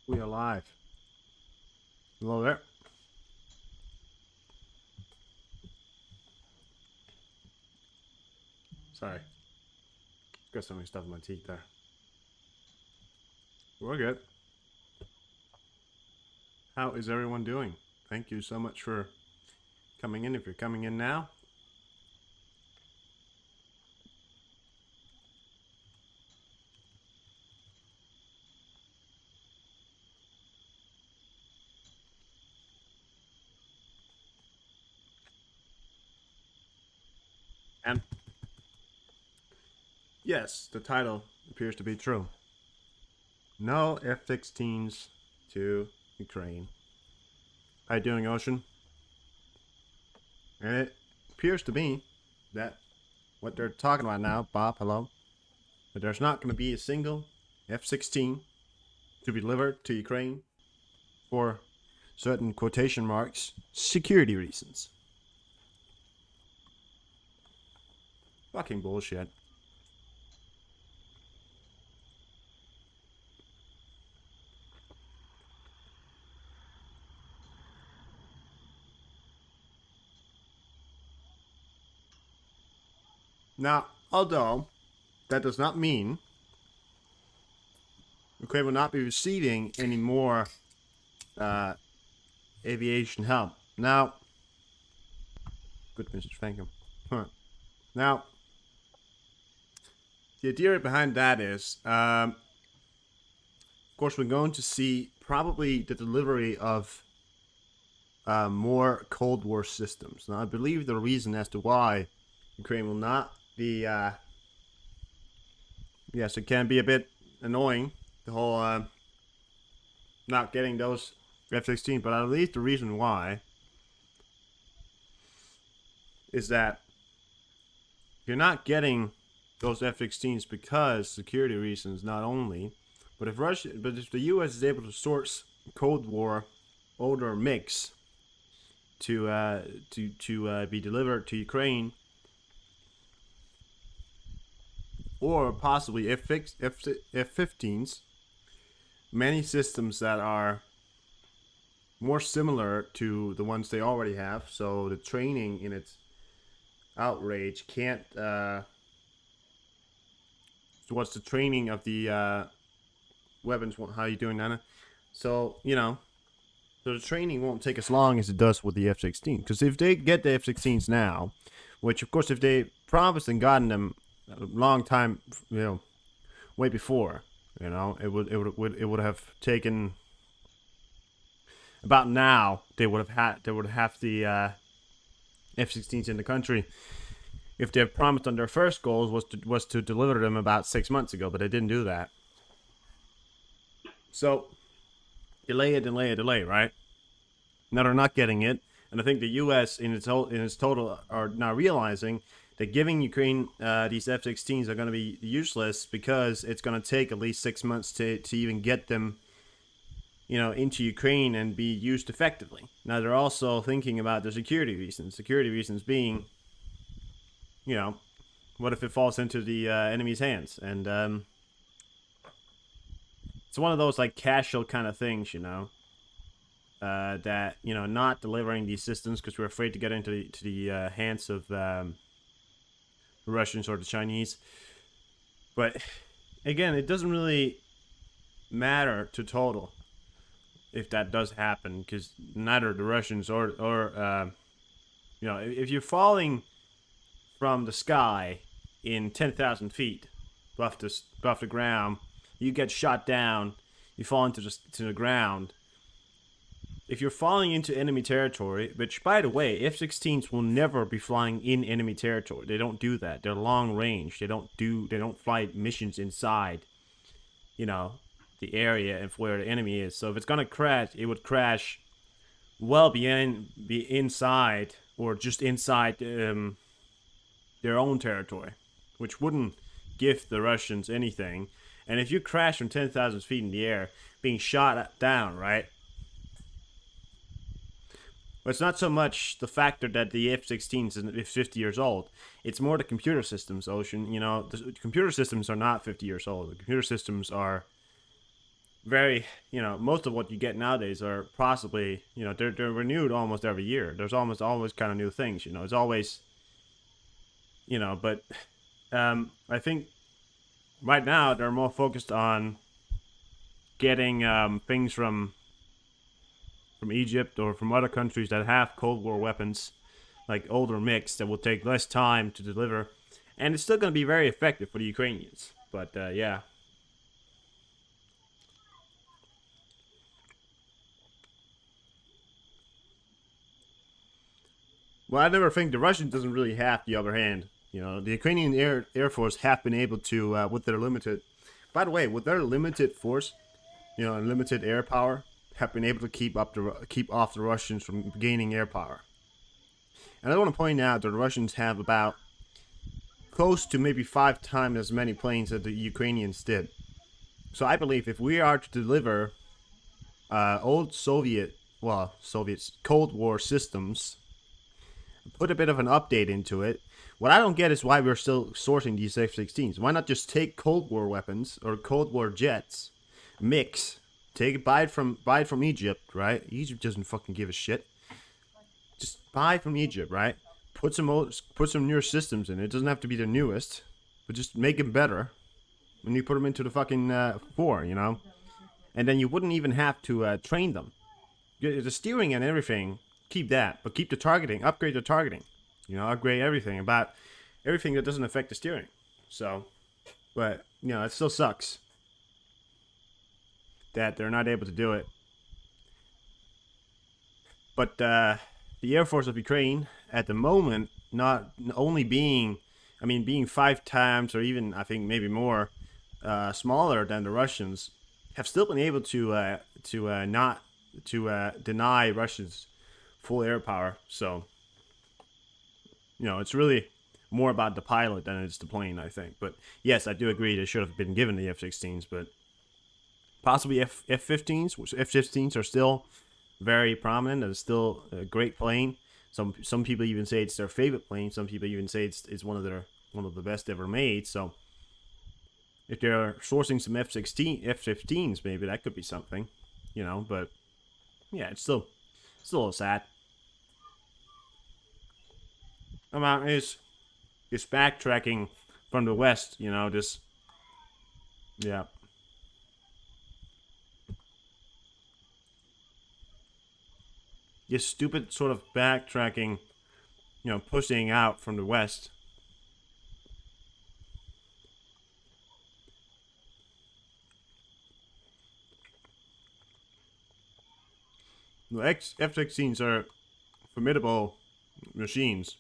We are live. Hello there. Sorry. Got so many stuff in my teeth there. We're good. How is everyone doing? Thank you so much for coming in. If you're coming in now, and yes, the title appears to be true. No F-16s to Ukraine. How you doing, Ocean? And it appears to me that what they're talking about now, Bob, hello, that there's not going to be a single F-16 to be delivered to Ukraine for certain quotation marks security reasons. Fucking bullshit. Now, although that does not mean Ukraine will not be receiving any more aviation help. Now, good message, thank you. Now, the idea behind that is, of course, we're going to see probably the delivery of more Cold War systems. Now, I believe the reason as to why Ukraine will not be, yes, it can be a bit annoying, the whole not getting those F-16, but I believe the reason why is that you're not getting those F-16s because security reasons not only, but if the U.S. is able to source Cold War older mix to be delivered to Ukraine, or possibly F-15s, many systems that are more similar to the ones they already have, so the training in its outrage can't so what's the training of the weapons? How are you doing, Nana? So, so the training won't take as long as it does with the F-16. Because if they get the F-16s now, which of course if they promised and gotten them a long time, way before, it would have taken about now. They would have the F-16s in the country. If they had promised on their first goals was to deliver them about 6 months ago, but they didn't do that. So delay, right? Now they're not getting it, and I think the U.S. in its total are now realizing that giving Ukraine these F-16s are going to be useless because it's going to take at least 6 months to even get them, into Ukraine and be used effectively. Now they're also thinking about the security reasons. Security reasons being, what if it falls into the enemy's hands? And it's one of those like casual kind of things, that not delivering these systems because we're afraid to get into the hands of the Russians or the Chinese. But again, it doesn't really matter to total if that does happen, because neither the Russians or if you're falling from the sky in 10,000 feet above the ground, you get shot down, you fall into the ground. If you're falling into enemy territory, which by the way, F-16s will never be flying in enemy territory. They don't do that. They're long range. They don't fly missions inside, the area of where the enemy is. So if it's gonna crash, it would crash well be inside or just inside their own territory, which wouldn't give the Russians anything. And if you crash from 10,000 feet in the air, being shot down, right? But it's not so much the factor that the F-16 is 50 years old. It's more the computer systems, Ocean. The computer systems are not 50 years old. The computer systems are very, most of what you get nowadays are possibly, they're renewed almost every year. There's almost always kind of new things. It's always, but I think right now they're more focused on getting things from Egypt or from other countries that have Cold War weapons, like older MiGs that will take less time to deliver, and it's still going to be very effective for the Ukrainians. But yeah. Well, I never think the Russians doesn't really have the upper hand. The Ukrainian Air Force have been able to, with their limited, by the way, with their limited force, and limited air power, have been able to keep off the Russians from gaining air power. And I want to point out that the Russians have about close to maybe 5 times as many planes as the Ukrainians did. So I believe if we are to deliver old Soviets Cold War systems, put a bit of an update into it. What I don't get is why we're still sourcing these F-16s. Why not just take Cold War weapons or Cold War jets, buy it from Egypt, right? Egypt doesn't fucking give a shit. Just buy from Egypt, right? Put some newer systems in it. It doesn't have to be the newest, but just make them better. When you put them into the fucking war, and then you wouldn't even have to train them. The steering and everything, keep that, but keep the targeting, upgrade the targeting. Upgrade everything that doesn't affect the steering. So, but it still sucks that they're not able to do it. But the Air Force of Ukraine at the moment, not only being 5 times or even I think maybe more smaller than the Russians, have still been able to not deny Russians full air power. So, it's really more about the pilot than it's the plane, I think. But yes, I do agree they should have been given the F-16s, but possibly F-15s. F-15s are still very prominent and still a great plane. Some people even say it's their favorite plane. Some people even say it's one of the best ever made. So if they're sourcing some F-15s, maybe that could be something, But yeah, it's still a little sad. It's backtracking from the west, just yeah. This stupid sort of backtracking, pushing out from the west. The F-16s are formidable machines.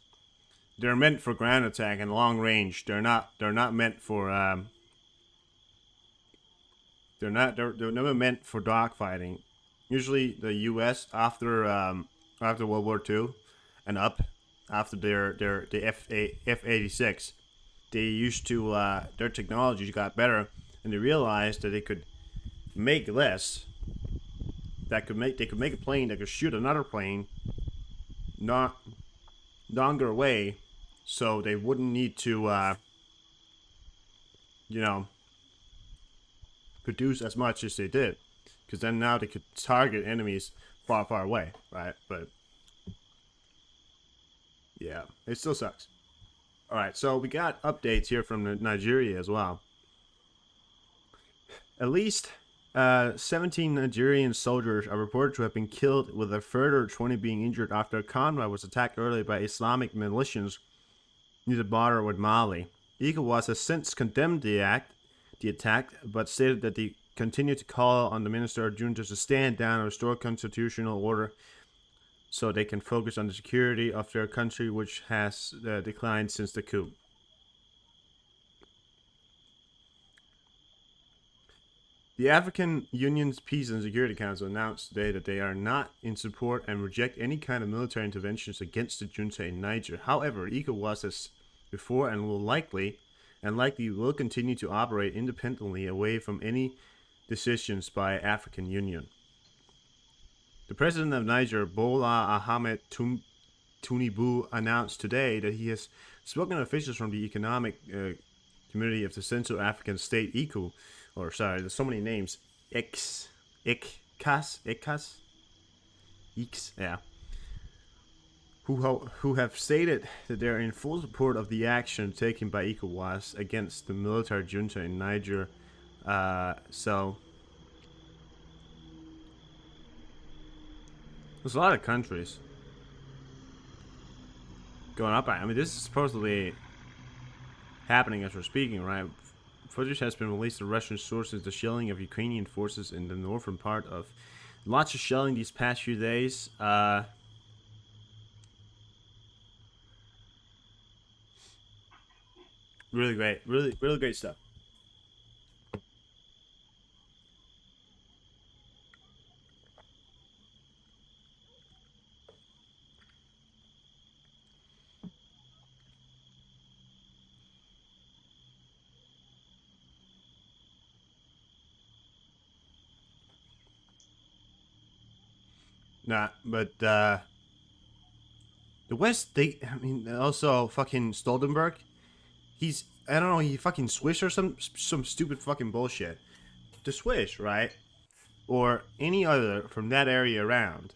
They're meant for ground attack and long range. They're not meant for they're never meant for dogfighting. Usually the U.S. after World War II and up, after the F-86, they used to their technology got better and they realized that they could make less. They could make a plane that could shoot another plane not longer away, so they wouldn't need to produce as much as they did, because then now they could target enemies far away, right? But yeah, it still sucks. All right, so we got updates here from Nigeria as well. At least 17 Nigerian soldiers are reported to have been killed, with a further 20 being injured after a convoy was attacked earlier by Islamic militias near the border with Mali. ECOWAS has since condemned the attack, but stated that they continue to call on the Minister of Junta to stand down and restore constitutional order so they can focus on the security of their country, which has declined since the coup. The African Union's Peace and Security Council announced today that they are not in support and reject any kind of military interventions against the junta in Niger. However, ECOWAS has before and likely will continue to operate independently away from any decisions by African Union. The president of Niger, Bola Ahmed Tinubu, announced today that he has spoken to officials from the Economic Community of the Central African State, ECO, there's so many names, X, Ikas, yeah, who have stated that they are in full support of the action taken by ECOWAS against the military junta in Niger. So there's a lot of countries going up. I mean, this is supposedly happening as we're speaking, right? Footage has been released to Russian sources. The shelling of Ukrainian forces in the northern part of lots of shelling these past few days. Really great, really great stuff. Nah, but the West, I mean, also fucking Stoltenberg. He's, I don't know, he fucking Swiss or some stupid fucking bullshit. The Swiss, right? Or any other from that area around.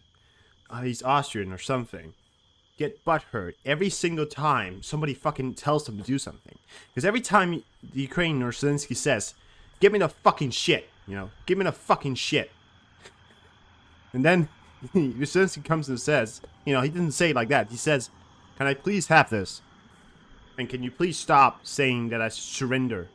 He's Austrian or something. Get butthurt every single time somebody fucking tells them to do something. Because every time the Ukrainian or Zelensky says, give me the fucking shit, give me the fucking shit. And then Zelensky comes and says, he didn't say it like that. He says, can I please have this? And can you please stop saying that I surrender?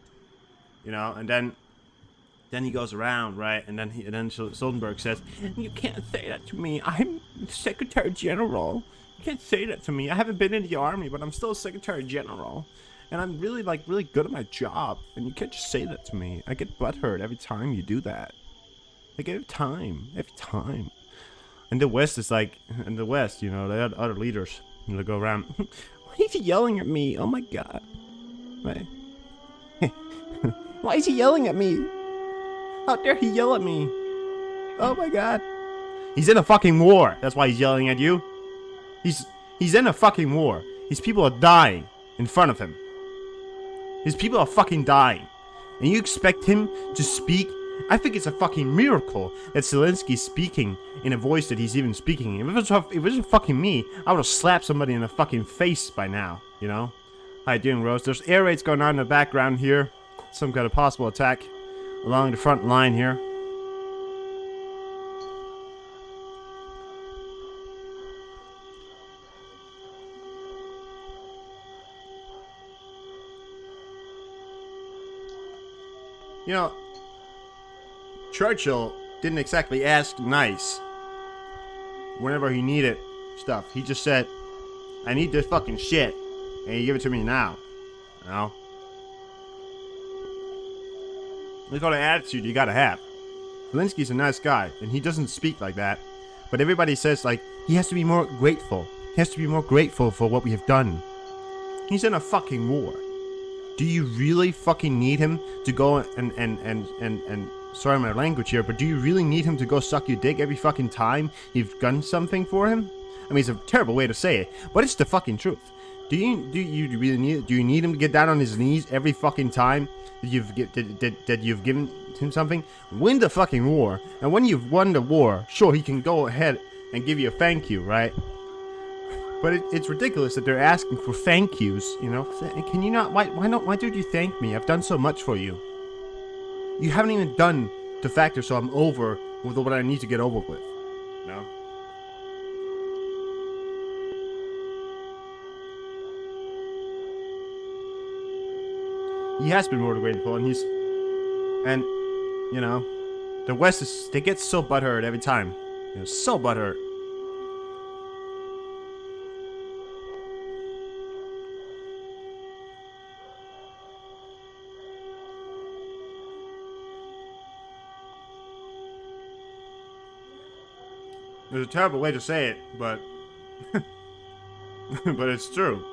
And then he goes around, right? And then Stoltenberg says, you can't say that to me. I'm Secretary General. You can't say that to me. I haven't been in the army, but I'm still Secretary General. And I'm really good at my job. And you can't just say that to me. I get butthurt every time you do that. Like every time. And the West is like, the other leaders, they go around. Why is he yelling at me? Oh my god. Right. Why is he yelling at me? How dare he yell at me? Oh my god. He's in a fucking war. That's why he's yelling at you. He's in a fucking war. His people are dying in front of him. His people are fucking dying. And you expect him to speak? I think it's a fucking miracle that Zelensky's speaking in a voice that he's even speaking. If it was fucking me, I would have slapped somebody in the fucking face by now, How you doing, Rose? There's air raids going on in the background here. Some kind of possible attack along the front line here. Churchill didn't exactly ask nice whenever he needed stuff. He just said, I need this fucking shit, and you give it to me now. Look at the attitude you gotta have. Zelensky's a nice guy, and he doesn't speak like that. But everybody says, he has to be more grateful. He has to be more grateful for what we have done. He's in a fucking war. Do you really fucking need him to go and sorry my language here, but do you really need him to go suck your dick every fucking time you've done something for him? I mean, it's a terrible way to say it, but it's the fucking truth. Do you really need him to get down on his knees every fucking time that you've given him something? Win the fucking war, and when you've won the war, sure, he can go ahead and give you a thank you, right? But it's ridiculous that they're asking for thank yous, Can you not? Why don't you thank me? I've done so much for you. You haven't even done the factor, so I'm over with what I need to get over with. No. He has been more grateful, and the West they get so butthurt every time. So butthurt. There's a terrible way to say it, but but it's true.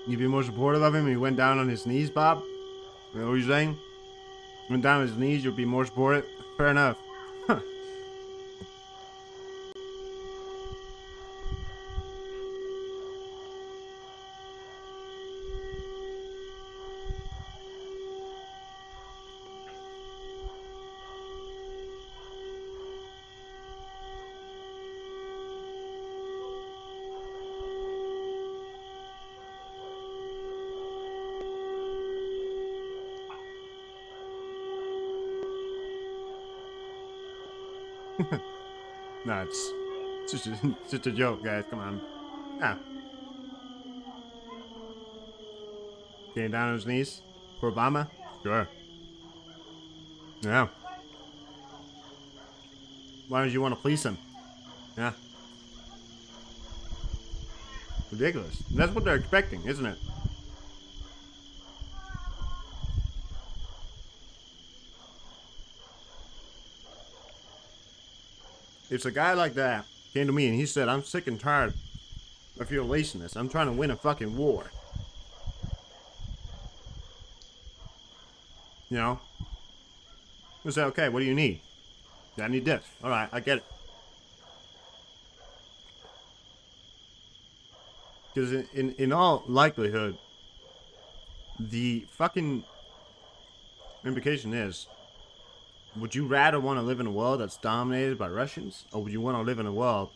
You'd be more supportive of him if he went down on his knees, Bob? Is that what you're saying? Went down on his knees, you'd be more supportive? Fair enough. Huh. No, it's just a joke, guys. Come on. Yeah. Getting down on his knees for Obama? Sure. Yeah. Why don't you want to please him? Yeah. Ridiculous. And that's what they're expecting, isn't it? It's a guy like that came to me and he said, I'm sick and tired of your laziness. I'm trying to win a fucking war. You know? I say, okay, what do you need? Yeah, I need this. Alright, I get it. Because in all likelihood, the fucking implication is, would you rather want to live in a world that's dominated by Russians, or would you want to live in a world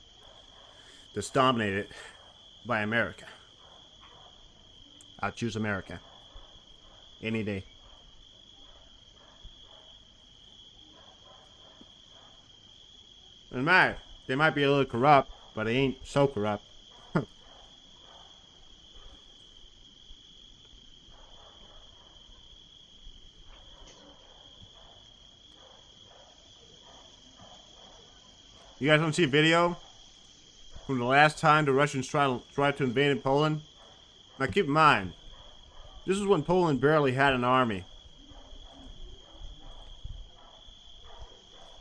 that's dominated by America? I'll choose America. Any day. And they might be a little corrupt, but they ain't so corrupt. You guys want to see a video from the last time the Russians tried to invade Poland? Now keep in mind, this is when Poland barely had an army.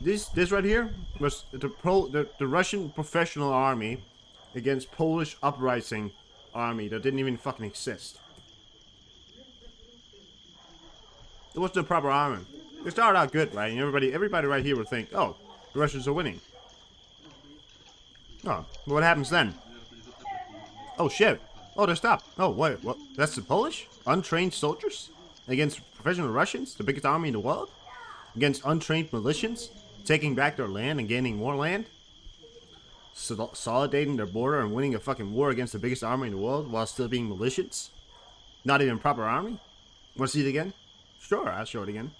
This right here was the Russian professional army against Polish uprising army that didn't even fucking exist. It wasn't a proper army. It started out good, right? And everybody right here would think, oh, the Russians are winning. Oh, what happens then? Oh shit. Oh, they stopped. Oh, wait, what? That's the Polish? Untrained soldiers? Against professional Russians? The biggest army in the world? Against untrained militias? Taking back their land and gaining more land? Consolidating their border and winning a fucking war against the biggest army in the world while still being militias? Not even proper army? Want to see it again? Sure, I'll show it again.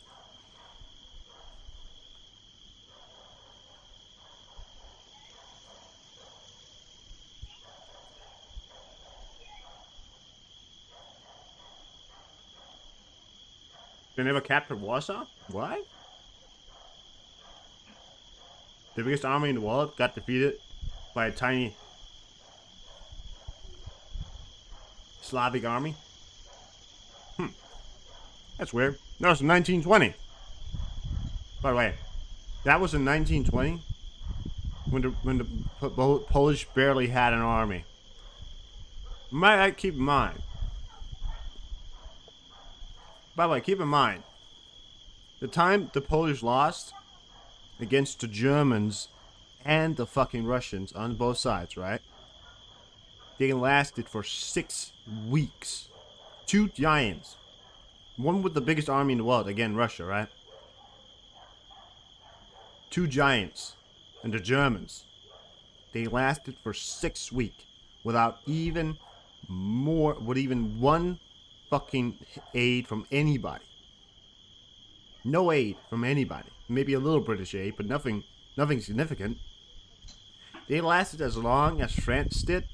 They never captured Warsaw? Why? The biggest army in the world got defeated by a tiny Slavic army? That's weird. No, it's in 1920. By the way, that was in 1920 when the Polish barely had an army. Might I keep in mind? By the way, keep in mind, the time the Polish lost against the Germans and the fucking Russians on both sides, right? They lasted for 6 weeks. Two giants. One with the biggest army in the world, again, Russia, right? Two giants. And the Germans. They lasted for 6 weeks without even one fucking aid from anybody. No aid from anybody. Maybe a little British aid, but nothing significant. They lasted as long as France did,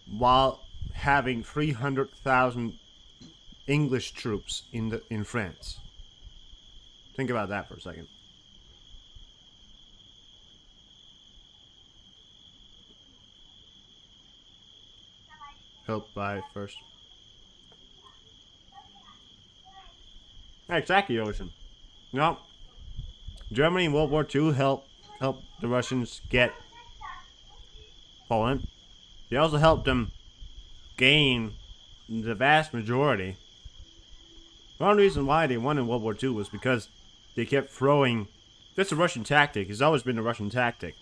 while having 300,000 English troops in France. Think about that for a second. Help by first. Exactly, Ocean. No. Germany in World War II helped the Russians get Poland. They also helped them gain the vast majority. One reason why they won in World War II was because they kept throwing. That's a Russian tactic. It's always been a Russian tactic.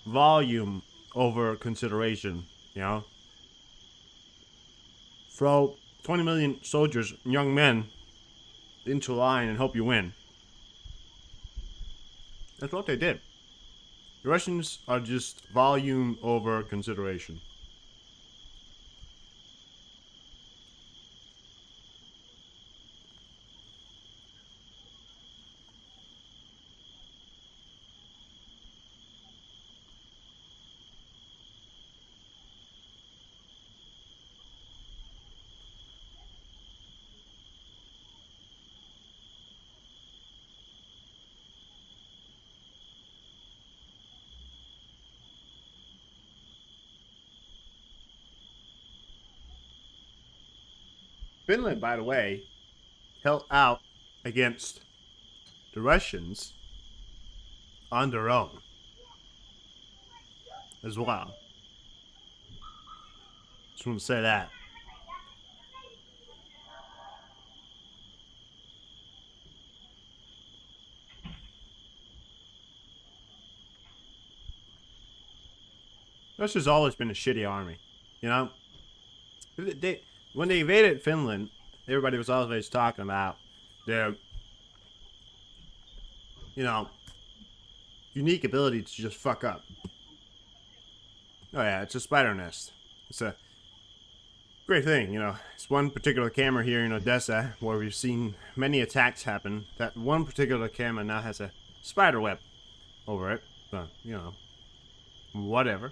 Volume over consideration. You know, throw 20 million soldiers, young men, into a line and hope you win. That's what they did. The Russians are just volume over consideration. Finland, by the way, held out against the Russians on their own as well. Just want to say that. Russia's always been a shitty army, you know. When they invaded Finland, everybody was always talking about their, you know, unique ability to just fuck up. Oh yeah, it's a spider nest. It's a great thing, you know. It's one particular camera here in Odessa where we've seen many attacks happen. That one particular camera now has a spider web over it. So, you know, whatever.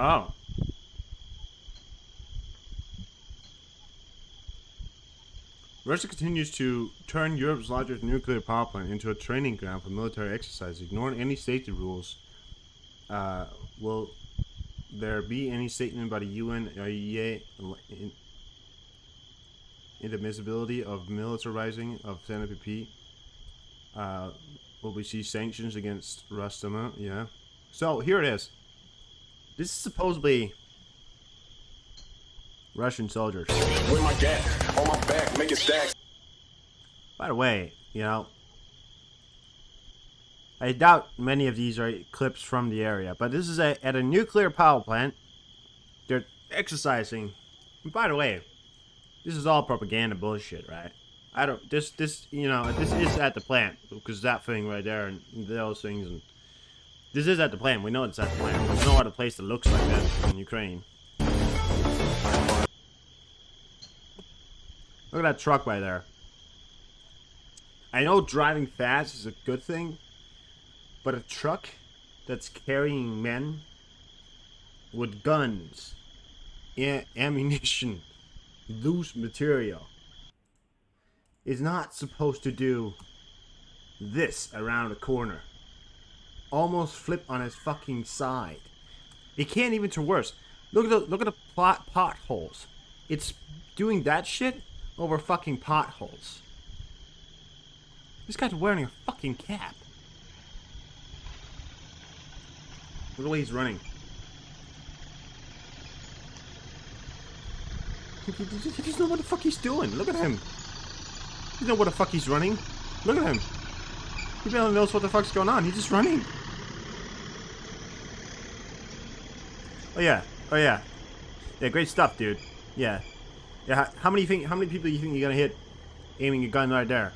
Oh. Russia continues to turn Europe's largest nuclear power plant into a training ground for military exercise, ignoring any safety rules. Will there be any statement by the UN or IAEA in the admissibility of militarizing of CNPP? Will we see sanctions against Russia? Yeah. So here it is. This is supposedly Russian soldiers. With my gat on my back, make it stacks. By the way, you know, I doubt many of these are clips from the area, but this is at a nuclear power plant. They're exercising. And by the way, this is all propaganda bullshit, right? I don't. This you know, this is at the plant because that thing right there and those things and. This is at the plant. We know it's at the plant. There's no other place that looks like that in Ukraine. Look at that truck right there. I know driving fast is a good thing, but a truck that's carrying men with guns, ammunition, loose material is not supposed to do this around a corner. Almost flip on his fucking side. It can't even traverse. Look at the potholes. It's doing that shit over fucking potholes. This guy's wearing a fucking cap. Look at the way he's running. He doesn't know what the fuck he's doing. Look at him. He doesn't know what the fuck he's running. Look at him. He barely knows what the fuck's going on. He's just running. Oh yeah. Oh yeah. Yeah, great stuff, dude. Yeah. Yeah. How many people do you think you're gonna hit aiming your gun right there?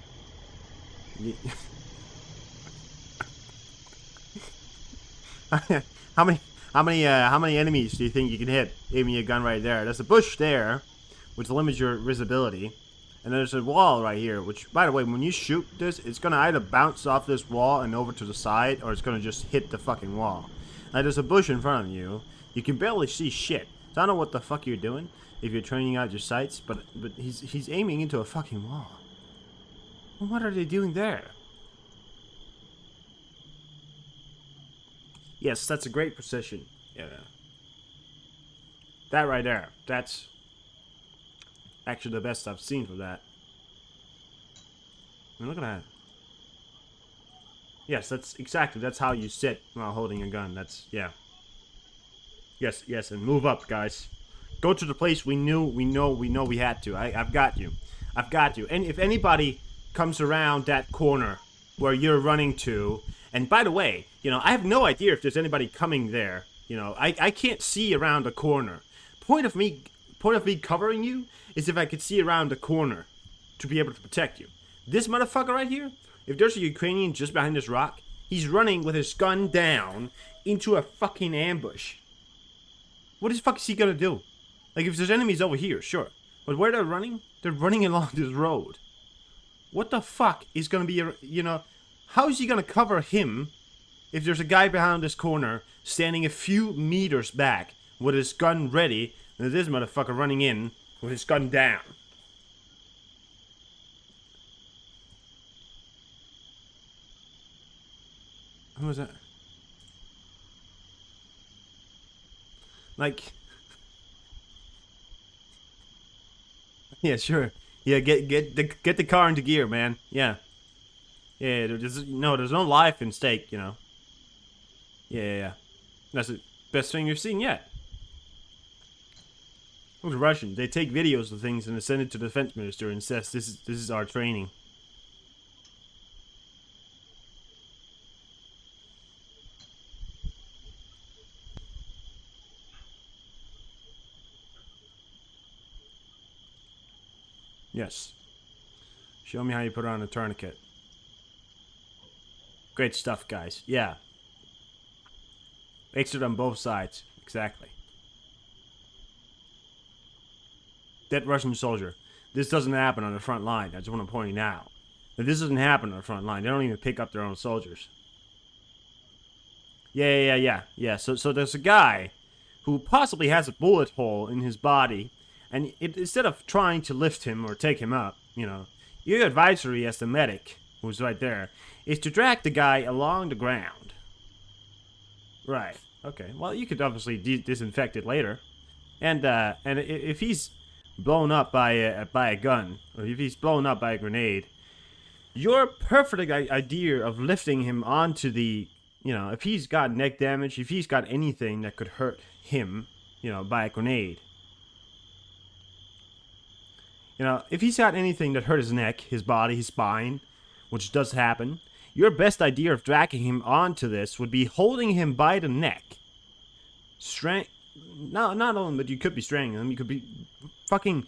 How many enemies do you think you can hit aiming your gun right there? There's a bush there, which limits your visibility. And there's a wall right here, which, by the way, when you shoot this, it's going to either bounce off this wall and over to the side, or it's going to just hit the fucking wall. Now, there's a bush in front of you. You can barely see shit. So I don't know what the fuck you're doing if you're training out your sights, but he's aiming into a fucking wall. Well, what are they doing there? Yes, that's a great precision. Yeah. That right there. That's actually the best I've seen for that. I mean, look at that. Yes, that's how you sit while holding a gun. That's, yeah. Yes, and move up, guys. Go to the place we know we had to. I've got you. I've got you. And if anybody comes around that corner where you're running to, and by the way, I have no idea if there's anybody coming there. I can't see around the corner. Point of me covering you is if I could see around the corner to be able to protect you. This motherfucker right here, if there's a Ukrainian just behind this rock, he's running with his gun down into a fucking ambush. What the fuck is he gonna do? Like, if there's enemies over here, sure. But where they're running along this road. What the fuck is gonna be, how is he gonna cover him if there's a guy behind this corner standing a few meters back with his gun ready, and this motherfucker running in with his gun down? Who was that? Like, yeah, sure. Yeah, get the car into gear, man. Yeah. Yeah, there's no life in stake, Yeah. That's the best thing you've seen yet. Those Russians, they take videos of things and they send it to the defense minister and says this is our training. Yes. Show me how you put on a tourniquet. Great stuff, guys. Yeah. Exit on both sides. Exactly. Dead Russian soldier. This doesn't happen on the front line. I just want to point out. If this doesn't happen on the front line, they don't even pick up their own soldiers. Yeah. So there's a guy who possibly has a bullet hole in his body, and instead of trying to lift him or take him up, your advisory as the medic, who's right there, is to drag the guy along the ground. Right. Okay. Well, you could obviously disinfect it later, and if he's blown up by a gun, or if he's blown up by a grenade, your perfect idea of lifting him onto the, if he's got neck damage, if he's got anything that could hurt him, by a grenade. If he's got anything that hurt his neck, his body, his spine, which does happen, your best idea of dragging him onto this would be holding him by the neck. Not only, but you could be strangling him, you could be fucking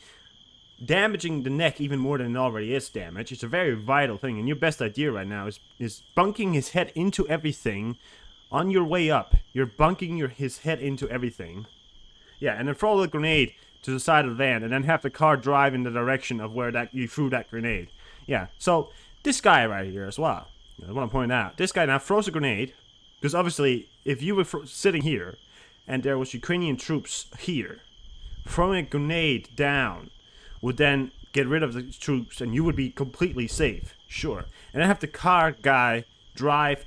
damaging the neck even more than it already is damaged. It's a very vital thing, and your best idea right now is bunking his head into everything on your way up. You're bunking his head into everything. Yeah, and then throw the grenade to the side of the van, and then have the car drive in the direction of where you threw that grenade. Yeah, so this guy right here as well, I want to point out, this guy now throws a grenade, because obviously, if you were sitting here, and there was Ukrainian troops here, throwing a grenade down would then get rid of the troops, and you would be completely safe, sure. And then have the car guy drive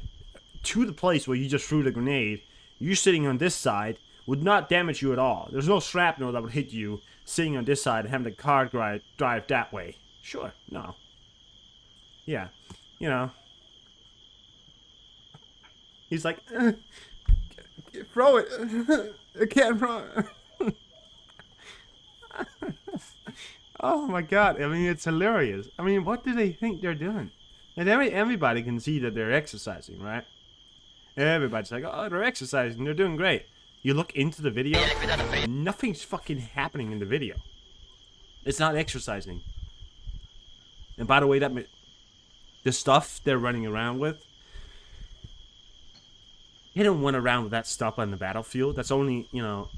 to the place where you just threw the grenade. You sitting on this side would not damage you at all. There's no shrapnel that would hit you sitting on this side and having the car drive that way. Sure, no. Yeah, He's like, throw it. I can't throw it. Oh my god, I mean, it's hilarious. I mean, what do they think they're doing? And everybody can see that they're exercising, right? Everybody's like, oh, they're exercising, they're doing great. You look into the video, nothing's fucking happening in the video. It's not exercising. And by the way, the stuff they're running around with, you don't run around with that stuff on the battlefield. That's only,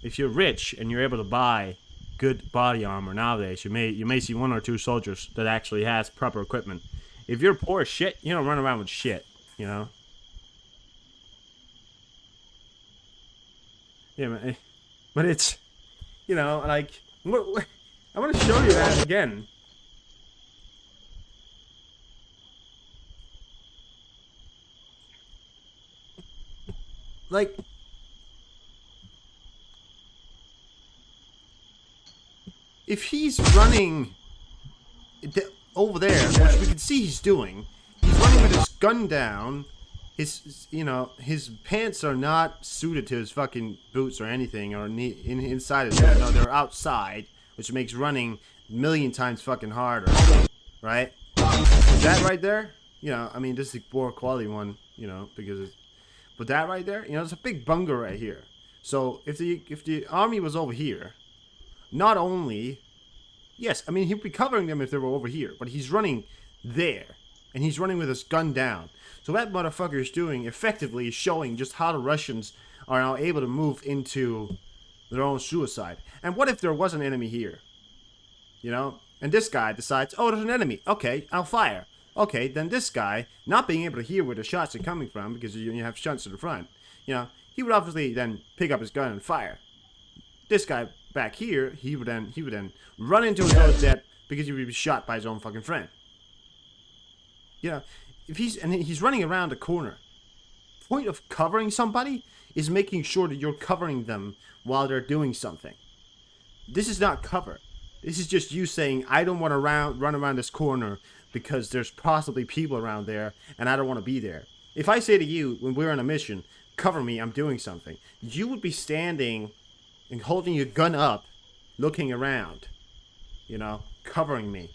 if you're rich and you're able to buy good body armor nowadays, you may see one or two soldiers that actually has proper equipment. If you're poor as shit, you don't run around with shit, Yeah, but it's, like, I want to show you that again. like, if he's running over there, which we can see he's doing, he's running with his gun down. His pants are not suited to his fucking boots or anything, or inside his gun. No, they're outside, which makes running a million times fucking harder, right? That right there, I mean, this is a poor quality one, because it's, but that right there, there's a big bunker right here. So if the army was over here, not only, yes, I mean, he'd be covering them if they were over here, but he's running there, and he's running with his gun down. So that motherfucker is doing, effectively, is showing just how the Russians are now able to move into their own suicide. And what if there was an enemy here? And this guy decides, oh, there's an enemy. Okay, I'll fire. Okay, then this guy, not being able to hear where the shots are coming from, because you have shots to the front, he would obviously then pick up his gun and fire. This guy back here, he would then run into his own death because he would be shot by his own fucking friend. If he's running around the corner. Point of covering somebody is making sure that you're covering them while they're doing something. This is not cover. This is just you saying, I don't want to run around this corner because there's possibly people around there and I don't want to be there. If I say to you, when we're on a mission, cover me, I'm doing something, you would be standing and holding your gun up, looking around, covering me.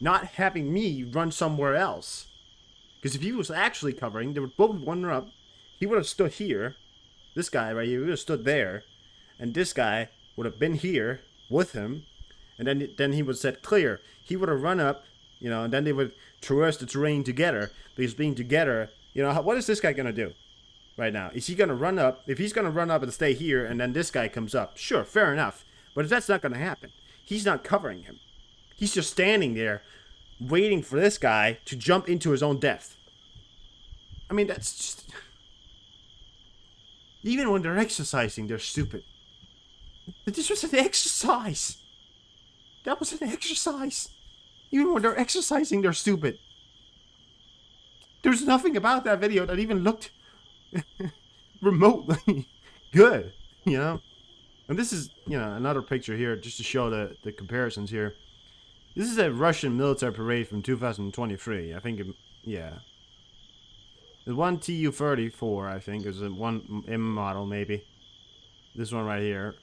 Not having me run somewhere else. Because if he was actually covering, they would both wander up. He would have stood here. This guy right here would have stood there. And this guy would have been here with him. And then he would set clear. He would have run up, and then they would traverse the terrain together. Because being together, what is this guy going to do right now? Is he going to run up? If he's going to run up and stay here and then this guy comes up, sure, fair enough. But if that's not going to happen, he's not covering him. He's just standing there waiting for this guy to jump into his own death. I mean, that's just... Even when they're exercising, they're stupid. But this was an exercise. That was an exercise. Even when they're exercising, they're stupid. There's nothing about that video that even looked remotely good, And this is, another picture here just to show the comparisons here. This is a Russian military parade from 2023. I think, yeah. The one Tu-34, I think, is a one M model, maybe. This one right here.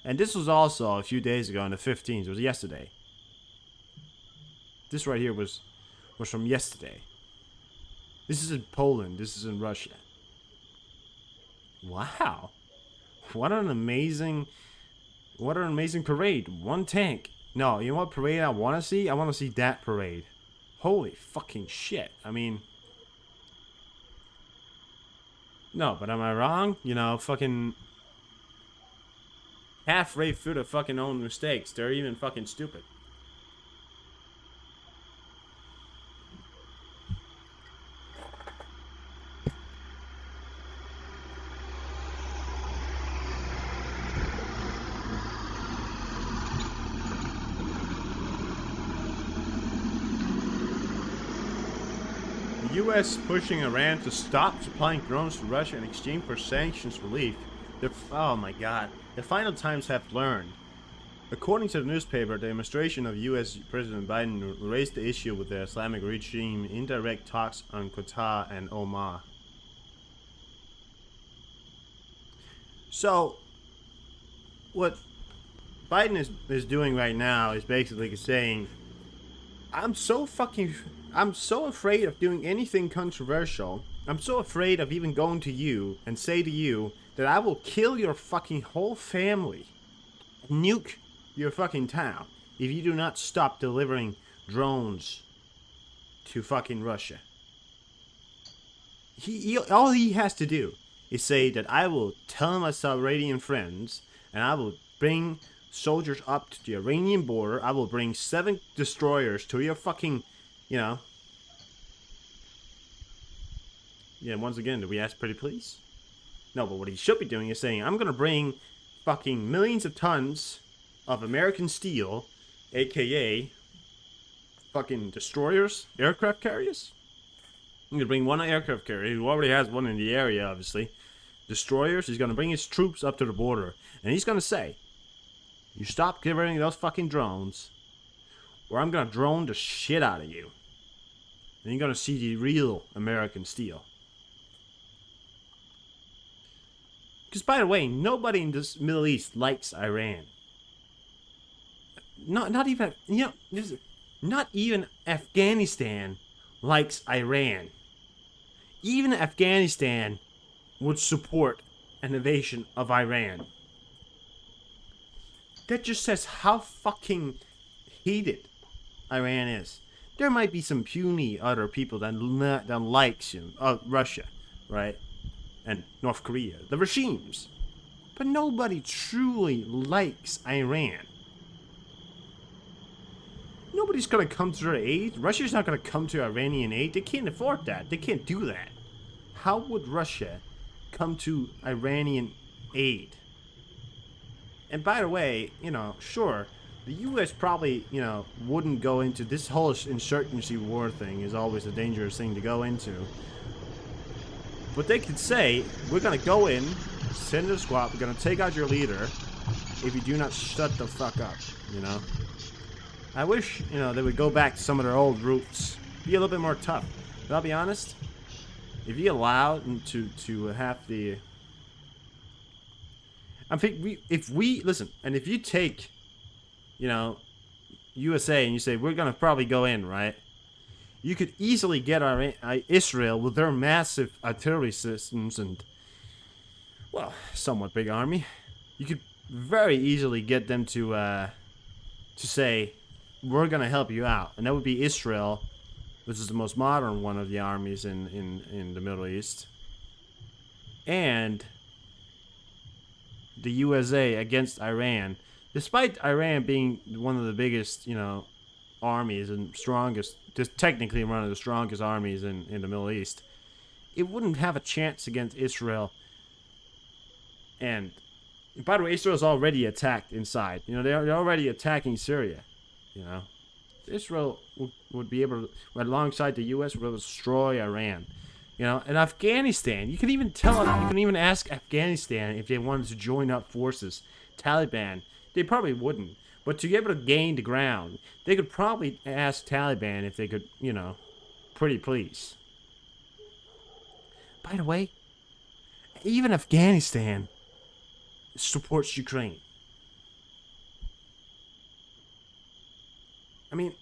And this was also a few days ago on the 15th. It was yesterday. This right here was from yesterday. This is in Poland. This is in Russia. Wow. What an amazing parade. One tank. No, you know what parade I want to see? I want to see that parade. Holy fucking shit. I mean... No, but am I wrong? Fucking... halfway through the fucking own mistakes. They're even fucking stupid. The U.S. pushing Iran to stop supplying drones to Russia in exchange for sanctions relief. Oh my god. The final times have learned. According to the newspaper, the administration of U.S. President Biden raised the issue with the Islamic regime in direct talks on Qatar and Oman. So, what Biden is doing right now is basically saying, I'm so afraid of doing anything controversial. I'm so afraid of even going to you and say to you that I will kill your fucking whole family, nuke your fucking town if you do not stop delivering drones to fucking Russia. All he has to do is say that I will tell my Iranian friends and I will bring soldiers up to the Iranian border. I will bring 7 destroyers to your fucking, Yeah, once again, do we ask pretty please? No, but what he should be doing is saying, I'm going to bring fucking millions of tons of American steel, aka fucking destroyers, aircraft carriers. I'm going to bring one aircraft carrier, who already has one in the area, obviously. destroyers. He's going to bring his troops up to the border. And he's going to say, you stop giving those fucking drones, or I'm going to drone the shit out of you. And you're going to see the real American steel. Because, by the way, nobody in this Middle East likes Iran. Not even, not even Afghanistan likes Iran. Even Afghanistan would support an invasion of Iran. That just says how fucking hated Iran is. There might be some puny other people that likes Russia, right? And North Korea, the regimes. But nobody truly likes Iran. Nobody's gonna come to their aid. Russia's not gonna come to Iranian aid. They can't afford that. They can't do that. How would Russia come to Iranian aid? And by the way, sure, the U.S. probably, wouldn't go into this whole insurgency war thing. Is always a dangerous thing to go into. But they could say, we're gonna go in, send a squad, we're gonna take out your leader if you do not shut the fuck up, I wish, they would go back to some of their old roots. Be a little bit more tough. But I'll be honest, if you allow them to have the... I think if you take, USA and you say, we're going to probably go in, right? You could easily get Israel with their massive artillery systems and, well, somewhat big army. You could very easily get them to say, we're going to help you out. And that would be Israel, which is the most modern one of the armies in the Middle East. And the USA against Iran. Despite Iran being one of the biggest, armies and strongest, just technically one of the strongest armies in the Middle East, it wouldn't have a chance against Israel. And by the way, Israel's already attacked inside. They're already attacking Syria. Israel would be able to, alongside the U.S., will destroy Iran. And Afghanistan, you can even ask Afghanistan if they wanted to join up forces. Taliban, they probably wouldn't. But to be able to gain the ground, they could probably ask Taliban if they could, pretty please. By the way, even Afghanistan supports Ukraine. I mean,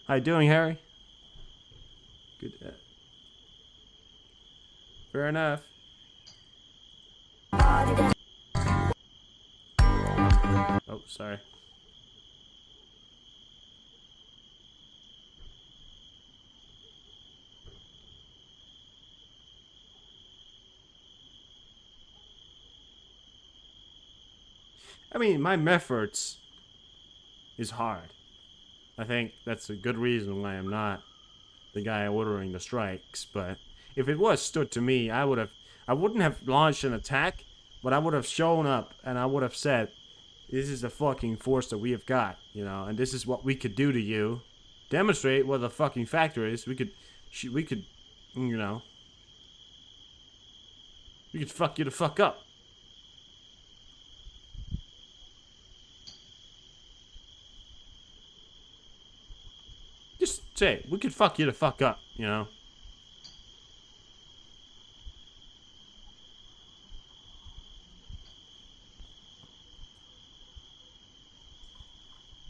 how you doing, Harry? Good. Fair enough. Oh, sorry. I mean, my efforts is hard. I think that's a good reason why I'm not the guy ordering the strikes. But if it was stood to me, I wouldn't have launched an attack, but I would have shown up and I would have said, this is the fucking force that we have got, and this is what we could do to you. Demonstrate what the fucking factor is. We could fuck you the fuck up. Just say, we could fuck you the fuck up,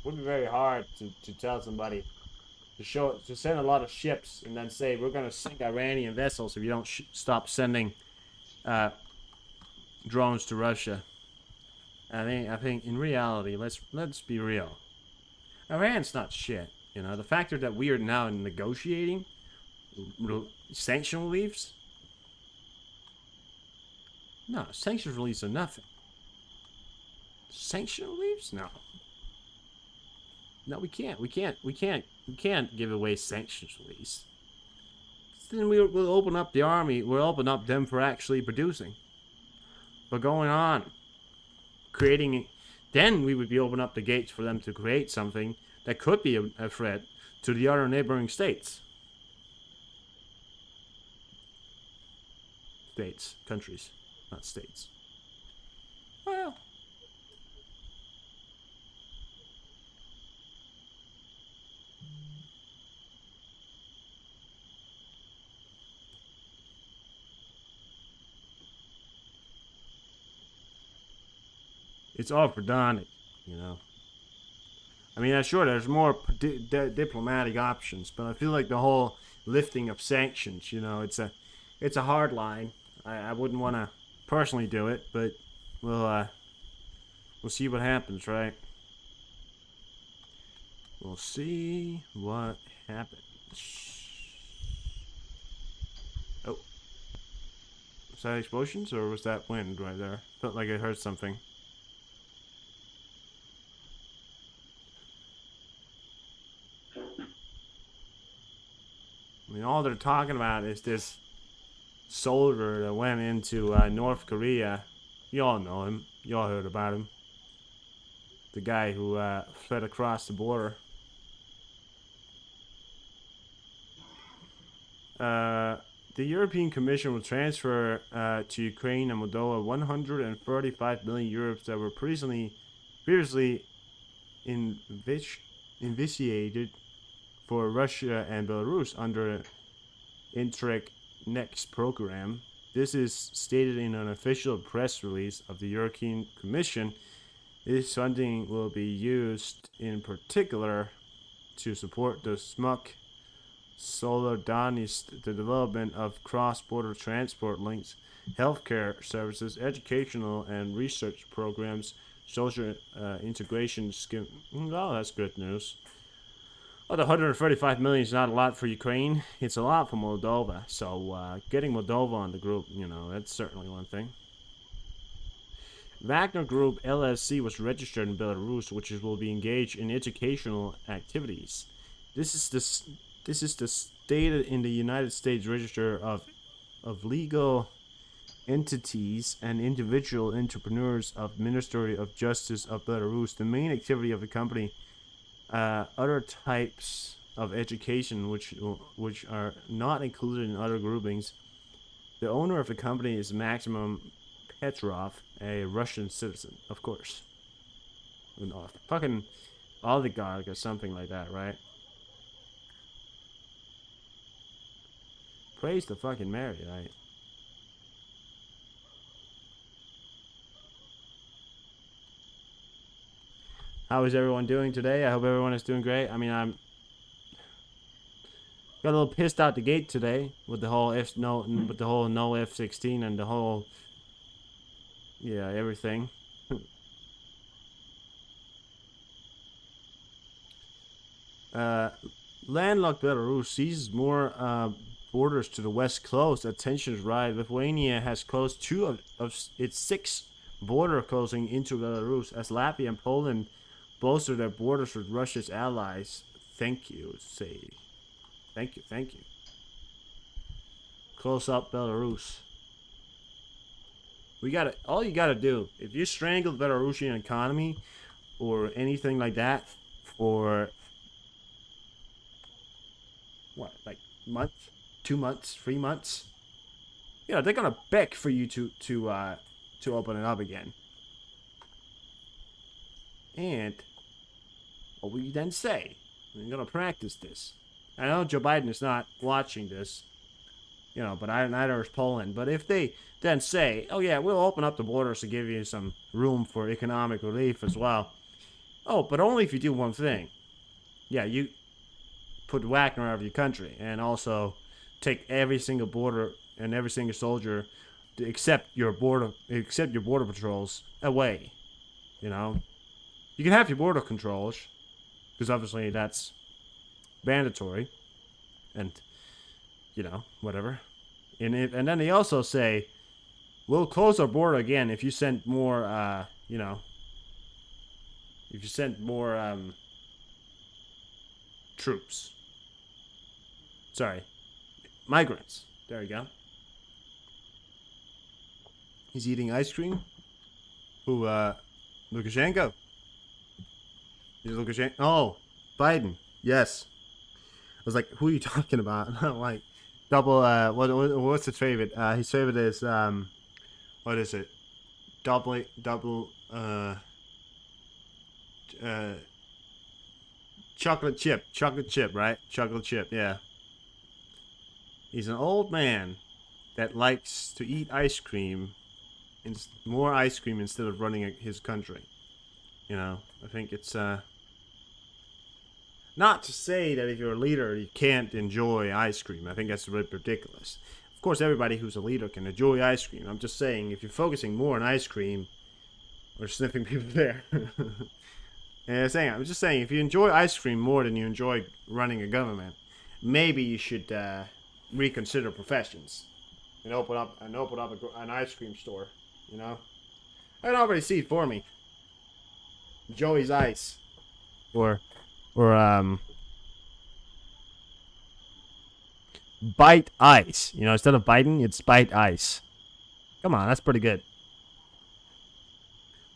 Would be very hard to tell somebody to send a lot of ships and then say we're gonna sink Iranian vessels if you don't stop sending drones to Russia. I think in reality, let's be real. Iran's not shit. The factor that we are now negotiating sanction reliefs. No, sanction reliefs are nothing. Sanction reliefs? No. No, we can't give away sanctions release. Then we'll open up the army. We'll open up them for actually producing. But going on, creating, then we would be open up the gates for them to create something that could be a threat to the other neighboring states. states, countries, not states. Well, it's all for Donnie, you know. I mean, sure, there's more diplomatic options, but I feel like the whole lifting of sanctions, you know, it's a hard line. I wouldn't want to personally do it, but we'll we'll see what happens, right? We'll see what happens. Oh, was that explosions or was that wind right there? Felt like I heard something. I mean, all they're talking about is this soldier that went into North Korea. You all know him. You all heard about him. The guy who fled across the border. The European Commission will transfer to Ukraine and Moldova 135 million euros that were previously initiated for Russia and Belarus under Interreg Next program. This is stated in an official press release of the European Commission. This funding will be used in particular to support the SMUC Solidarność, the development of cross-border transport links, healthcare services, educational and research programs, social integration scheme. Oh, that's good news. Well, the 135 million is not a lot for Ukraine. It's a lot for Moldova. So getting Moldova on the group, you know, that's certainly one thing. Wagner Group LLC was registered in Belarus, which will be engaged in educational activities. This is the stated in the United States Register of Legal Entities and Individual Entrepreneurs of Ministry of Justice of Belarus. The main activity of the company, other types of education which are not included in other groupings. The owner of the company is Maximum Petrov, a Russian citizen, of course. No, fucking oligarch or something like that, right? Praise the fucking Mary, right? How is everyone doing today? I hope everyone is doing great. I mean, I'm got a little pissed out the gate today with the whole no f-16 and the whole everything. Landlocked Belarus sees more borders to the west closed. Attention is right. Lithuania has closed 2 of its 6 border closing into Belarus as Latvia and Poland bolster their borders with Russia's allies. Thank you, say. Thank you. Close up Belarus. All you gotta do, if you strangle the Belarusian economy or anything like that for what, like month, 2 months, 3 months, they're gonna beg for you to open it up again. And what will you then say? You're gonna practice this. I know Joe Biden is not watching this, but neither is Poland. But if they then say, oh yeah, we'll open up the borders to give you some room for economic relief as well. Oh, but only if you do one thing. Yeah, you put Wagner out of your country and also take every single border and every single soldier except your border patrols away. You can have your border controls because obviously that's mandatory, and whatever. And then they also say, we'll close our border again if you send more troops. Sorry, migrants. There you go. He's eating ice cream. Who, Lukashenko? Is Lukashenko? Oh, Biden. Yes. I was like, who are you talking about? And I'm like, double. What's his favorite? His favorite is what is it? Double. Uh, chocolate chip. Chocolate chip, right? Chocolate chip. Yeah. He's an old man that likes to eat ice cream, more ice cream instead of running his country. You know, I think it's not to say that if you're a leader you can't enjoy ice cream. I think that's really ridiculous. Of course, everybody who's a leader can enjoy ice cream. I'm just saying if you're focusing more on ice cream or sniffing people there. I'm just saying if you enjoy ice cream more than you enjoy running a government, maybe you should reconsider professions and open up an ice cream store. You know, I can already see it for me. Joey's Ice, or Bite Ice. You know, instead of biting, it's Bite Ice. Come on, that's pretty good.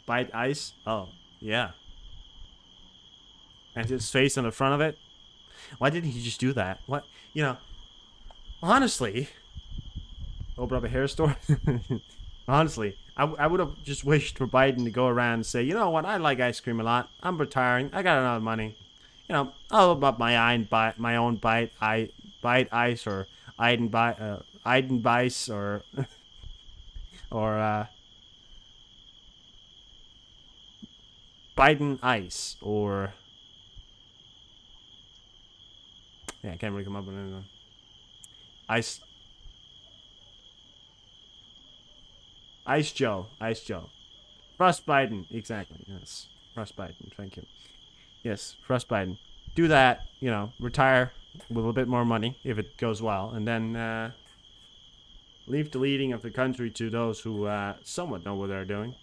Bite Ice. Oh yeah. And his face on the front of it. Why didn't he just do that? What, you know? Honestly, open up a hair store. Honestly, I would have just wished for Biden to go around and say, you know what, I like ice cream a lot. I'm retiring. I got enough money. You know, I'll open up my own bite ice or Iden Bice or or Biden Ice or yeah, I can't really come up with anything. Ice Joe. Frost Biden, exactly. Yes, Frost Biden. Thank you. Yes, Frost Biden. Do that. You know, retire with a bit more money if it goes well, and then leave the leading of the country to those who somewhat know what they're doing.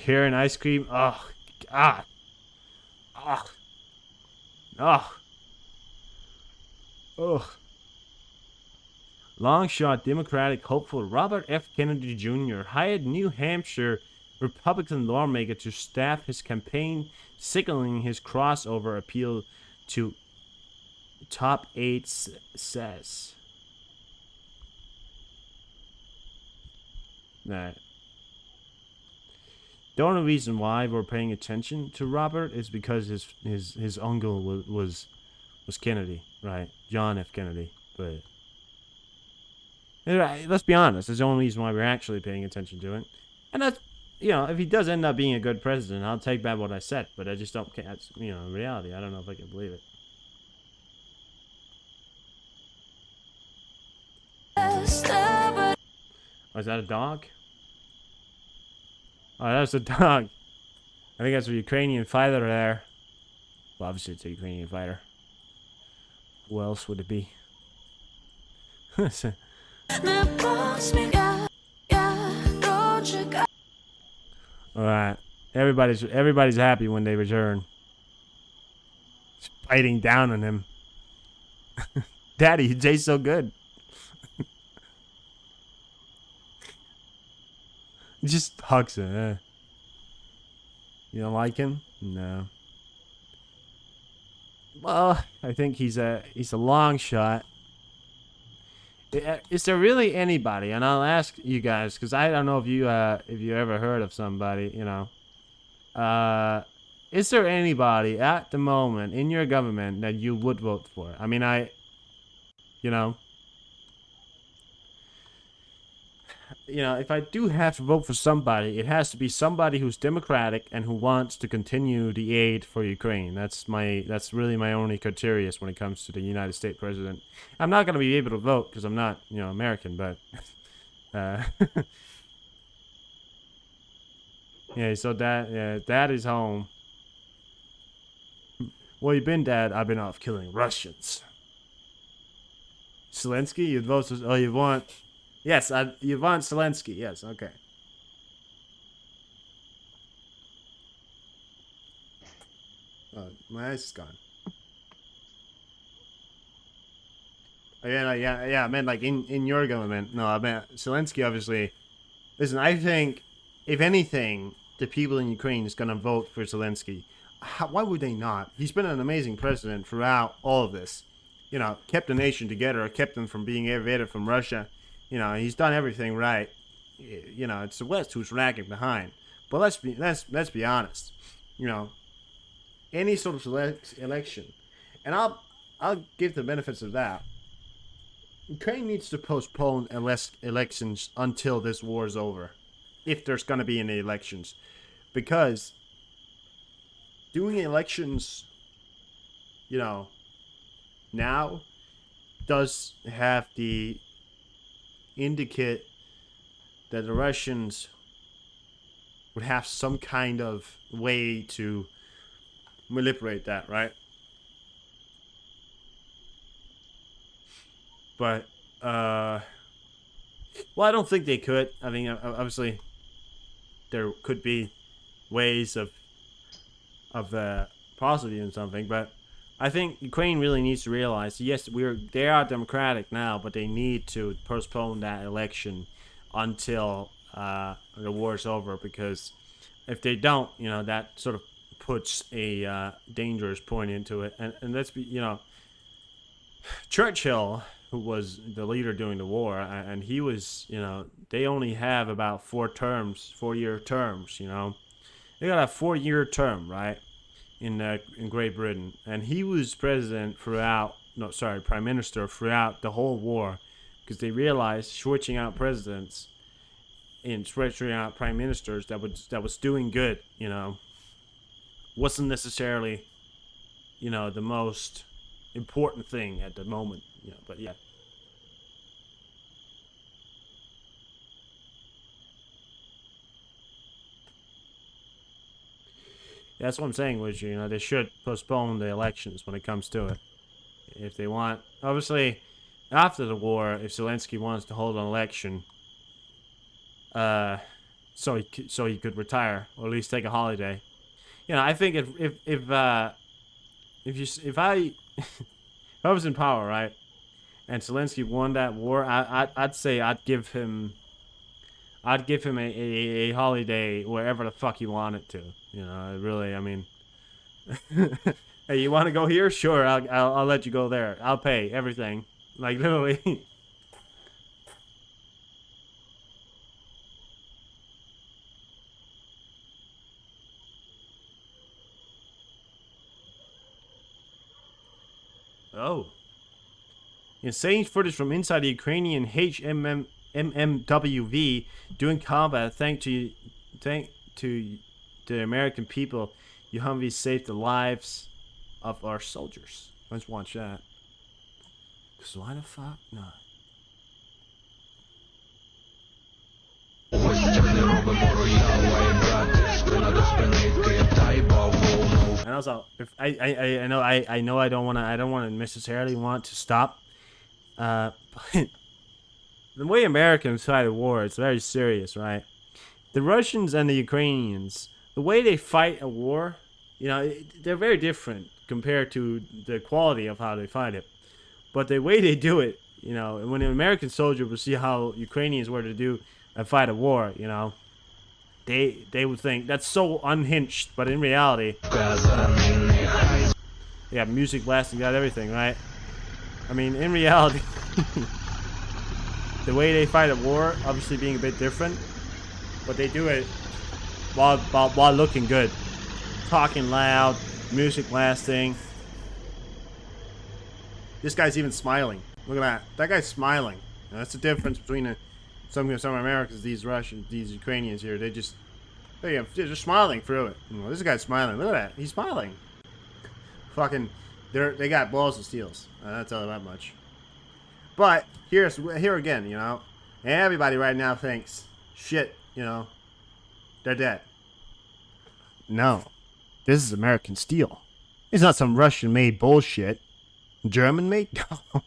Hair and ice cream. Oh, God. Oh. Oh. Oh. Long shot Democratic hopeful Robert F. Kennedy Jr. hired New Hampshire Republican lawmaker to staff his campaign, signaling his crossover appeal to top eight says. Nah. The only reason why we're paying attention to Robert is because his uncle was Kennedy, right? John F. Kennedy. But let's be honest, that's the only reason why we're actually paying attention to it. And that's, you know, if he does end up being a good president, I'll take back what I said. But I just don't. That's, you know, in reality, I don't know if I can believe it. Oh, is that a dog? Oh, that's a dog. I think that's a Ukrainian fighter there. Well, obviously it's a Ukrainian fighter. Who else would it be? Alright. Everybody's happy when they return. Just biting down on him. Daddy, you taste so good. He just hugs her. You don't like him? No. Well, I think he's a long shot. Is there really anybody? And I'll ask you guys because I don't know if you ever heard of somebody. You know, is there anybody at the moment in your government that you would vote for? I mean, you know, if I do have to vote for somebody, it has to be somebody who's democratic and who wants to continue the aid for Ukraine. That's really my only criteria when it comes to the United States president. I'm not going to be able to vote because I'm not, American, but yeah, so Dad is home. Where you been, Dad? I've been off killing Russians. Zelensky? You'd vote for, oh, you want... Yes, you want Zelensky. Yes, okay. My ice is gone. Oh, yeah. I meant like in your government. No, I meant Zelensky. Obviously, listen. I think if anything, the people in Ukraine is gonna vote for Zelensky. why would they not? He's been an amazing president throughout all of this. You know, kept the nation together, kept them from being invaded from Russia. You know, he's done everything right. You know, it's the West who's lagging behind. But let's be honest. You know, any sort of election, and I'll give the benefits of that. Ukraine needs to postpone elections until this war is over, if there's going to be any elections, because doing elections, you know, now does have the indicate that the Russians would have some kind of way to manipulate that, right? But, well, I don't think they could. I mean, obviously, there could be ways of prosecuting something, but I think Ukraine really needs to realize, yes, they are democratic now, but they need to postpone that election until the war is over, because if they don't, you know, that sort of puts a dangerous point into it. And let's be, you know, Churchill, who was the leader during the war, and he was, you know, they only have about 4-year terms, you know. They got a 4-year term, right, in Great Britain. And he was prime minister throughout the whole war, because they realized switching out presidents and switching out prime ministers that was doing good, you know, wasn't necessarily, you know, the most important thing at the moment, you know, but yeah. That's what I'm saying, was, you know, they should postpone the elections when it comes to it. If they want, obviously, after the war, if Zelensky wants to hold an election, so he could retire, or at least take a holiday. You know, I think if I if I was in power, right, and Zelensky won that war, I'd say I'd give him a holiday wherever the fuck he wanted to. You know, really, I mean, hey, you want to go here? Sure, I'll let you go there. I'll pay everything, like literally. Oh. Insane footage from inside the Ukrainian HMMWV during combat. Thank to the American people, you Humvees saved the lives of our soldiers. Let's watch that. Cause why the fuck not? And also, if I know I don't want to necessarily want to stop. But the way Americans fight a war, it's very serious, right? The Russians and the Ukrainians, the way they fight a war, you know, they're very different compared to the quality of how they fight it. But the way they do it, you know, when an American soldier would see how Ukrainians were to do and fight a war, you know, they would think that's so unhinged. But in reality, they got music blasting, got everything, right? I mean, in reality, the way they fight a war, obviously being a bit different, but they do it while looking good, talking loud, music blasting. This guy's even smiling. Look at that. That guy's smiling. Now, that's the difference between some Americans, these Russians, these Ukrainians here. They're just smiling through it. You know, this guy's smiling. Look at that. He's smiling. Fucking, they got balls and steels. I'll tell you that much. But here again, you know, everybody right now thinks, shit, you know, they're dead. No, this is American steel. It's not some Russian-made bullshit. German-made? No,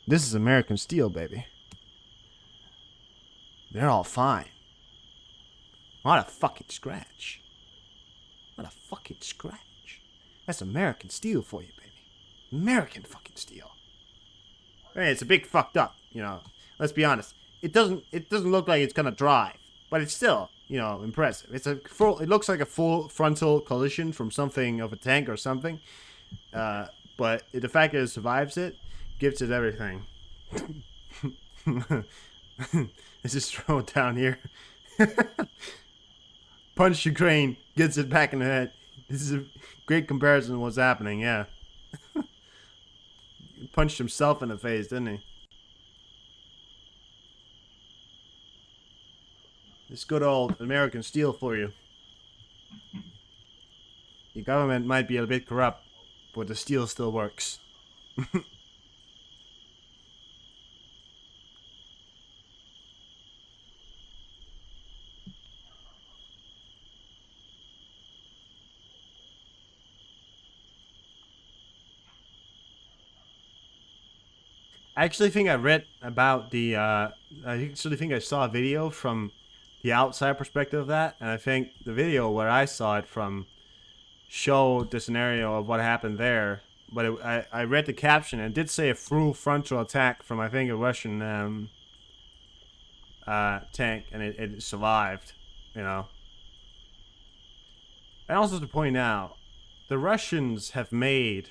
this is American steel, baby. They're all fine. Not a fucking scratch. Not a fucking scratch. That's American steel for you, baby. American fucking steel. Hey, it's a big fucked up, you know. Let's be honest. It doesn't look like it's gonna drive, but it's still, you know, impressive. It's a full. It looks like a full frontal collision from something of a tank or something. But the fact that it survives it gives it everything. Let's just throw it down here. Punch Ukraine, gets it back in the head. This is a great comparison to what's happening, yeah. He punched himself in the face, didn't he? This good old American steel for you. Your government might be a bit corrupt, but the steel still works. I actually think I read about the. I actually think I saw a video from the outside perspective of that, and I think the video where I saw it from showed the scenario of what happened there. But I read the caption and it did say a full frontal attack from I think a Russian tank, and it survived. You know. And also to point out, the Russians have made.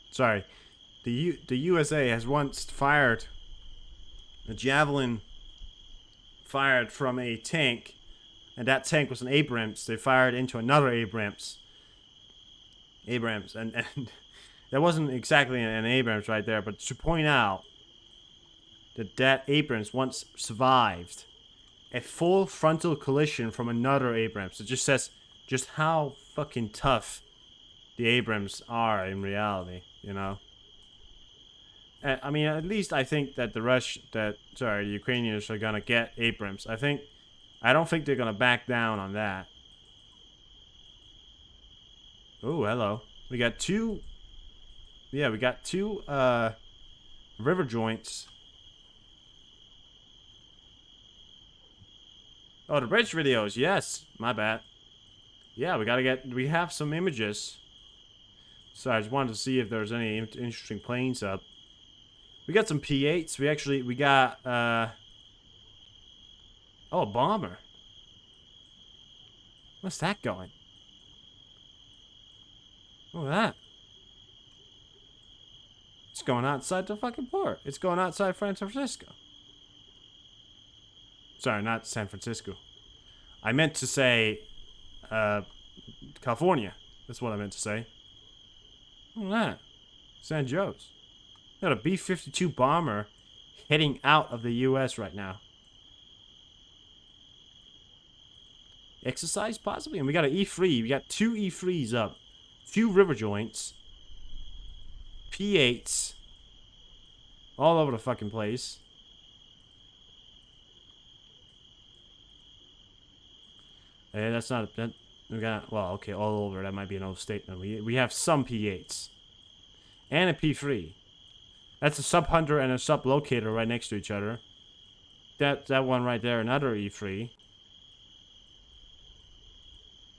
Sorry, the USA has once fired a javelin fired from a tank, and that tank was an Abrams. They fired into another Abrams, and that wasn't exactly an Abrams right there, but to point out that Abrams once survived a full frontal collision from another Abrams. It just says just how fucking tough the Abrams are in reality, you know. I mean, at least I think that the Ukrainians are gonna get Abrams. I don't think they're gonna back down on that. Oh, hello. We got two. Yeah, we got two river joints. Oh, the bridge videos. Yes, my bad. Yeah, we have some images. So I just wanted to see if there's any interesting planes up. We got some P8s. We got, oh, a bomber. What's that going? Look at that. It's going outside the fucking port. It's going outside San Francisco. Sorry, not San Francisco. I meant to say, California. That's what I meant to say. Look at that. San Joe's. Got a B-52 bomber heading out of the U.S. right now. Exercise, possibly? And we got an E3. We got two E3s up. Few river joints. P8s. All over the fucking place. Hey, that's not... That, we got... Well, okay, all over. That might be an overstatement. We have some P8s. And a P3. That's a sub-hunter and a sub-locator right next to each other. That one right there, another E3.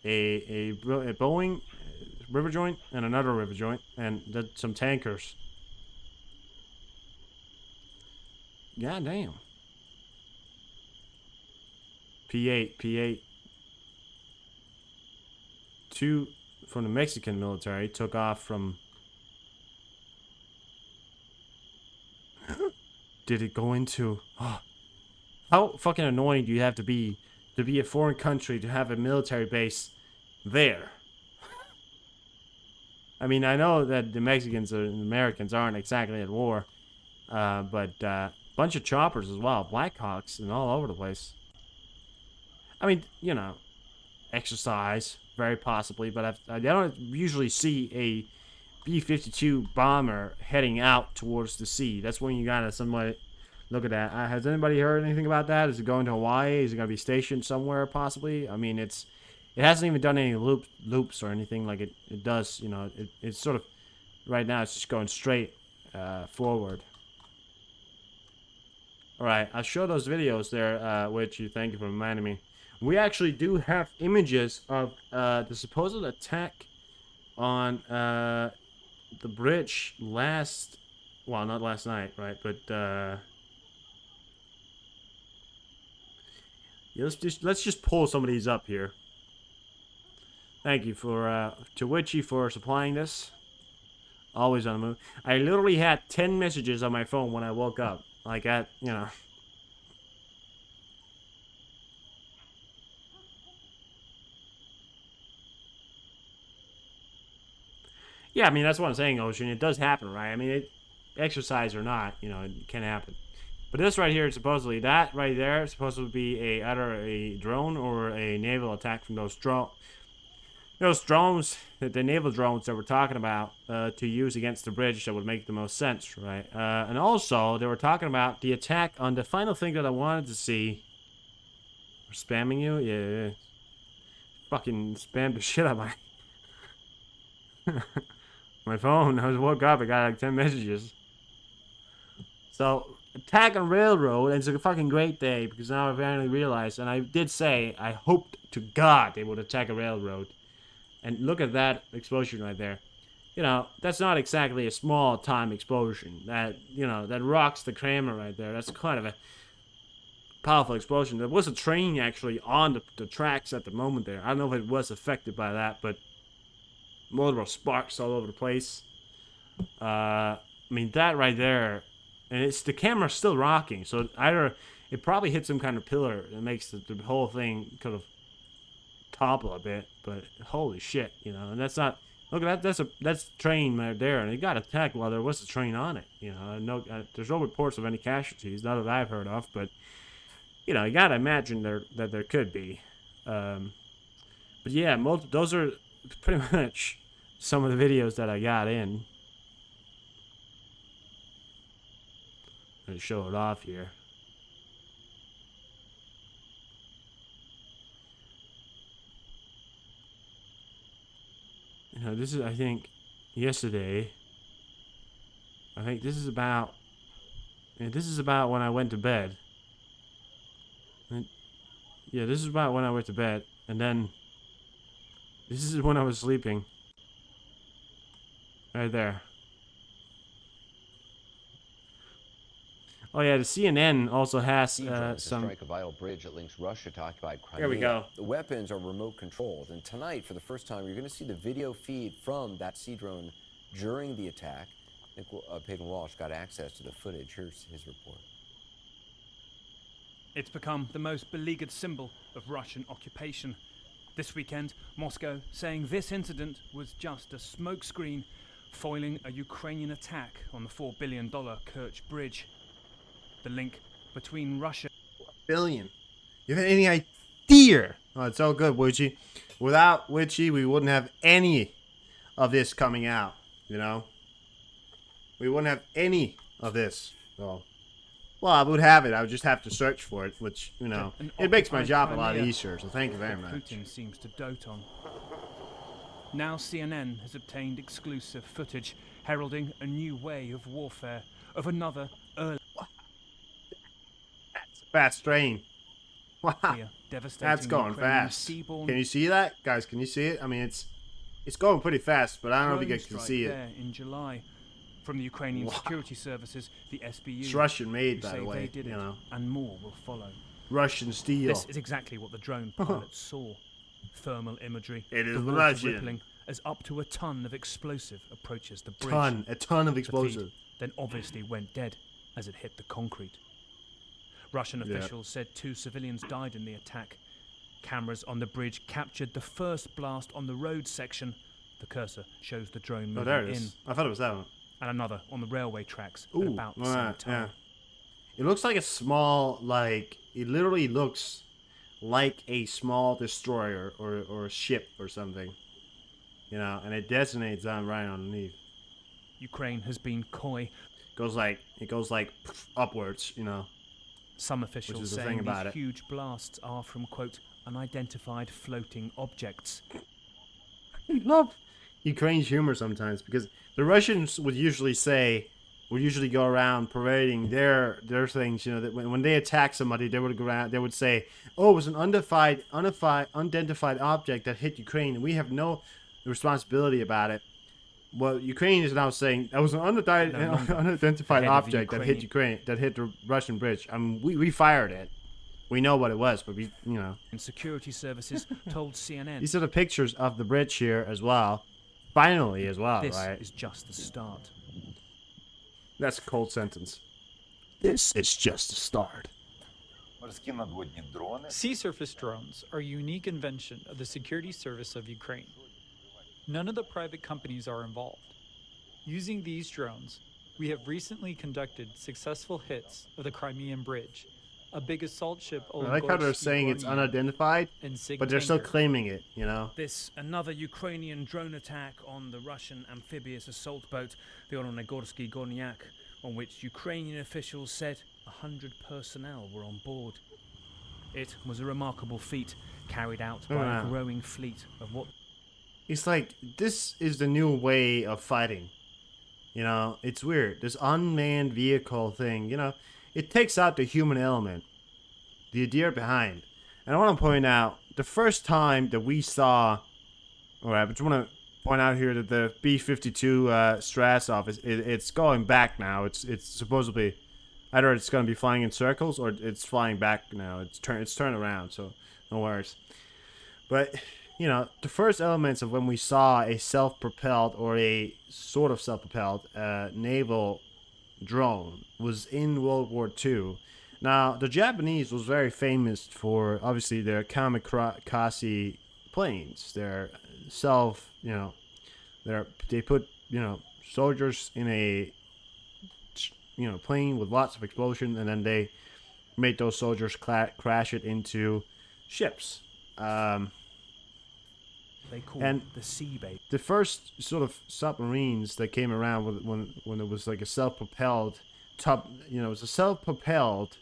A Boeing river joint and another river joint, and some tankers. God damn. P8. Two from the Mexican military took off from... Did it go into... Oh, how fucking annoying do you have to be a foreign country to have a military base there? I mean, I know that the Mexicans and Americans aren't exactly at war, but bunch of choppers as well, Blackhawks, and all over the place. I mean, you know, exercise, very possibly, but I don't usually see a B-52 bomber heading out towards the sea. That's when you gotta somebody look at that. Has anybody heard anything about that? Is it going to Hawaii? Is it gonna be stationed somewhere possibly? I mean, it hasn't even done any loops or anything like it does. You know, it's sort of right now. It's just going straight forward. All right, I'll show those videos there, which you thank you for reminding me. We actually do have images of the supposed attack on the bridge well, not last night, right? But Yeah, let's just pull some of these up here. Thank you for to Witchy for supplying this. Always on the move. I literally had 10 messages on my phone when I woke up. Like at, you know. Yeah, I mean, that's what I'm saying, Ocean. It does happen, right? I mean, exercise or not, you know, it can happen. But this right here, supposedly, that right there, is supposed to be either a drone or a naval attack from those drones, the naval drones that we're talking about, to use against the bridge that would make the most sense, right? And also, they were talking about the attack on the final thing that I wanted to see. We're spamming you? Yeah. Fucking spammed the shit out of my phone. I was woke up, I got like 10 messages. So, attack on railroad, and it's a fucking great day, because now I finally realized, and I did say, I hoped to God they would attack a railroad. And look at that explosion right there. You know, that's not exactly a small time explosion. That, you know, that rocks the camera right there. That's kind of a powerful explosion. There was a train actually on the tracks at the moment there. I don't know if it was affected by that, but multiple sparks all over the place. I mean, that right there, and it's the camera's still rocking, so either it probably hit some kind of pillar that makes the whole thing kind of topple a bit, but holy shit, you know. And that's not, look at that, that's train right there, and it got attacked while there was a train on it, you know. There's no reports of any casualties, not that I've heard of, but you know, you gotta imagine that there could be. But yeah, those are pretty much some of the videos that I got in. I'm gonna show it off here. You know, this is, I think, yesterday. I think this is about... Yeah, this is about when I went to bed. And, yeah, this is about when I went to bed. And then... This is when I was sleeping. Right there. Oh yeah, the CNN also has some... strike a vital bridge that links Russia to occupied Crimea. Here we go. The weapons are remote controlled, and tonight, for the first time, you're going to see the video feed from that sea drone during the attack. I think Peyton Walsh got access to the footage. Here's his report. It's become the most beleaguered symbol of Russian occupation. This weekend, Moscow saying this incident was just a smokescreen foiling a Ukrainian attack on the $4 billion Kerch Bridge. The link between Russia... Billion. You have any idea? Oh, it's so good, Witchy. Without Witchy, we wouldn't have any of this coming out, you know? We wouldn't have any of this. So, well, I would have it. I would just have to search for it, which, you know, it makes my job a lot easier, so thank you very much. Putin seems to dote on. Now CNN has obtained exclusive footage heralding a new way of warfare, of another early... Fast train. Wow. Devastating That's going Ukrainian fast. seaborne Can you see that? Guys, can you see it? I mean, it's going pretty fast, but I don't know if you guys can drone see strike it. there in July. From the Ukrainian security services, the SBU. It's Russian made, who by say the way, they did you it, know. and more will follow. Russian steel. This is exactly what the drone pilots saw. Thermal imagery. It is the water Russian. rippling as up to a ton of explosive approaches the bridge. A ton of The explosive. feed then obviously went dead as it hit the concrete. Russian officials said 2 civilians died in the attack. Cameras on the bridge captured the first blast on the road section. The cursor shows the drone Oh, moving there it in. is. I thought it was that one. And another on the railway tracks at Ooh, about the same time. yeah. It looks like a small, like, it literally looks like a small destroyer or a ship or something. You know, and it detonates down right underneath. Ukraine has been coy. It goes like upwards, you know. Some officials is the saying thing about these it. huge blasts are from, quote, unidentified floating objects. I love Ukraine's humor sometimes, because the Russians would usually go around parading their things, you know, that when they attack somebody, they would go around, they would say, oh, it was an unidentified object that hit Ukraine, and we have no responsibility about it. Well, Ukraine is now saying that was an unidentified Ahead of the object that hit Ukraine, that hit the Russian bridge. I mean, we fired it. we know what it was, but we, you know. And security services told CNN These are the pictures of the bridge here as well. Finally as well, this right? is just the start. That's a cold sentence. This is just the start. Sea surface drones are a unique invention of the security service of Ukraine. None of the private companies are involved. Using these drones, we have recently conducted successful hits of the Crimean Bridge, a big assault ship. I like how they're saying it's unidentified, but they're still claiming it, you know? This, another Ukrainian drone attack on the Russian amphibious assault boat, the Ononegorsky Gornyak, on which Ukrainian officials said 100 personnel were on board. It was a remarkable feat carried out by a growing fleet of what... It's like, this is the new way of fighting. You know, it's weird. This unmanned vehicle thing, you know, it takes out the human element. The idea behind. And I want to point out, the first time that we saw... Alright, but I want to point out here that the B-52 Strasov, it's going back now. It's supposedly... Either it's going to be flying in circles, or it's flying back now. It's turned around, so no worries. But... You know, the first elements of when we saw a self-propelled or a sort of self-propelled naval drone was in World War II. Now, the Japanese was very famous for, obviously, their kamikaze planes. Their they put, soldiers in a, plane with lots of explosion, and then they made those soldiers crash it into ships. They call the sea bait. The first sort of submarines that came around when it was like a self-propelled it was a self-propelled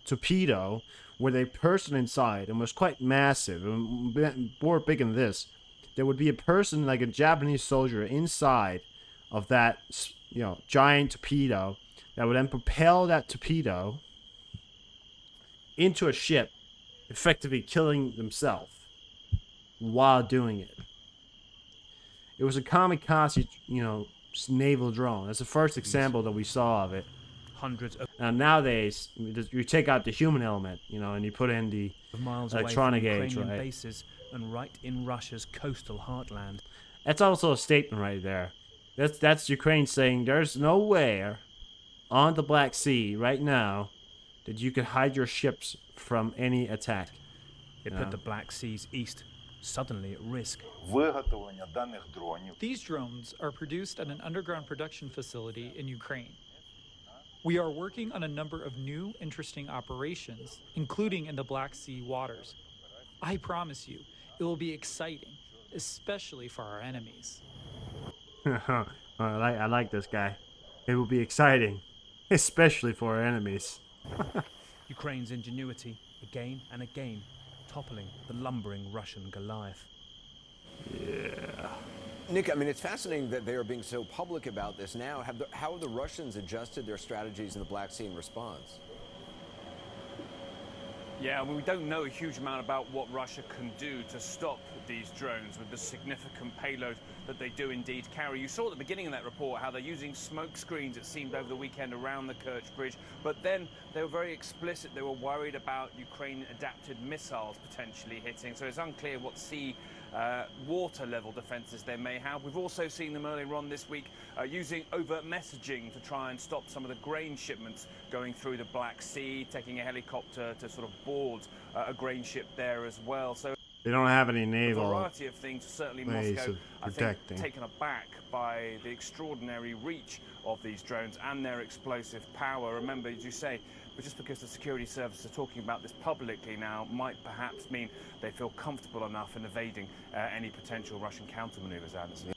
torpedo with a person inside, and was quite massive and more big than this. There would be a person, like a Japanese soldier, inside of that giant torpedo that would then propel that torpedo into a ship, effectively killing themselves while doing it. It was a kamikaze, naval drone. That's the first example that we saw of it. Hundreds of nowadays, you take out the human element, and you put in the miles electronic away from age, Ukrainian right? bases and right in Russia's coastal heartland. That's also a statement right there. That's Ukraine saying there's nowhere on the Black Sea right now that you could hide your ships from any attack. It put the Black Seas east suddenly at risk. These drones are produced at an underground production facility in Ukraine. We are working on a number of new, interesting operations, including in the Black Sea waters. I promise you, it will be exciting, especially for our enemies. I like this guy. It will be exciting, especially for our enemies. Ukraine's ingenuity, again and again, toppling the lumbering Russian Goliath. Yeah. Nick, I mean, it's fascinating that they are being so public about this now. How have the Russians adjusted their strategies in the Black Sea in response? Yeah, well, we don't know a huge amount about what Russia can do to stop these drones with the significant payload that they do indeed carry. You saw at the beginning of that report how they're using smoke screens, it seemed, over the weekend around the Kerch Bridge, but then they were very explicit. They were worried about Ukraine-adapted missiles potentially hitting, so it's unclear what water level defenses they may have. We've also seen them earlier on this week using overt messaging to try and stop some of the grain shipments going through the Black Sea, taking a helicopter to sort of board a grain ship there as well. So they don't have any naval a variety of things. Certainly Moscow, I think, taken aback by the extraordinary reach of these drones and their explosive power. Remember, as you say, but just because the security services are talking about this publicly now might perhaps mean they feel comfortable enough in evading any potential Russian countermaneuvers, Anderson.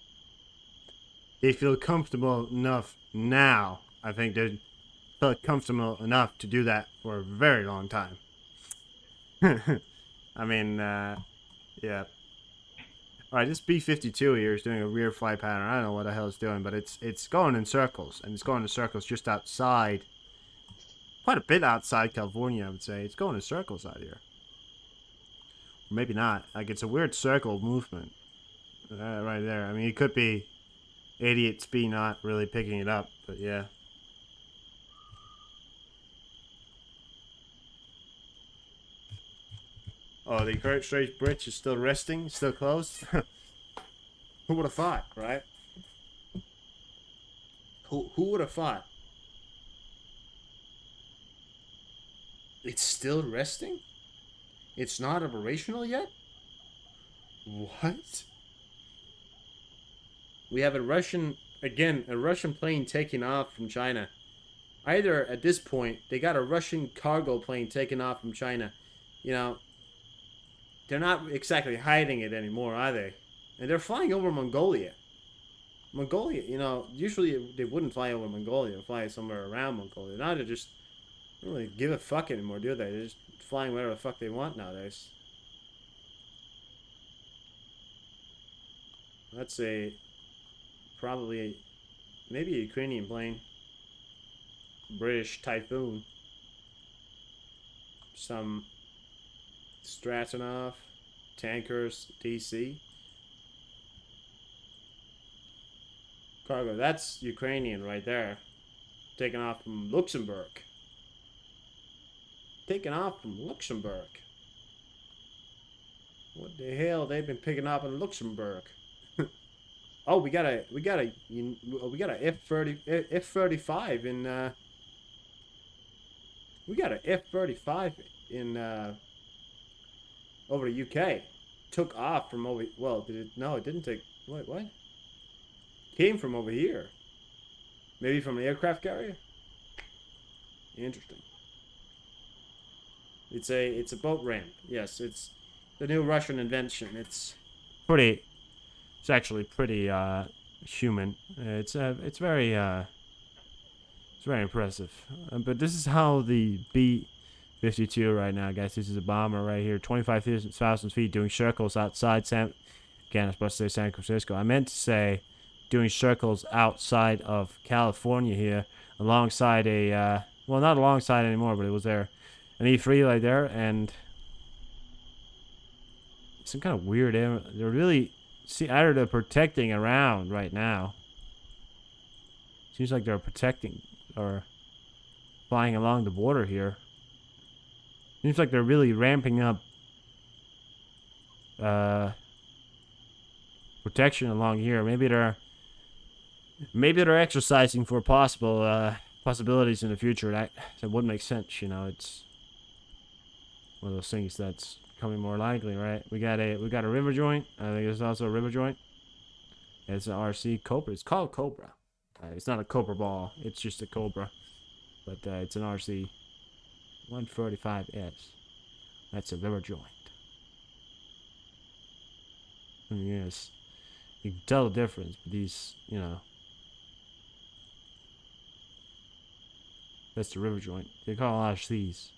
They feel comfortable enough now. I think they felt comfortable enough to do that for a very long time. I mean, yeah. Alright, this B-52 here is doing a rear flight pattern. I don't know what the hell it's doing, but it's going in circles. And it's going in circles just outside. Quite a bit outside California, I would say. It's going in circles out here. Maybe not. Like, it's a weird circle movement. Right there. I mean, it could be 88 speed not really picking it up, but yeah. Oh, the Great Strait Bridge is still resting, still closed. Who would have thought, right? Who would have thought? It's still resting? It's not operational yet? What? We have a Russian plane taking off from China. Either at this point, they got a Russian cargo plane taking off from China. You know, they're not exactly hiding it anymore, are they? And they're flying over Mongolia. Mongolia, you know, usually they wouldn't fly over Mongolia, they'd fly somewhere around Mongolia. Now they just don't really give a fuck anymore, do they? They're just flying wherever the fuck they want nowadays. That's maybe a Ukrainian plane. British Typhoon. Some Stratonov, tankers, DC. Cargo, that's Ukrainian right there. Taking off from Luxembourg. Taking off from Luxembourg. What the hell they've been picking up in Luxembourg? Oh, we got a F-35 in we got a F-35 in over the UK. Took off from over. Well, did it? No, it didn't take. Wait, what? Came from over here. Maybe from an aircraft carrier. Interesting. It's a boat ramp. Yes, it's the new Russian invention. It's actually pretty human. It's very impressive. But this is how the B-52 right now, guys. This is a bomber right here, 25,000 feet, doing circles outside Again, I was supposed to say San Francisco. I meant to say doing circles outside of California here, alongside a well, not alongside anymore, but it was there, an E3 right there, and some kind of weird. They're really either they're protecting around right now. Seems like they're protecting or flying along the border here. Seems like they're really ramping up protection along here. Maybe they're exercising for possible possibilities in the future. That would make sense, you know. It's one of those things that's becoming more likely, right? We got a river joint. I think there's also a river joint. It's an RC Cobra. It's called Cobra. It's not a Cobra ball. It's just a Cobra. But it's an RC 135S. That's a river joint. And yes, you can tell the difference. But these, you know, that's the river joint. They call RCs.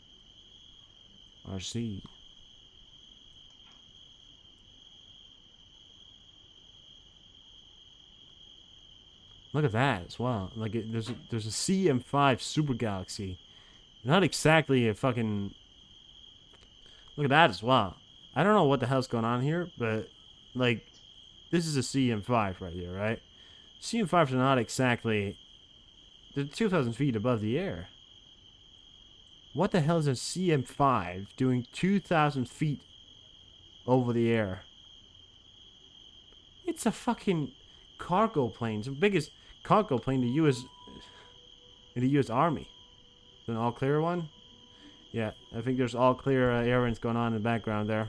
RC. Look at that as well. Like there's a CM5 Super Galaxy. Not exactly a fucking. Look at that as well. I don't know what the hell's going on here, but like this is a CM5 right here, right? CM5s are not exactly. They're 2,000 feet above the air. What the hell is a CM5 doing 2,000 feet over the air? It's a fucking cargo plane. It's the biggest cargo plane in the U.S. Army. An all clear one? Yeah, I think there's all clear air vents going on in the background there.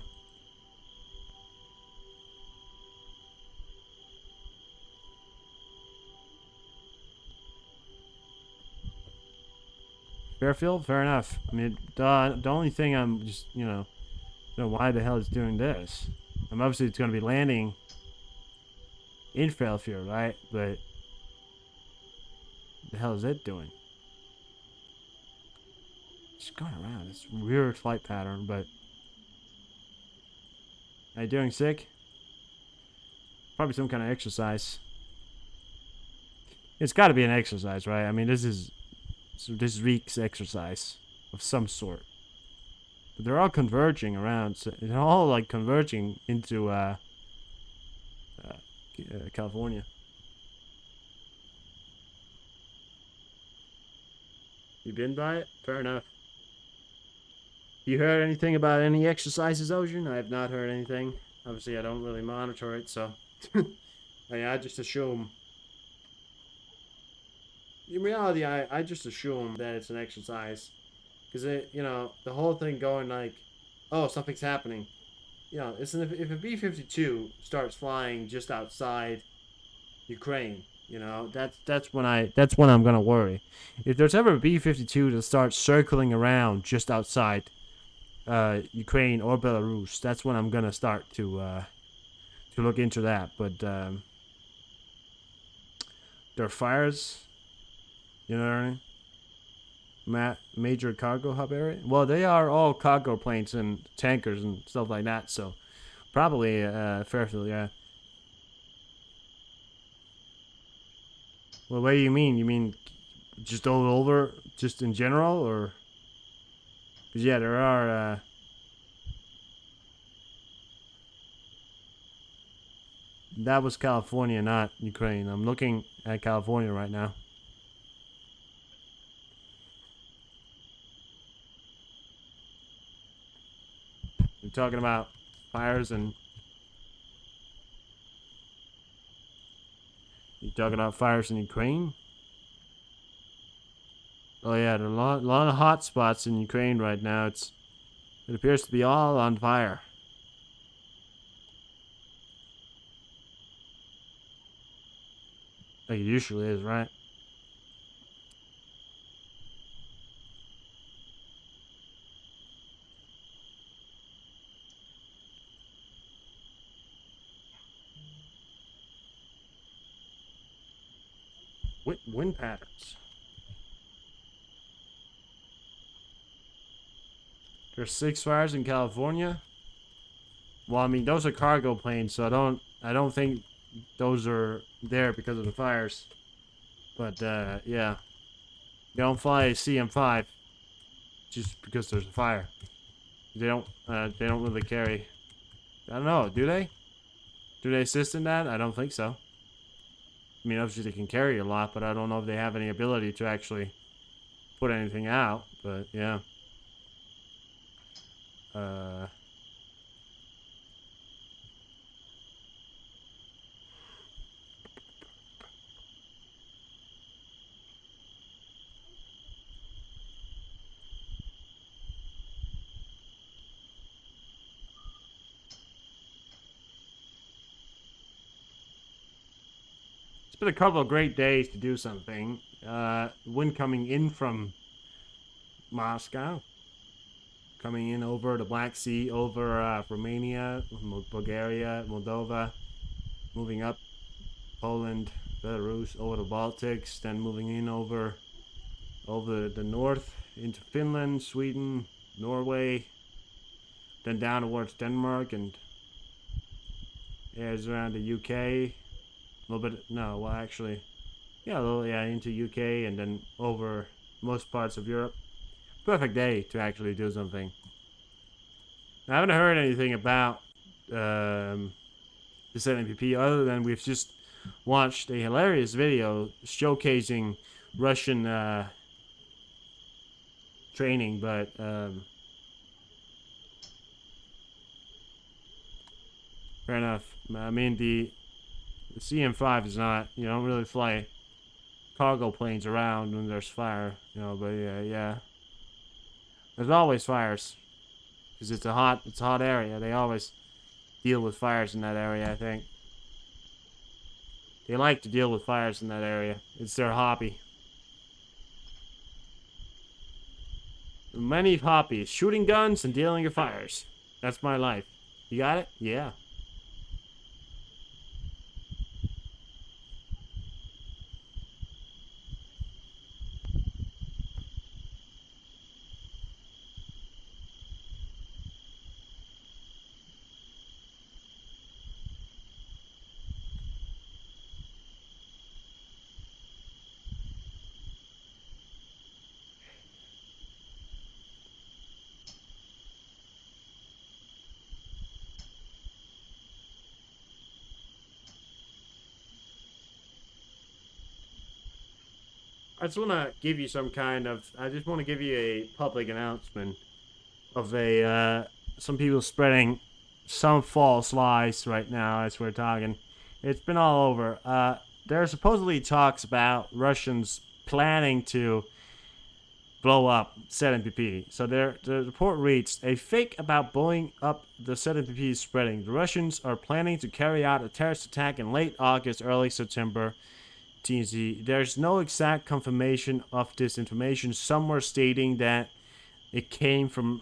Fairfield? Fair enough. I mean, the only thing I'm just, you know why the hell it's doing this. Obviously it's going to be landing in Fairfield, right? But the hell is it doing? It's going around. It's a weird flight pattern, but are you doing sick? Probably some kind of exercise. It's got to be an exercise, right? I mean, this reeks exercise of some sort. But they're all converging around. So they're all like converging into California. You been by it? Fair enough. You heard anything about any exercises, Ocean? I have not heard anything. Obviously, I don't really monitor it, so I just assume. In reality, I just assume that it's an exercise, because the whole thing going like, oh, something's happening. It's if a B-52 starts flying just outside Ukraine, that's when I'm gonna worry. If there's ever a B-52 that starts circling around just outside Ukraine or Belarus, that's when I'm gonna start to look into that. But there are fires, you know what I mean? Major cargo hub area. Well, they are all cargo planes and tankers and stuff like that. So probably Fairfield, yeah. Well, what do you mean? You mean just all over, just in general, or? Because yeah, there are. That was California, not Ukraine. I'm looking at California right now. You're talking about fires and. You're talking about fires in Ukraine? Oh yeah, there are a lot of hot spots in Ukraine right now. It appears to be all on fire. Like it usually is, right? Wind patterns. There's 6 fires in California. Well, I mean those are cargo planes, so I don't think those are there because of the fires. But yeah, you don't fly a CM5 just because there's a fire. They don't really carry. I don't know. Do they? Do they assist in that? I don't think so. I mean, obviously they can carry a lot, but I don't know if they have any ability to actually put anything out. But yeah. It's been a couple of great days to do something. Wind coming in from Moscow, coming in over the Black Sea, over Romania, Bulgaria, Moldova, moving up Poland, Belarus, over the Baltics, then moving in over the north into Finland, Sweden, Norway, then down towards Denmark and it's around the UK. A little bit, no, well actually, yeah, a little, yeah, into UK and then over most parts of Europe. Perfect day to actually do something. I haven't heard anything about this NMPP other than we've just watched a hilarious video showcasing Russian training, but fair enough. I mean, the CM5 is not, you don't really fly cargo planes around when there's fire, but yeah. There's always fires. Because it's a hot area. They always deal with fires in that area, I think. They like to deal with fires in that area. It's their hobby. Many hobbies. Shooting guns and dealing with fires. That's my life. You got it? Yeah. I just want to give you some kind of. I just want to give you a public announcement. of a some people spreading some false lies right now as we're talking. It's been all over. There are supposedly talks about Russians planning to blow up ZNPP. So the report reads, a fake about blowing up the ZNPP is spreading. The Russians are planning to carry out a terrorist attack in late August, early September. TNC. There's no exact confirmation of this information. Some were stating that it came from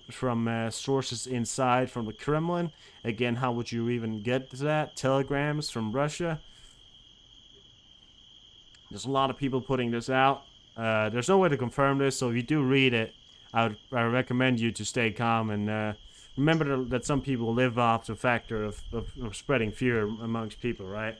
sources inside from the Kremlin. Again, how would you even get to that? Telegrams from Russia. There's a lot of people putting this out. There's no way to confirm this, so if you do read it, I recommend you to stay calm and remember that some people live off the factor of spreading fear amongst people, right?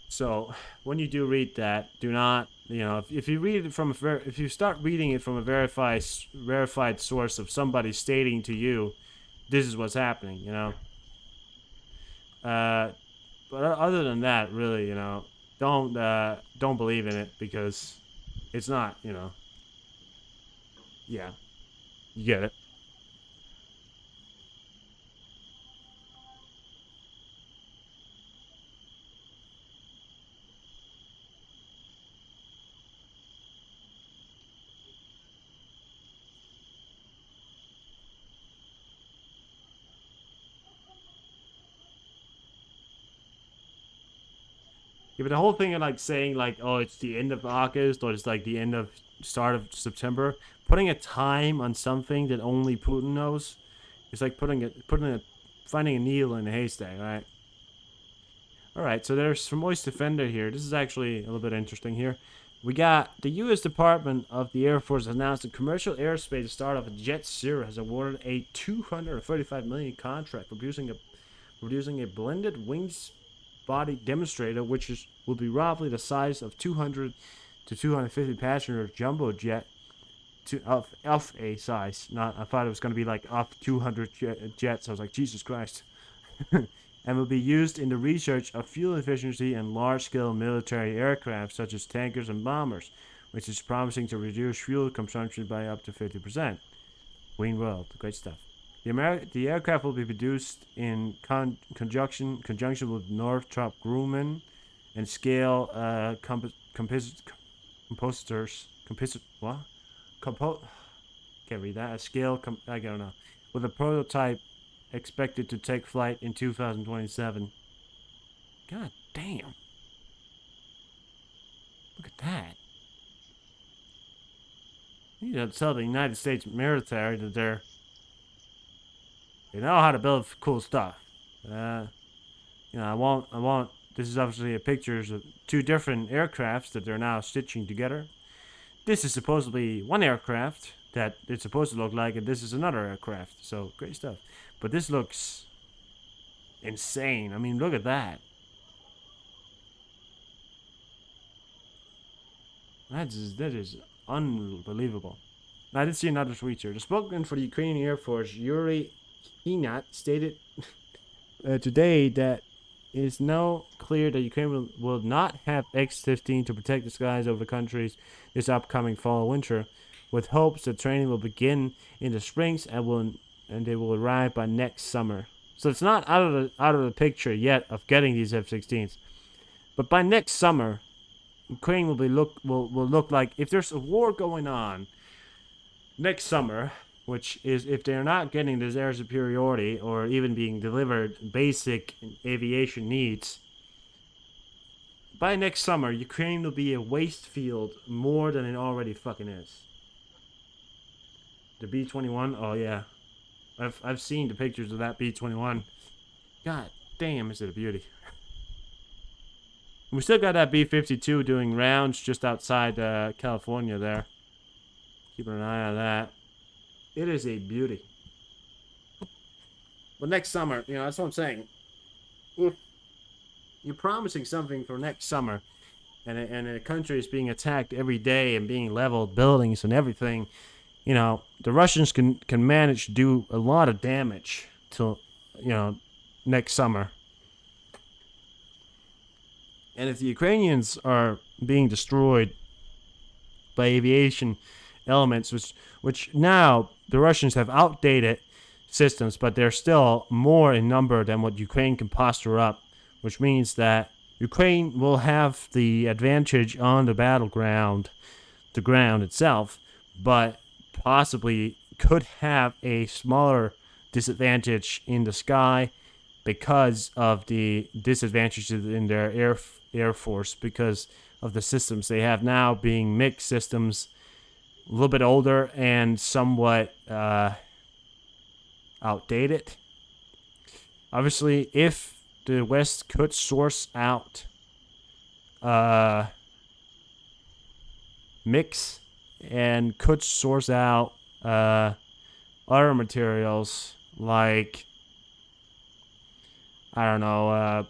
So when you do read that, do not, if you read it from if you start reading it from a verified source of somebody stating to you, this is what's happening, But other than that, really, don't believe in it because it's not, yeah, you get it. Yeah, but the whole thing of like saying like, oh, it's the end of August or it's like the end of start of September, putting a time on something that only Putin knows, it's like finding a needle in a haystack, right? All right, so there's some Moist Defender here. This is actually a little bit interesting here. We got the U.S. Department of the Air Force announced that commercial aerospace startup Jet Zero has awarded a $235 million contract for producing a blended wings body demonstrator, which will be roughly the size of 200 to 250 passenger jumbo jet of a size. Not, I thought it was going to be like of 200 jets. I was like, Jesus Christ. And will be used in the research of fuel efficiency and large-scale military aircraft such as tankers and bombers, which is promising to reduce fuel consumption by up to 50%. Wayne World, great stuff. The aircraft will be produced in conjunction with Northrop Grumman and scale compositors. Can't read that. I don't know. With a prototype expected to take flight in 2027. God damn. Look at that. You know, tell the United States military that they know how to build cool stuff. I won't. This is obviously a pictures of two different aircrafts that they're now stitching together. This is supposedly one aircraft that it's supposed to look like, and this is another aircraft. So great stuff. But this looks insane. I mean, look at that. That is unbelievable. Now, I did see another tweet here. The spokesman for the Ukrainian Air Force, Yuri Hinat, stated today that it is now clear that Ukraine will not have X-15 to protect the skies over the countries this upcoming fall winter, with hopes that training will begin in the springs and they will arrive by next summer. So it's not out of the picture yet of getting these F-16s, but by next summer, Ukraine will look like, if there's a war going on next summer, which is if they're not getting this air superiority or even being delivered basic aviation needs, by next summer, Ukraine will be a waste field more than it already fucking is. The B-21, oh yeah. I've seen the pictures of that B-21. God damn, is it a beauty. We still got that B-52 doing rounds just outside California there. Keeping an eye on that. It is a beauty. But next summer, that's what I'm saying. If you're promising something for next summer, and a country is being attacked every day and being leveled, buildings and everything, the Russians can manage to do a lot of damage till, next summer. And if the Ukrainians are being destroyed by aviation elements, which now the Russians have outdated systems, but they're still more in number than what Ukraine can posture up, which means that Ukraine will have the advantage on the battleground, the ground itself, but possibly could have a smaller disadvantage in the sky because of the disadvantages in their air force, because of the systems they have now being mixed systems, a little bit older and somewhat outdated. Obviously, if the West could source out mix and could source out other materials like, I don't know,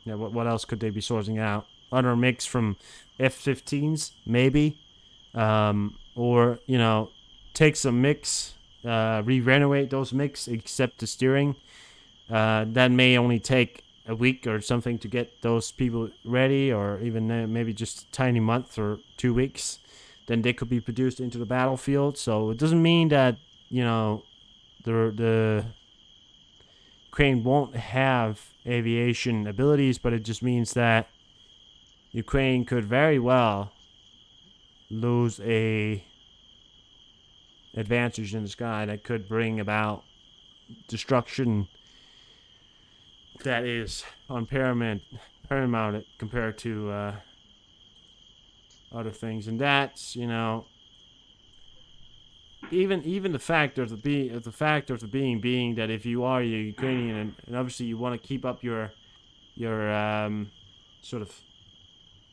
yeah, what else could they be sourcing out? Other mix from F-15s, maybe, or take some mix, re-renovate those mix, except the steering. That may only take a week or something to get those people ready, or even maybe just a tiny month or 2 weeks. Then they could be produced into the battlefield. So it doesn't mean that the Ukraine won't have aviation abilities, but it just means that Ukraine could very well lose a advantage in the sky that could bring about destruction that is on paramount compared to other things. And that's even the factor of the being that if you are a Ukrainian and obviously you want to keep up your sort of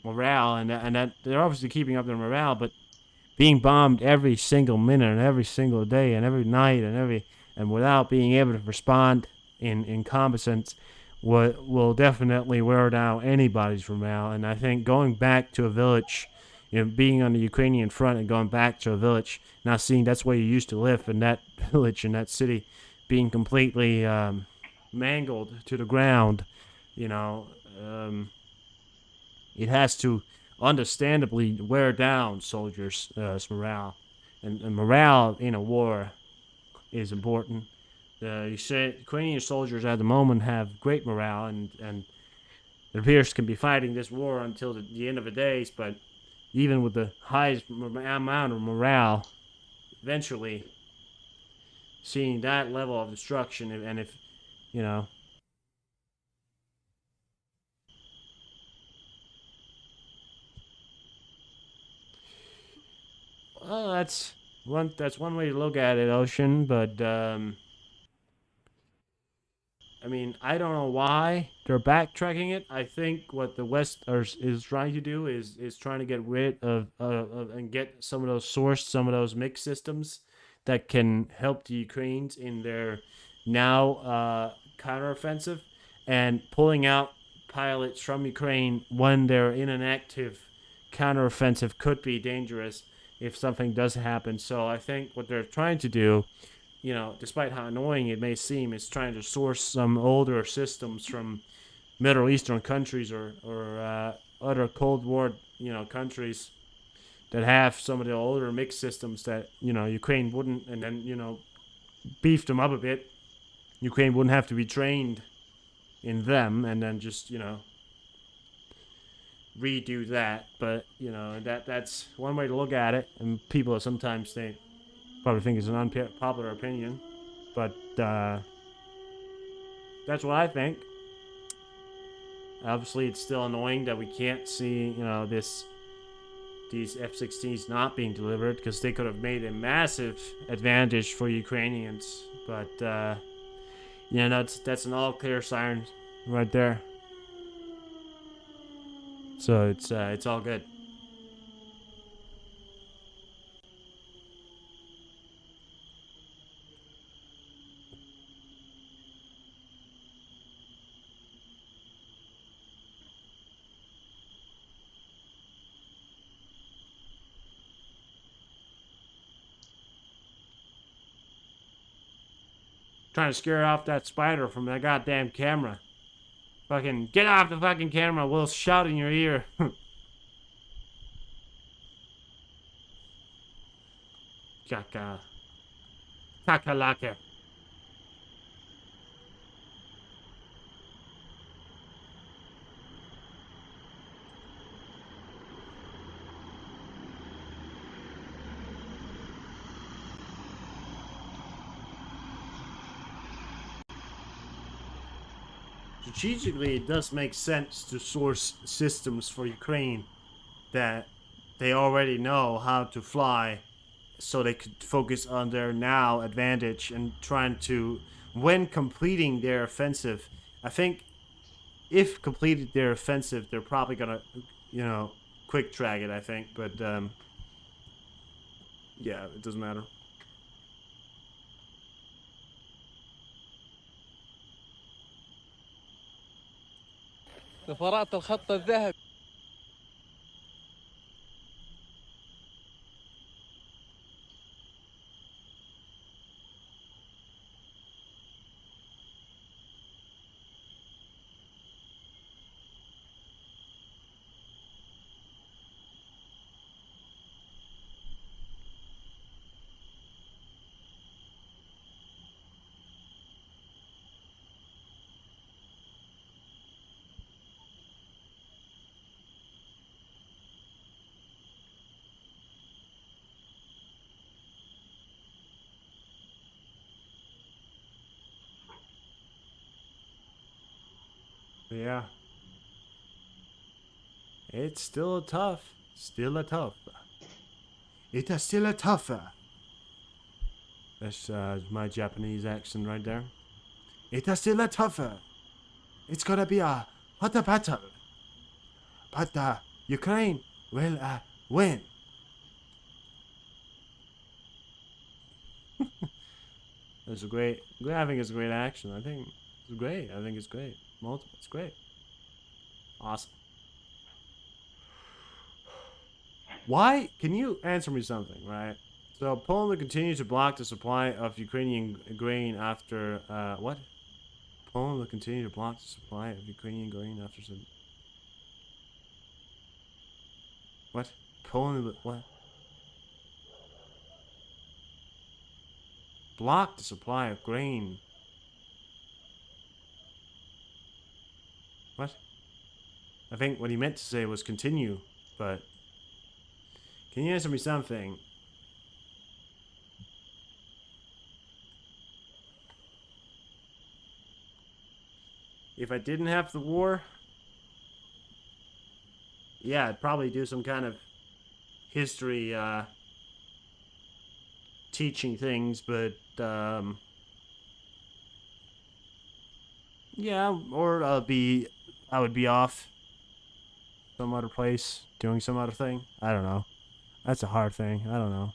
morale, and that they're obviously keeping up their morale, but being bombed every single minute and every single day and every night and without being able to respond in competence will definitely wear down anybody's morale. And I think going back to a village, being on the Ukrainian front and going back to a village, now seeing that's where you used to live, and that village and that city being completely mangled to the ground, it has to understandably wear down soldiers' morale. And morale in a war is important. You say Ukrainian soldiers at the moment have great morale, and it appears can be fighting this war until the end of the days, but even with the highest amount of morale, eventually seeing that level of destruction, and if well, that's one way to look at it, Ocean, but I mean, I don't know why they're backtracking it. I think what the West is trying to do is trying to get rid of and get some of those mixed systems that can help the Ukrainians in their now counteroffensive, and pulling out pilots from Ukraine when they're in an active counteroffensive could be dangerous if something does happen. So I think what they're trying to do, despite how annoying it may seem, is trying to source some older systems from Middle Eastern countries or other Cold War, countries that have some of the older mixed systems that, Ukraine wouldn't, and then, beef them up a bit. Ukraine wouldn't have to be trained in them, and then just, redo that. But, that's one way to look at it, and people sometimes probably think it's an unpopular opinion, but that's what I think. Obviously, it's still annoying that we can't see, these F-16s not being delivered, because they could have made a massive advantage for Ukrainians. But that's an all clear siren right there. So it's all good. Trying to scare off that spider from that goddamn camera. Fucking get off the fucking camera, we'll shout in your ear. Kaka. Kakalaka. Strategically, it does make sense to source systems for Ukraine that they already know how to fly, so they could focus on their now advantage and trying to, when completing their offensive. I think if completed their offensive, they're probably gonna, quick track it. I think, but yeah, it doesn't matter. لفرات الخط الذهبي. Yeah. It's still tough. Still a tough. It is still a tougher. That's my Japanese accent right there. It is still a tougher. It's gonna be a hotter battle. But Ukraine will win. It's great. I think it's a great action. I think it's great. I think it's great. Multiple. It's great. Awesome. Why? Can you answer me something, right? So Poland will continue to block the supply of Ukrainian grain after what? Poland will continue to block the supply of Ukrainian grain after some. What? Poland will what? Block the supply of grain. What? I think what he meant to say was continue, but can you answer me something? If I didn't have the war, yeah, I'd probably do some kind of history teaching things, but yeah, or I would be off some other place doing some other thing. I don't know. That's a hard thing. I don't know.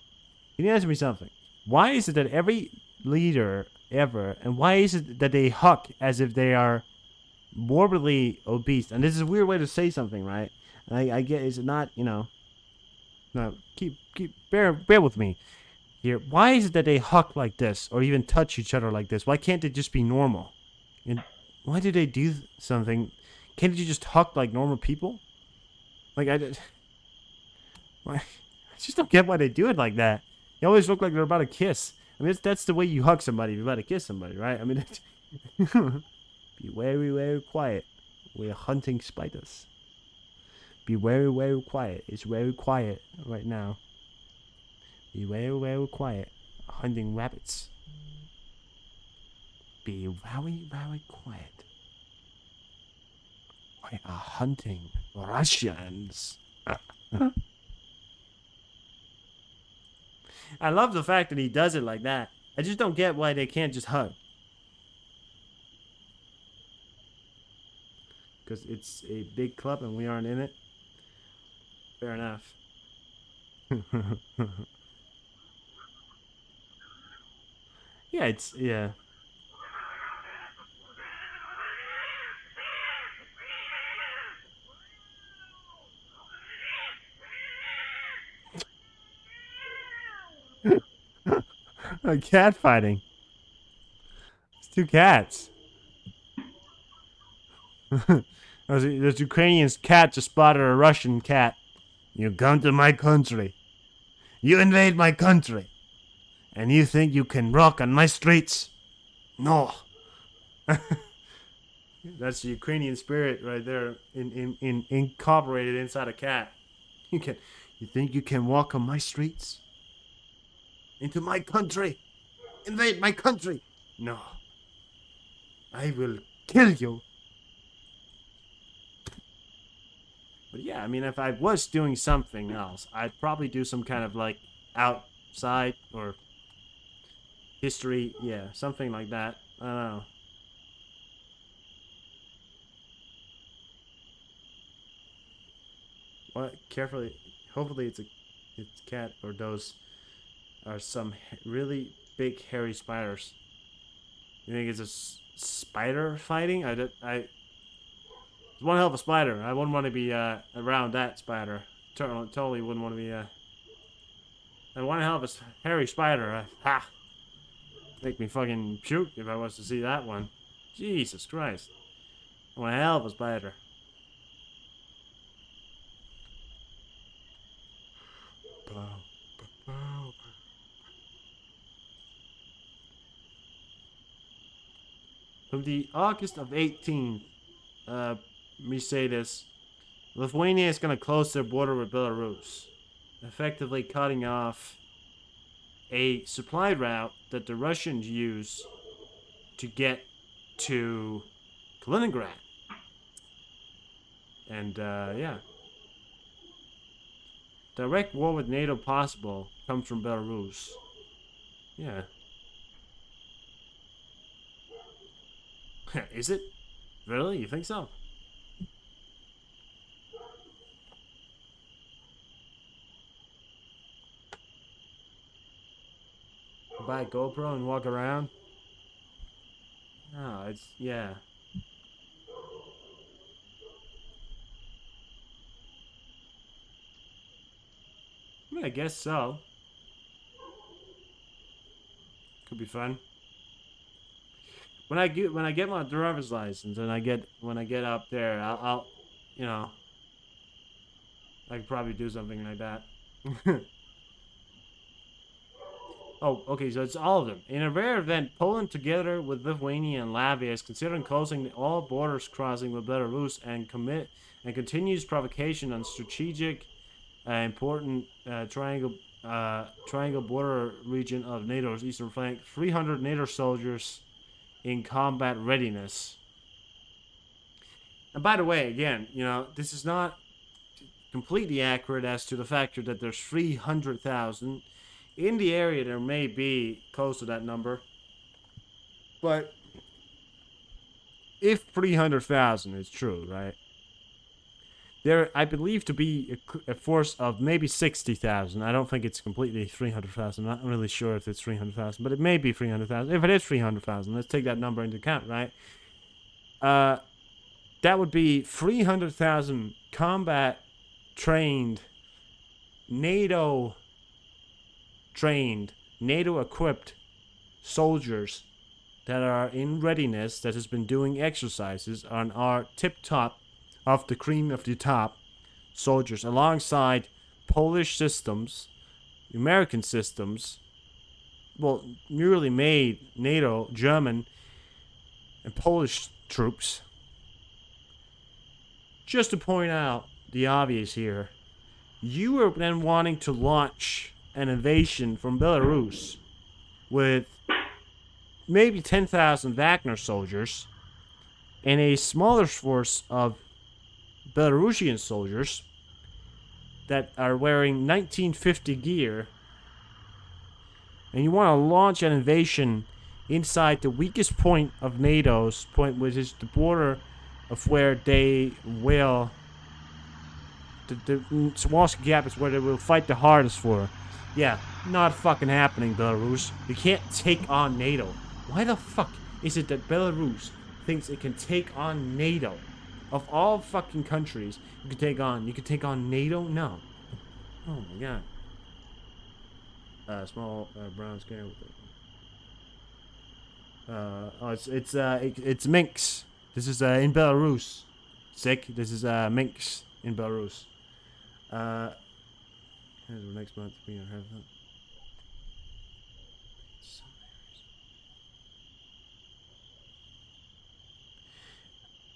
Can you answer me something? Why is it that every leader ever, and why is it that they huck as if they are morbidly obese? And this is a weird way to say something, right? I get, is it not, no, bear with me here. Why is it that they huck like this, or even touch each other like this? Why can't they just be normal? And why do they do something? Can't you just huck like normal people? Like, why? I just don't get why they do it like that. They always look like they're about to kiss. I mean, that's the way you hug somebody if you're about to kiss somebody, right? I mean, be very, very quiet. We're hunting spiders. Be very, very quiet. It's very quiet right now. Be very, very quiet. Hunting rabbits. Be very, very quiet. We are hunting Russians. I love the fact that he does it like that. I just don't get why they can't just hug. Because it's a big club and we aren't in it. Fair enough. Yeah, yeah. A cat fighting. It's two cats. This Ukrainian cat just spotted a Russian cat. You come to my country. You invade my country. And you think you can rock on my streets? No. That's the Ukrainian spirit right there, in incorporated inside a cat. You think you can walk on my streets? Into my country? Invade my country? No. I will kill you. But yeah, I mean, if I was doing something else, I'd probably do some kind of like outside or history, yeah, something like that. I don't know. What? Carefully. Hopefully, it's a cat, or those are some really big hairy spiders. You think it's a spider fighting? It's one hell of a spider. I wouldn't want to be around that spider. Totally wouldn't want to be and one hell of a hairy spider. Ha! Make me fucking puke if I was to see that one. Jesus Christ. One hell of a spider. From the August of 18th, let me say this. Lithuania is going to close their border with Belarus, effectively cutting off a supply route that the Russians use to get to Kaliningrad. And, yeah. Direct war with NATO possible comes from Belarus. Yeah. Is it? Really? You think so? Buy a GoPro and walk around? No, it's, yeah. I mean, I guess so. Could be fun. When I get my driver's license and when I get up there, I'll you know, I could probably do something like that. Oh, okay, so it's all of them. In a rare event, Poland, together with Lithuania and Latvia, is considering closing all borders crossing with Belarus and continues provocation on strategic, important triangle border region of NATO's eastern flank. 300 NATO soldiers in combat readiness. And by the way, again, you know, this is not completely accurate as to the factor that there's 300,000. In the area, there may be close to that number. But if 300,000 is true, right? There, I believe, to be a force of maybe 60,000. I don't think it's completely 300,000. I'm not really sure if it's 300,000, but it may be 300,000. If it is 300,000, let's take that number into account, right? That would be 300,000 combat-trained, NATO-equipped soldiers that are in readiness, that has been doing exercises on our tip-top of the cream of the top soldiers, alongside Polish systems, American systems, well, newly made NATO, German, and Polish troops. Just to point out the obvious here, you are then wanting to launch an invasion from Belarus with maybe 10,000 Wagner soldiers and a smaller force of Belarusian soldiers that are wearing 1950 gear, and you want to launch an invasion inside the weakest point of NATO's point, which is the border of where they will, the Swarovski Gap is where they will fight the hardest for. Yeah, not fucking happening, Belarus. You can't take on NATO. Why the fuck is it that Belarus thinks it can take on NATO? Of all fucking countries you could take on NATO? No. Oh my god. Small brown skin with it. It's Minsk. This is in Belarus. Sick. This is Minsk in Belarus. Here's the next month. We don't have that.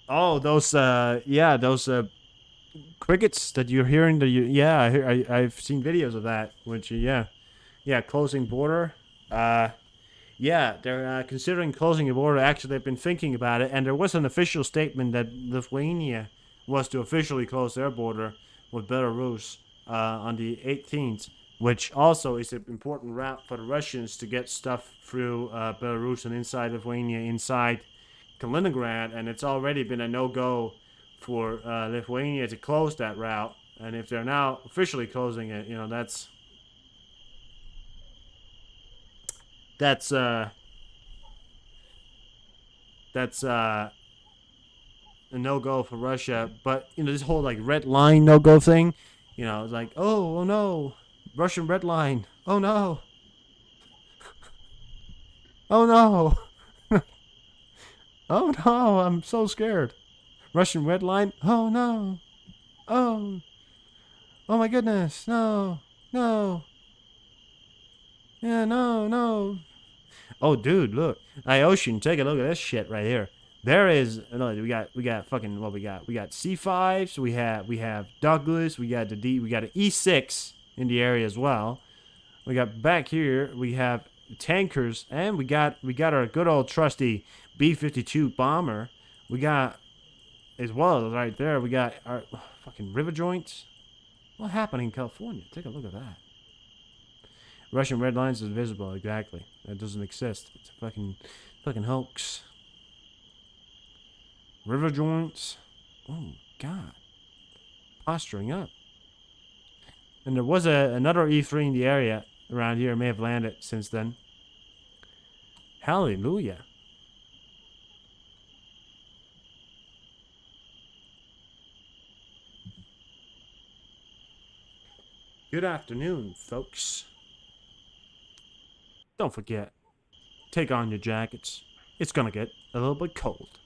Oh, those crickets that you're hearing. Yeah, I've seen videos of that. Which yeah, closing border. Yeah, they're considering closing the border. Actually, they've been thinking about it, and there was an official statement that Lithuania was to officially close their border with Belarus on the 18th, which also is an important route for the Russians to get stuff through Belarus and inside Lithuania, inside Kaliningrad, and it's already been a no-go for Lithuania to close that route. And if they're now officially closing it, that's a no-go for Russia. But this whole like red line no-go thing, it's like, oh no, Russian red line, oh no, oh no, oh no, I'm so scared. Russian red line, oh no, oh, oh my goodness, no, no, yeah, no, no. Oh, dude, look, Ocean, take a look at this shit right here. There is no, we got fucking what we got. We got C5s. We have Douglas. We got an E6 in the area as well. We got back here. We have tankers, and we got our good old trusty B-52 bomber. We got as well right there. We got our fucking river joints. What happened in California? Take a look at that. Russian red lines is invisible. Exactly. That doesn't exist. It's a fucking hoax. River joints. Oh God. Posturing up. And there was another E3 in the area around here. It may have landed since then. Hallelujah. Good afternoon, folks. Don't forget, take on your jackets. It's gonna get a little bit cold.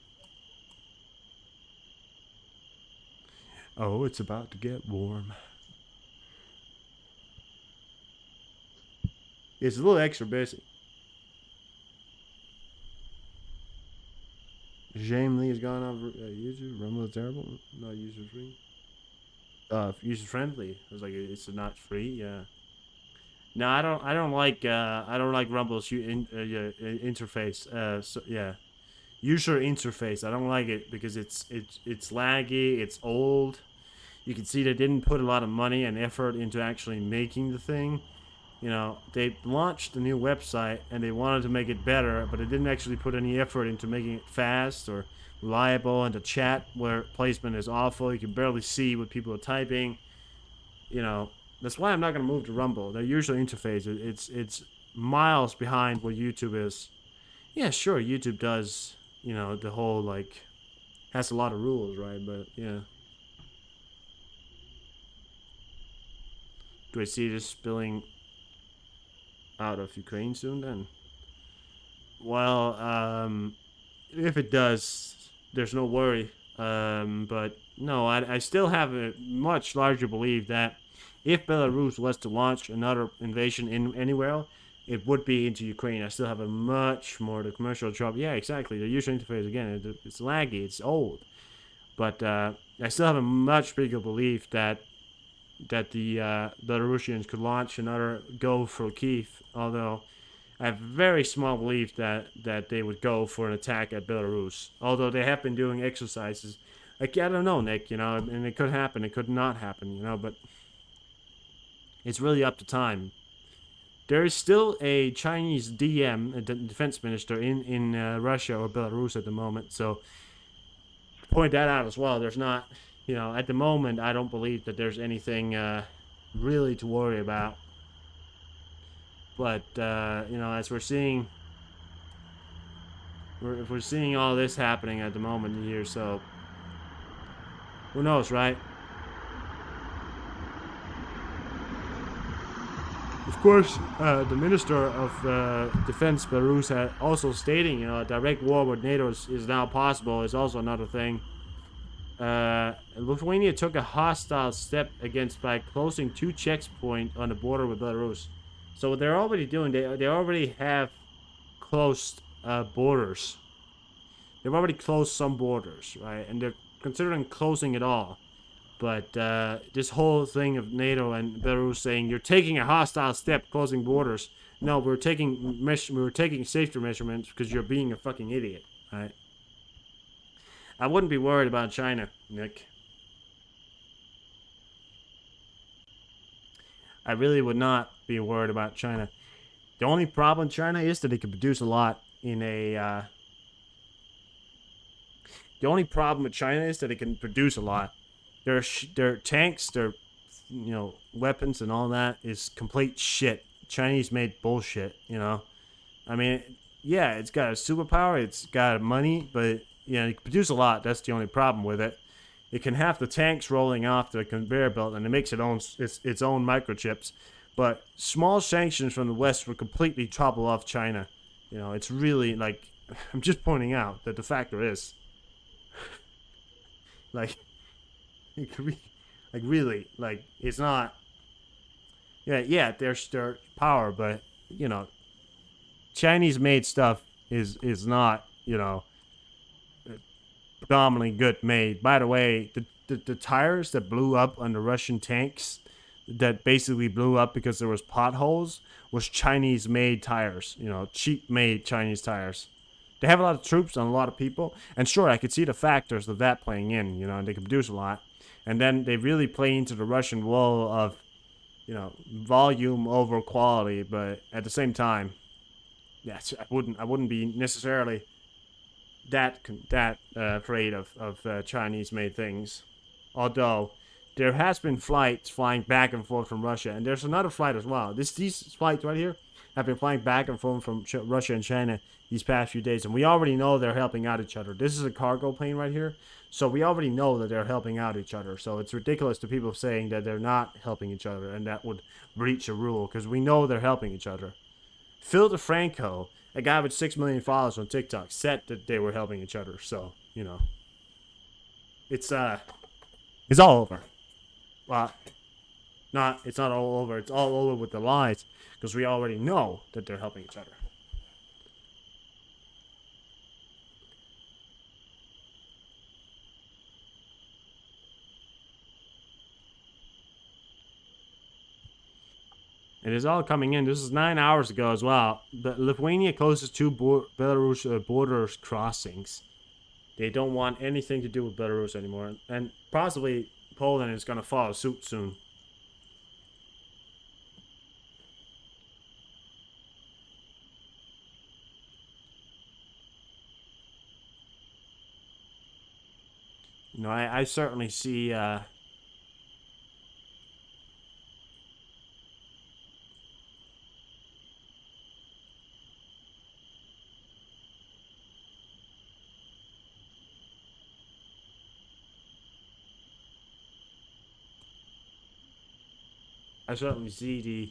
Oh, it's about to get warm. It's a little extra busy. Shame Lee has gone off YouTube. Rumble is terrible. Not user free. User friendly. I was like, it's not free. Yeah. No, I don't like Rumble's interface. So yeah, user interface. I don't like it because it's laggy. It's old. You can see they didn't put a lot of money and effort into actually making the thing. They launched a new website and they wanted to make it better, but they didn't actually put any effort into making it fast or reliable. And the chat where placement is awful. You can barely see what people are typing. That's why I'm not gonna move to Rumble. Their user interface, it's miles behind what YouTube is. Yeah, sure, YouTube does, the whole has a lot of rules, right? But yeah. Do I see this spilling out of Ukraine soon then? Well, if it does, there's no worry. But no, I still have a much larger belief that if Belarus was to launch another invasion anywhere, it would be into Ukraine. I still have a much more the commercial job. Yeah, exactly. The user interface again, it's laggy, it's old, but I still have a much bigger belief that the Belarusians could launch another go for Kiev. Although I have very small belief that they would go for an attack at Belarus. Although they have been doing exercises. I don't know, Nick. And it could happen. It could not happen. But. It's really up to time. There is still a Chinese DM, a defense minister, in Russia or Belarus at the moment. So, point that out as well. There's not, at the moment, I don't believe that there's anything really to worry about. But, as we're seeing, if we're seeing all this happening at the moment here, so, who knows, right? Of course, the Minister of Defense Belarus also stating, a direct war with NATO is now possible is also another thing. Lithuania took a hostile step by closing 2 checkpoints on the border with Belarus. So what they're already doing, they already have closed borders. they've already closed some borders, right? And they're considering closing it all. But this whole thing of NATO and Belarus saying you're taking a hostile step, closing borders. No, we're taking safety measurements because you're being a fucking idiot, right? I wouldn't be worried about China, Nick. I really would not be worried about China. The only problem with China is that they can produce a lot in a. The only problem with China is that it can produce a lot. Their tanks, their weapons and all that is complete shit. Chinese made bullshit. I mean, yeah, it's got a superpower, it's got money, but it can produce a lot. That's the only problem with it. It can have the tanks rolling off the conveyor belt, and it makes its own microchips. But small sanctions from the West would completely topple off China. It's really like I'm just pointing out that the factor is like really it's not. Yeah, there's their power, but Chinese made stuff is not predominantly good made. By the way, the tires that blew up on the Russian tanks that basically blew up because there was potholes was Chinese made tires. Cheap made Chinese tires. They have a lot of troops and a lot of people, and sure, I could see the factors of that playing in. And they can produce a lot, and then they really play into the Russian wall of volume over quality. But at the same time, yes, I wouldn't be necessarily that afraid of Chinese made things. Although there has been flights flying back and forth from Russia, and there's another flight as well. These flights right here have been flying back and forth from Russia and China these past few days, and we already know they're helping out each other. This is a cargo plane right here, so we already know that they're helping out each other. So it's ridiculous to people saying that they're not helping each other, and that would breach a rule, because we know they're helping each other. Phil DeFranco, a guy with 6 million followers on TikTok, said that they were helping each other. So it's all over. Well, it's not all over. It's all over with the lies, because we already know that they're helping each other. It is all coming in. This is 9 hours ago as well. But Lithuania closes 2 Belarus border crossings. They don't want anything to do with Belarus anymore. And possibly Poland is going to follow suit soon. I certainly see... I certainly see the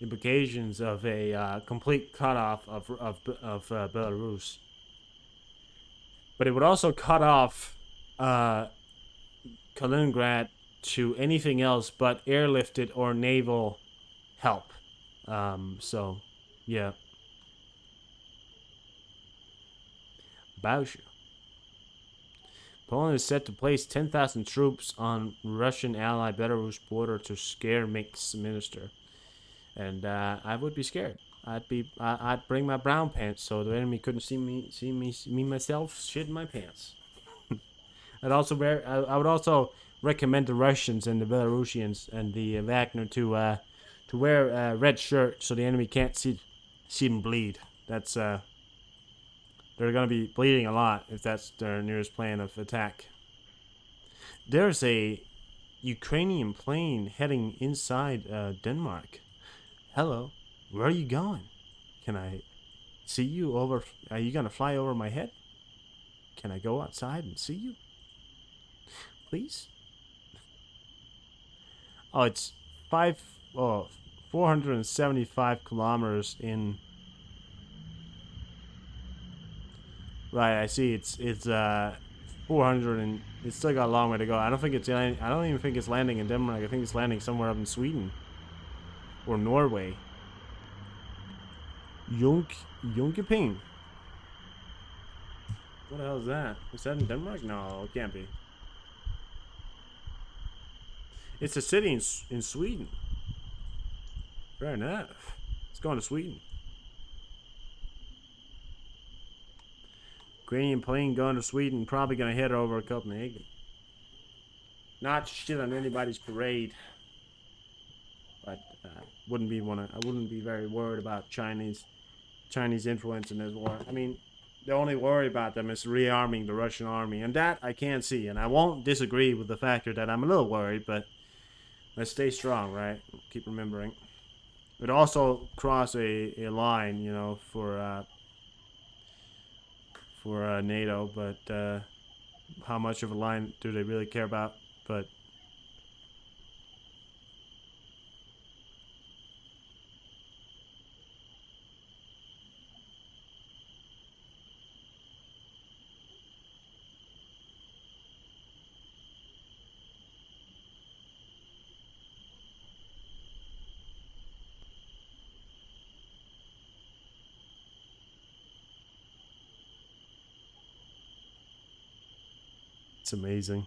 implications of a complete cutoff of Belarus. But it would also cut off Kaliningrad to anything else but airlifted or naval help. So, yeah. Bowsher. Poland is set to place 10,000 troops on Russian ally Belarus border to scare Mink's minister, and I would be scared. I'd bring my brown pants so the enemy couldn't see me myself shit in my pants. I would also recommend the Russians and the Belarusians and the Wagner to wear a red shirt so the enemy can't see them bleed. That's They're going to be bleeding a lot if that's their nearest plan of attack. There's a Ukrainian plane heading inside Denmark. Hello, where are you going? Can I see you over? Are you going to fly over my head? Can I go outside and see you? Please? Oh, it's 475 kilometers in... Right, I see. It's 400 and it's still got a long way to go. I don't even think it's landing in Denmark. I think it's landing somewhere up in Sweden or Norway. Junkeping. What the hell is that? Is that in Denmark? No, it can't be. It's a city in Sweden. Fair enough. Let's go to Sweden. Ukrainian plane going to Sweden, probably gonna head over Copenhagen. Not shit on anybody's parade, but wouldn't be I wouldn't be very worried about Chinese influence in this war. I mean, the only worry about them is rearming the Russian army, and that I can't see. And I won't disagree with the factor that I'm a little worried, but let's stay strong, right? Keep remembering. It also cross a line, you know, for NATO, but how much of a line do they really care about? But it's amazing.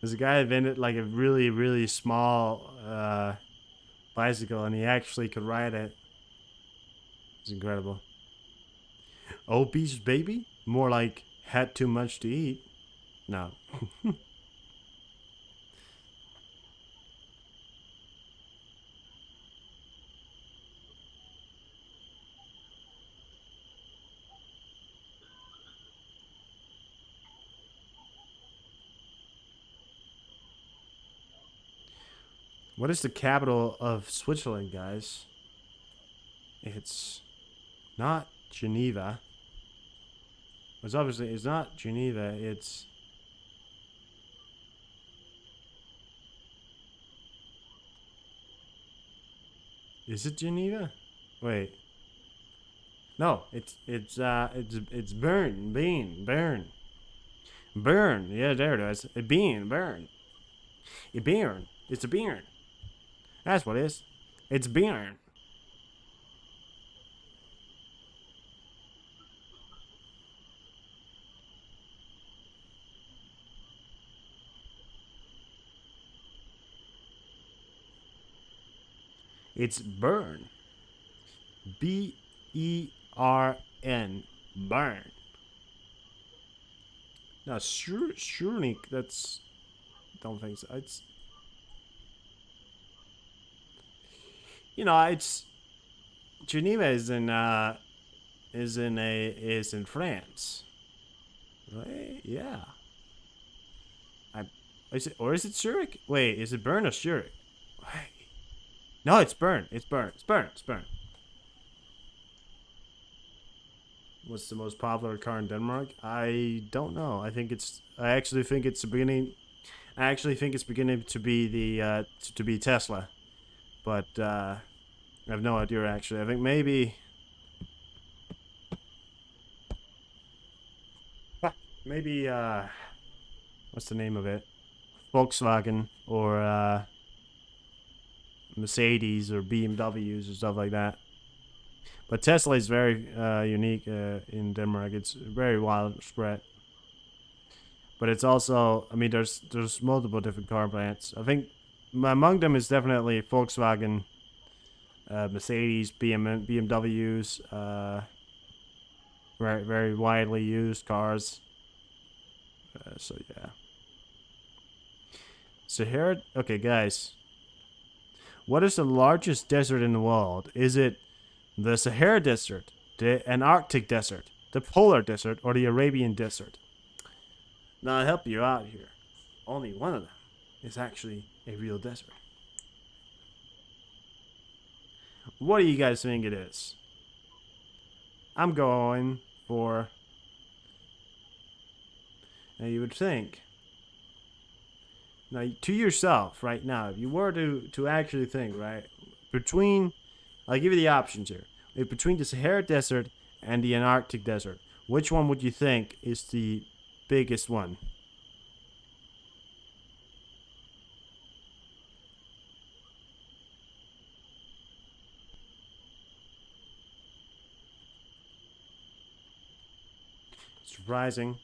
There's a guy invented like a really, really small bicycle, and he actually could ride it. It's incredible. Obese baby? More like had too much to eat. No. What is the capital of Switzerland, guys? It's not Geneva. It's not Geneva. It's is it Geneva? Wait. No, it's Bern. Yeah, there it is. Bern. It's a Bern. That's what it is. It's Bern. It's Bern. B-E-R-N. Bern. No, Schurnik, that's... Don't think so. It's... You know, it's... Geneva is in France. Right? Yeah. Is it Zurich? Wait, is it Bern or Zurich? Wait. No, it's Bern. It's Bern. It's Bern. What's the most popular car in Denmark? I don't know. I actually think it's beginning to be to be Tesla, but I have no idea actually. I think maybe what's the name of it? Volkswagen or Mercedes or BMWs or stuff like that. But Tesla is very unique in Denmark. It's very widespread. But it's also, I mean, there's multiple different car brands. I think among them is definitely Volkswagen, Mercedes, BMWs, very very widely used cars. So yeah. Sahara. Okay, guys. What is the largest desert in the world? Is it the Sahara Desert, the Antarctic Desert, the Polar Desert, or the Arabian Desert? Now, I'll help you out here. Only one of them is actually a real desert. What do you guys think it is? I'm going for... Now, you would think... Now, to yourself right now, if you were to actually think, right, between... I'll give you the options here. If between the Sahara Desert and the Antarctic Desert, which one would you think is the biggest one?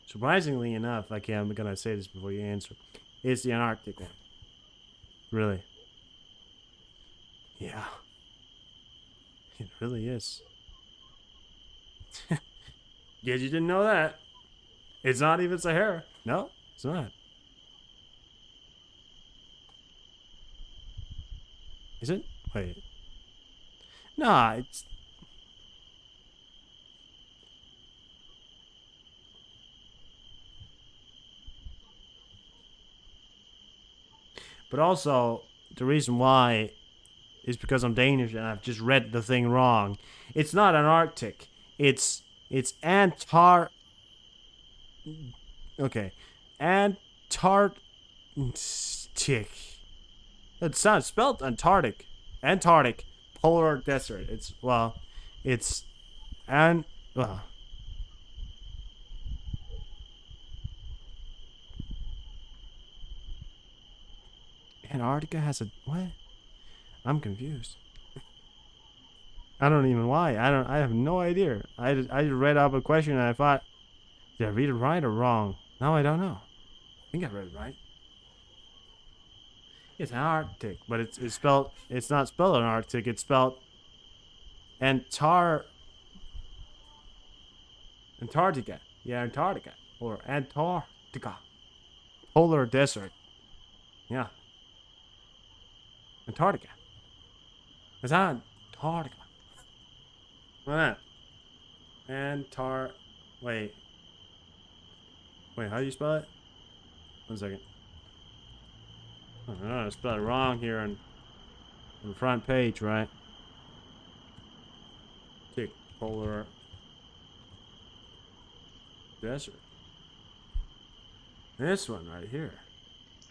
surprisingly enough, I'm gonna say this before you answer, is the Antarctic one. Really. Yeah. It really is. Guess you didn't know that. It's not even Sahara. No, it's not. Is it? Wait. Nah, it's... But also, the reason why is because I'm Danish and I've just read the thing wrong. It's not Antarctic. It's Antar... Okay. Antarctic. It sounds spelled Antarctic. Antarctic. Polar desert. It's well, Antarctica has a what? I'm confused. I don't even why. I have no idea. I just read up a question and I thought, did I read it right or wrong? Now I don't know. I think I read it right. It's Antarctic, but it's not spelled Antarctic, it's spelled Antarctica. Yeah, Antarctica. Or Antarctica. Polar desert. Yeah. Antarctica. It's Antarctica. What? Wait. Wait, how do you spell it? 1 second. Oh, no, I spelled it wrong here on the front page, right? Tick. Polar desert. This one right here.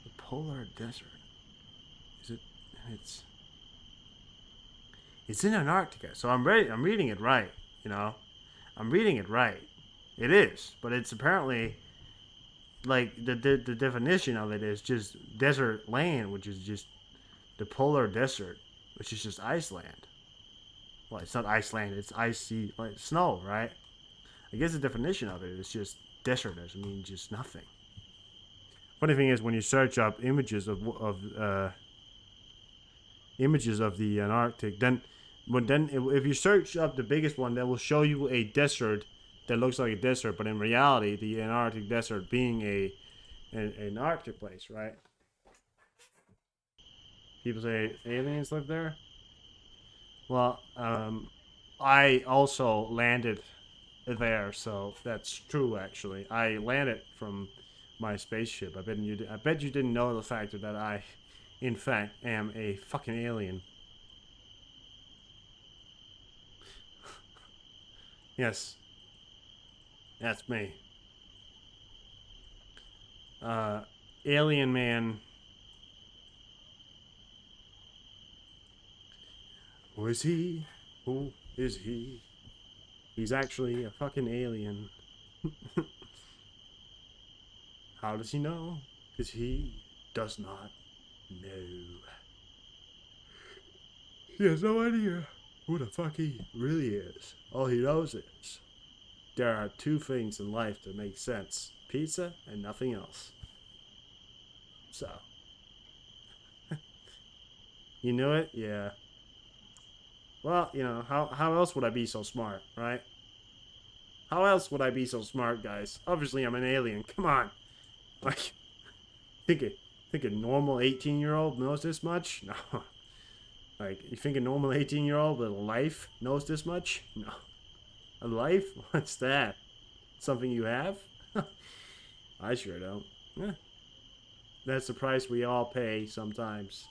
The polar desert. Is it? It's in Antarctica. So I'm reading it right, you know. I'm reading it right. It is, but it's apparently like the definition of it is just desert land, which is just the polar desert, which is just Iceland. Well, it's not Iceland, it's icy, like snow, right? I guess the definition of it is just desert doesn't mean just nothing. Funny thing is, when you search up images of the Antarctic, then if you search up the biggest one, that will show you a desert that looks like a desert, but in reality, the Antarctic desert being an Arctic place, right? People say aliens live there. Well, I also landed there, so that's true. Actually, I landed from my spaceship. I bet you didn't know the fact that I, in fact, am a fucking alien. Yes, that's me. Alien man. Who is he? Who is he? He's actually a fucking alien. How does he know? Because he does not know. He has no idea who the fuck he really is. All he knows is there are two things in life that make sense: pizza and nothing else. So, you knew it? Yeah. Well, you know, how else would I be so smart, right? How else would I be so smart, guys? Obviously, I'm an alien. Come on. Like, think a normal 18-year-old knows this much? No. Like, you think a normal 18-year-old with a life knows this much? No. A life? What's that? Something you have? I sure don't. Yeah. That's the price we all pay sometimes.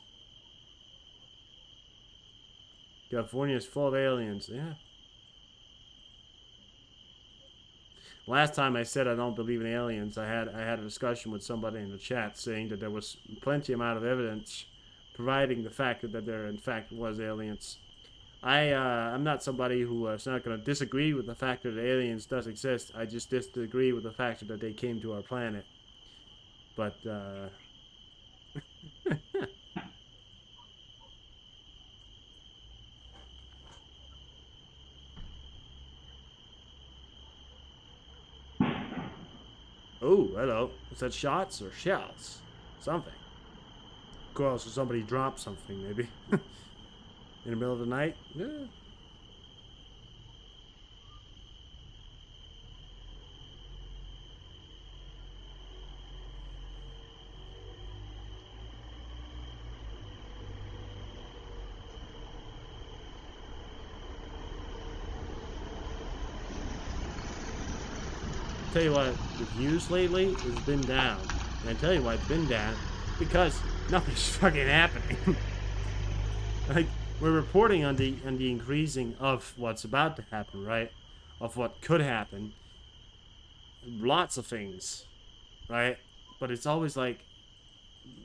California is full of aliens. Yeah. Last time I said I don't believe in aliens, I had a discussion with somebody in the chat saying that there was plenty amount of evidence providing the fact that there in fact was aliens. I'm not somebody who is not going to disagree with the fact that aliens does exist. I just disagree with the fact that they came to our planet. But Oh, hello. Is that shots or shells? Something. Of course, somebody dropped something, maybe. In the middle of the night? Yeah. Tell you what, the views lately has been down. And I tell you why it's been down. Because nothing's fucking happening. Like, we're reporting on the increasing of what's about to happen, right? Of what could happen. Lots of things, right? But it's always like,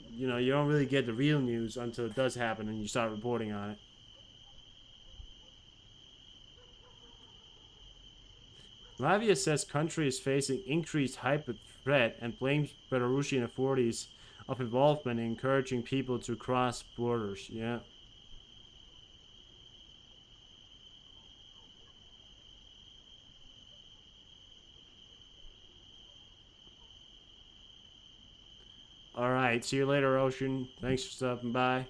you know, you don't really get the real news until it does happen and you start reporting on it. Latvia says country is facing increased hybrid threat and blames Belarusian authorities of involvement in encouraging people to cross borders. Yeah. Alright, see you later, Ocean. Thanks for stopping by.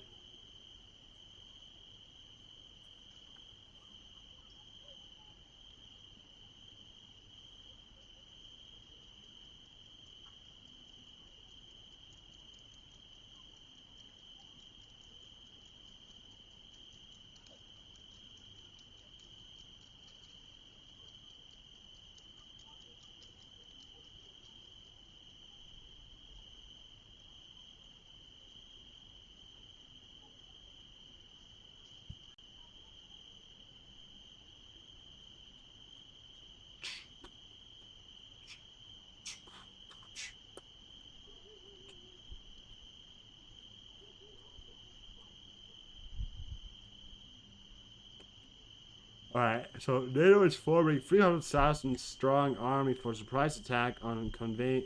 Alright, so NATO is forming 300,000 strong army for a surprise attack on conveying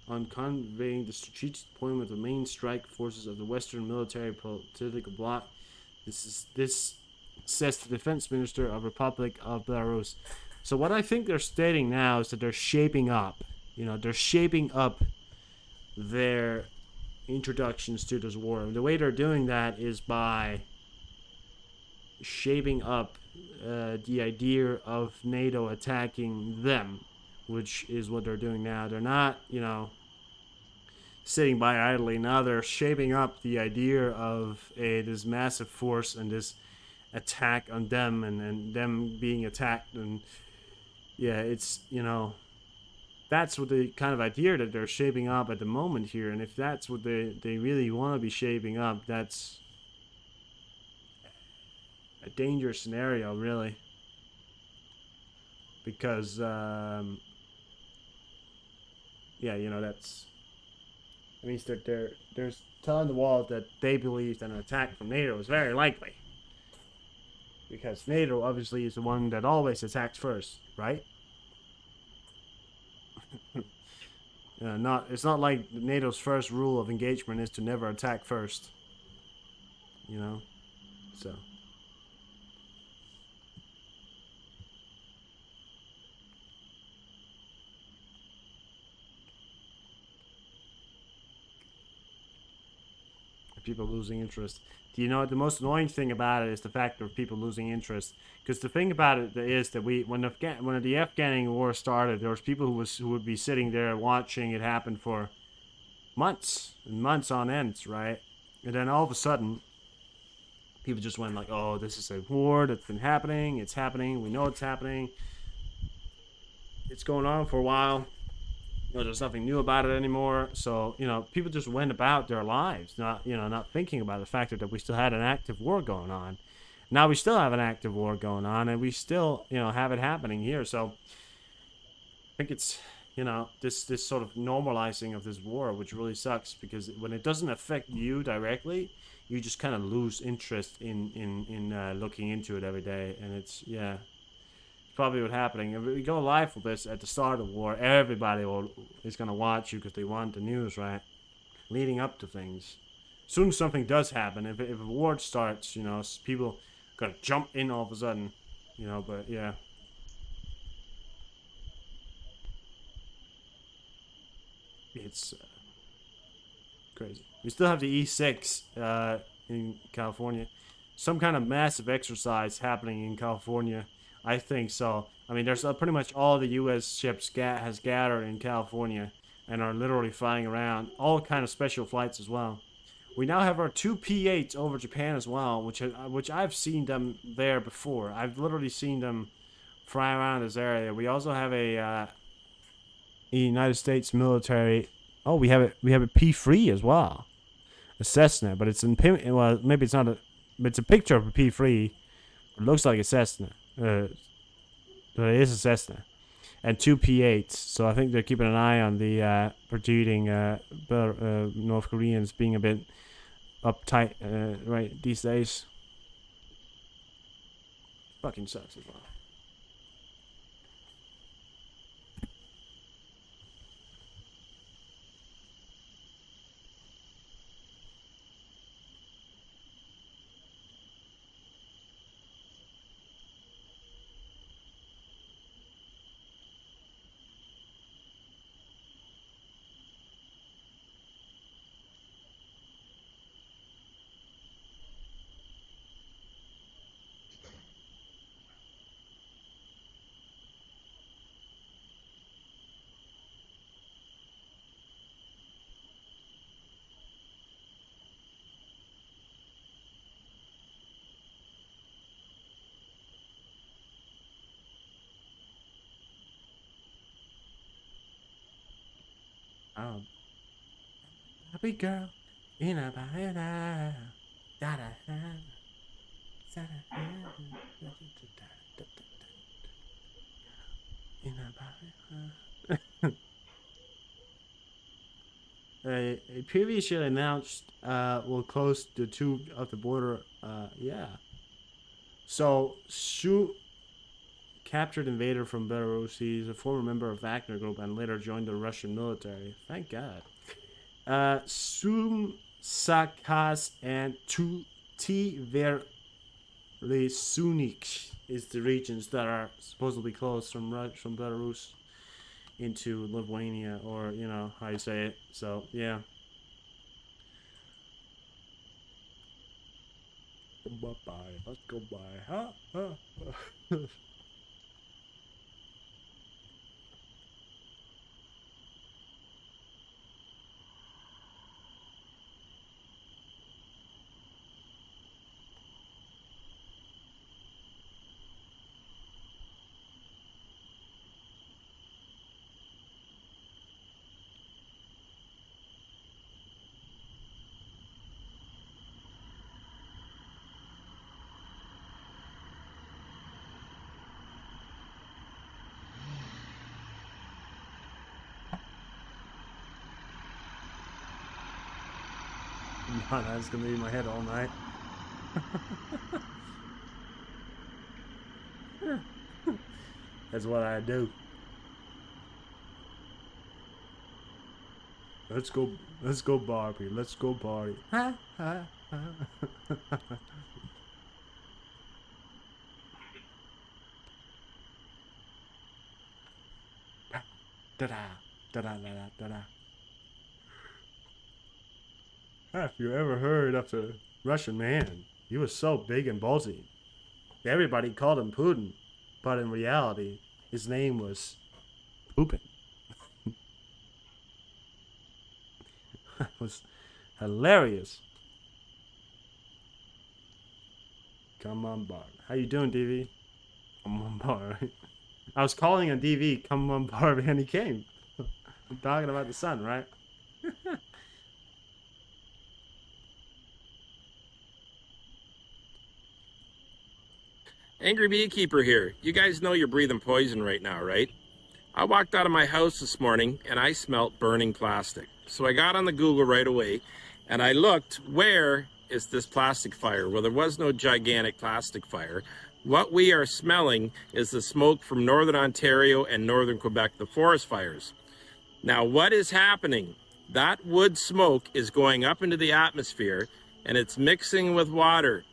the strategic deployment of the main strike forces of the Western military political bloc. This says the defense minister of Republic of Belarus. So what I think they're stating now is that they're shaping up. You know, they're shaping up their introductions to this war. And the way they're doing that is by shaping up the idea of NATO attacking them, which is what they're doing now. They're not, you know, sitting by idly. Now they're shaping up the idea of this massive force and this attack on them and them being attacked. And yeah, it's, you know, that's what the kind of idea that they're shaping up at the moment here. And if that's what they really want to be shaping up, that's a dangerous scenario, really, because yeah, you know, that's, I mean, they're telling the world that they believe that an attack from NATO is very likely, because NATO obviously is the one that always attacks first, right? It's not like NATO's first rule of engagement is to never attack first, you know, so. People losing interest. Do you know what the most annoying thing about it is? The fact of people losing interest. Because the thing about it is that when the Afghan war started, there was people who would be sitting there watching it happen for months and months on end, right? And then all of a sudden, people just went like, "Oh, this is a war that's been happening. It's happening. We know it's happening. It's going on for a while. You know, there's nothing new about it anymore." So, you know, people just went about their lives, not thinking about the fact that we still had an active war going on. Now we still have an active war going on, and we still, you know, have it happening here. So I think it's, you know, this sort of normalizing of this war, which really sucks, because when it doesn't affect you directly, you just kind of lose interest in looking into it every day. And it's, yeah, probably what's happening. If we go live with this at the start of the war, everybody is going to watch you because they want the news, right? Leading up to things. As soon as something does happen, if a war starts, you know, people going to jump in all of a sudden, you know, but yeah. it's crazy. We still have the E6 in California. Some kind of massive exercise happening in California. I think so. I mean, there's pretty much all the U.S. ships has gathered in California and are literally flying around. All kind of special flights as well. We now have our 2 P-8s over Japan as well, which I've seen them there before. I've literally seen them fly around this area. We also have a United States military. Oh, we have a P-3 as well, a Cessna, but it's in well, maybe it's not a. It's a picture of a P-3. It looks like a Cessna. But it is a Cessna, and 2 P-8s. So I think they're keeping an eye on the protruding North Koreans being a bit uptight right these days. Fucking sucks as well. Oh, happy girl in a banana. Da da da. In a banana. A previously announced will close the two of the border. Yeah. So Shu captured invader from Belarus. He's a former member of Wagner Group and later joined the Russian military. Thank God. Sumsakas and Tverlisunik is the regions that are supposedly closed from Belarus into Lithuania, or you know how you say it. So yeah. Bye. Let's go by. Huh? No, that's gonna be in my head all night. That's what I do. Let's go Barbie. Let's go party. Ha ha ha. Da da da da da da da. Have you ever heard of the Russian man? He was so big and ballsy. Everybody called him Putin, but in reality, his name was Poopin. That was hilarious. Come on, Barbie. How you doing, DV? Come on, Barbie. I was calling on DV, come on, Barbie, and he came. I'm talking about the sun, right? Angry Beekeeper here. You guys know you're breathing poison right now, right? I walked out of my house this morning and I smelt burning plastic. So I got on the Google right away and I looked, where is this plastic fire? Well, there was no gigantic plastic fire. What we are smelling is the smoke from Northern Ontario and Northern Quebec, the forest fires. Now, what is happening? That wood smoke is going up into the atmosphere and it's mixing with water.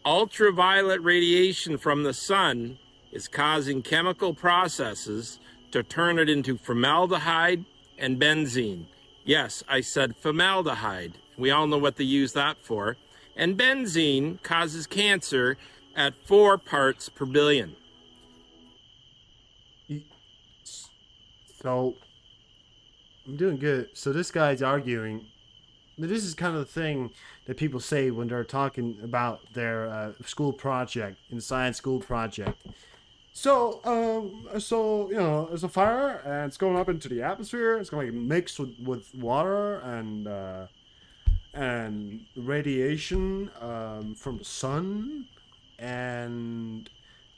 Ultraviolet radiation from the sun is causing chemical processes to turn it into formaldehyde and benzene. Yes, I said formaldehyde. We all know what they use that for. And benzene causes cancer at 4 parts per billion. So, I'm doing good. So this guy's arguing. This is kind of the thing that people say when they're talking about their school project, in science school project. So you know, there's a fire and it's going up into the atmosphere. It's going to mix with water and radiation from the sun, and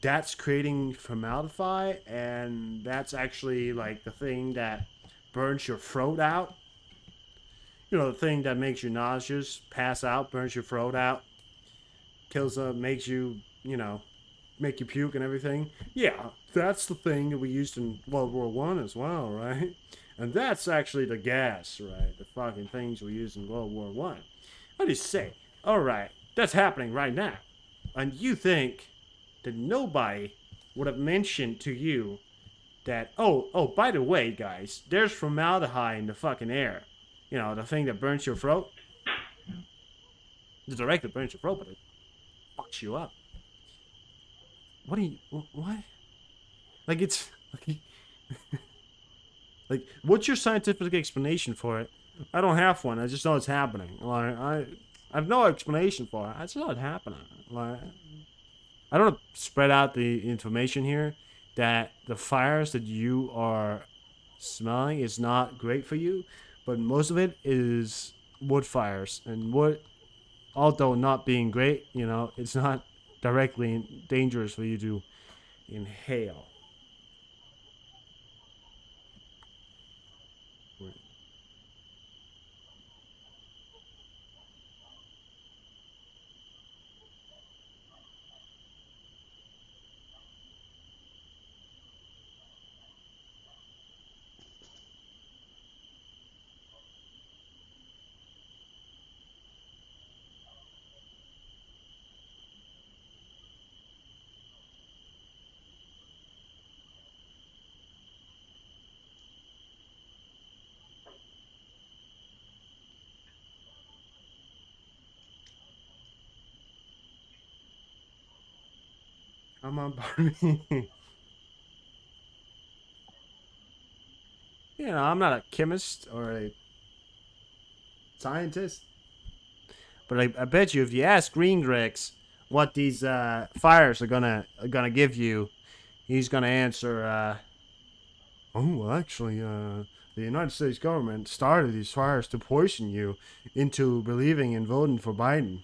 that's creating formaldehyde, and that's actually like the thing that burns your throat out. You know, the thing that makes you nauseous, pass out, burns your throat out, kills makes you, you know, make you puke and everything. Yeah, that's the thing that we used in World War One as well, right? And that's actually the gas, right? The fucking things we used in World War One. What do you say? All right, that's happening right now, and you think that nobody would have mentioned to you that by the way, guys, there's formaldehyde in the fucking air. You know, the thing that burns your throat. The directly burns your throat, but it fucks you up. What do you what? Like it's like what's your scientific explanation for it? I don't have one. I just know it's happening. Like I have no explanation for it. I just know it's happening. Like I don't want to spread out the information here that the fires that you are smelling is not great for you, but most of it is wood fires, and wood, although not being great, you know, it's not directly dangerous for you to inhale. Come on, Barbie. You know, I'm not a chemist or a scientist, but I bet you if you ask Green Grex what these fires are gonna give you, he's gonna answer, "Oh, well, actually, the United States government started these fires to poison you into believing and voting for Biden."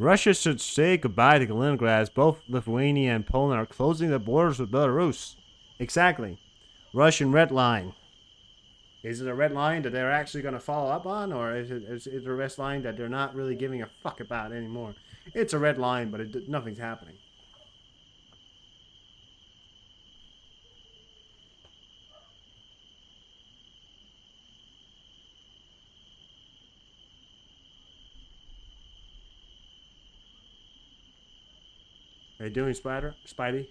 Russia should say goodbye to Kaliningrad as both Lithuania and Poland are closing their borders with Belarus. Exactly. Russian red line. Is it a red line that they're actually going to follow up on, or is it a red line that they're not really giving a fuck about anymore? It's a red line, but nothing's happening. Are you doing Spidey?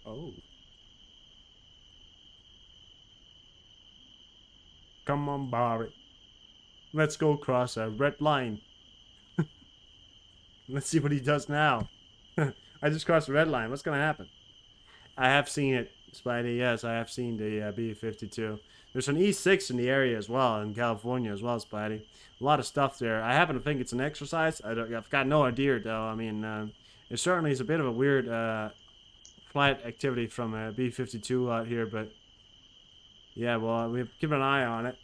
Oh. Come on, Barry. Let's go cross a red line. Let's see what he does now. I just crossed the red line. What's going to happen? I have seen it, Spidey. Yes, I have seen the B-52. There's an E-6 in the area as well, in California as well, Spidey. A lot of stuff there. I happen to think it's an exercise. I've got no idea, though. I mean, it certainly is a bit of a weird flight activity from a B-52 out here, but yeah, well, we've given an eye on it.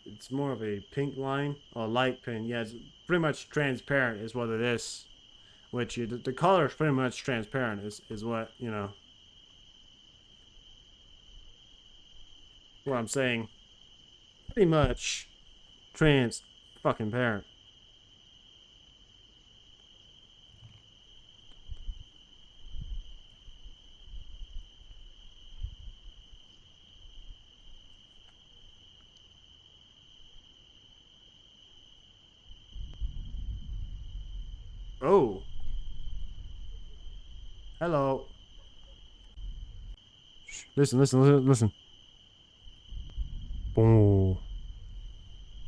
It's more of a pink line, or light pink. Yeah, it's pretty much transparent is what it is. Which, the color is pretty much transparent is what, you know, what I'm saying. Pretty much trans fucking parent. Oh. Hello. Shh. Listen, listen, listen, listen. Boom.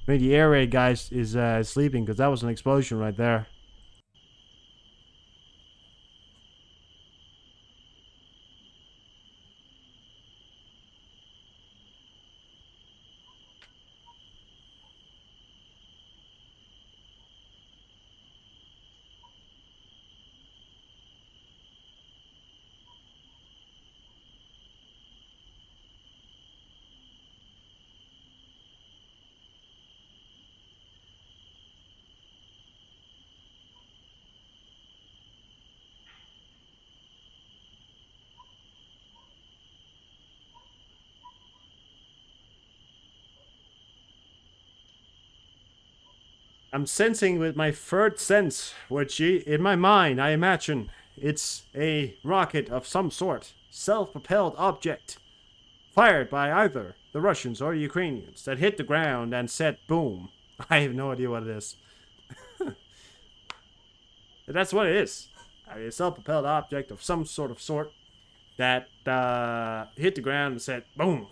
Maybe the air raid guy is sleeping because that was an explosion right there. I'm sensing with my third sense, which in my mind I imagine it's a rocket of some sort, self-propelled object, fired by either the Russians or Ukrainians that hit the ground and said boom. I have no idea what it is. That's what it is. A self-propelled object of some sort that hit the ground and said boom.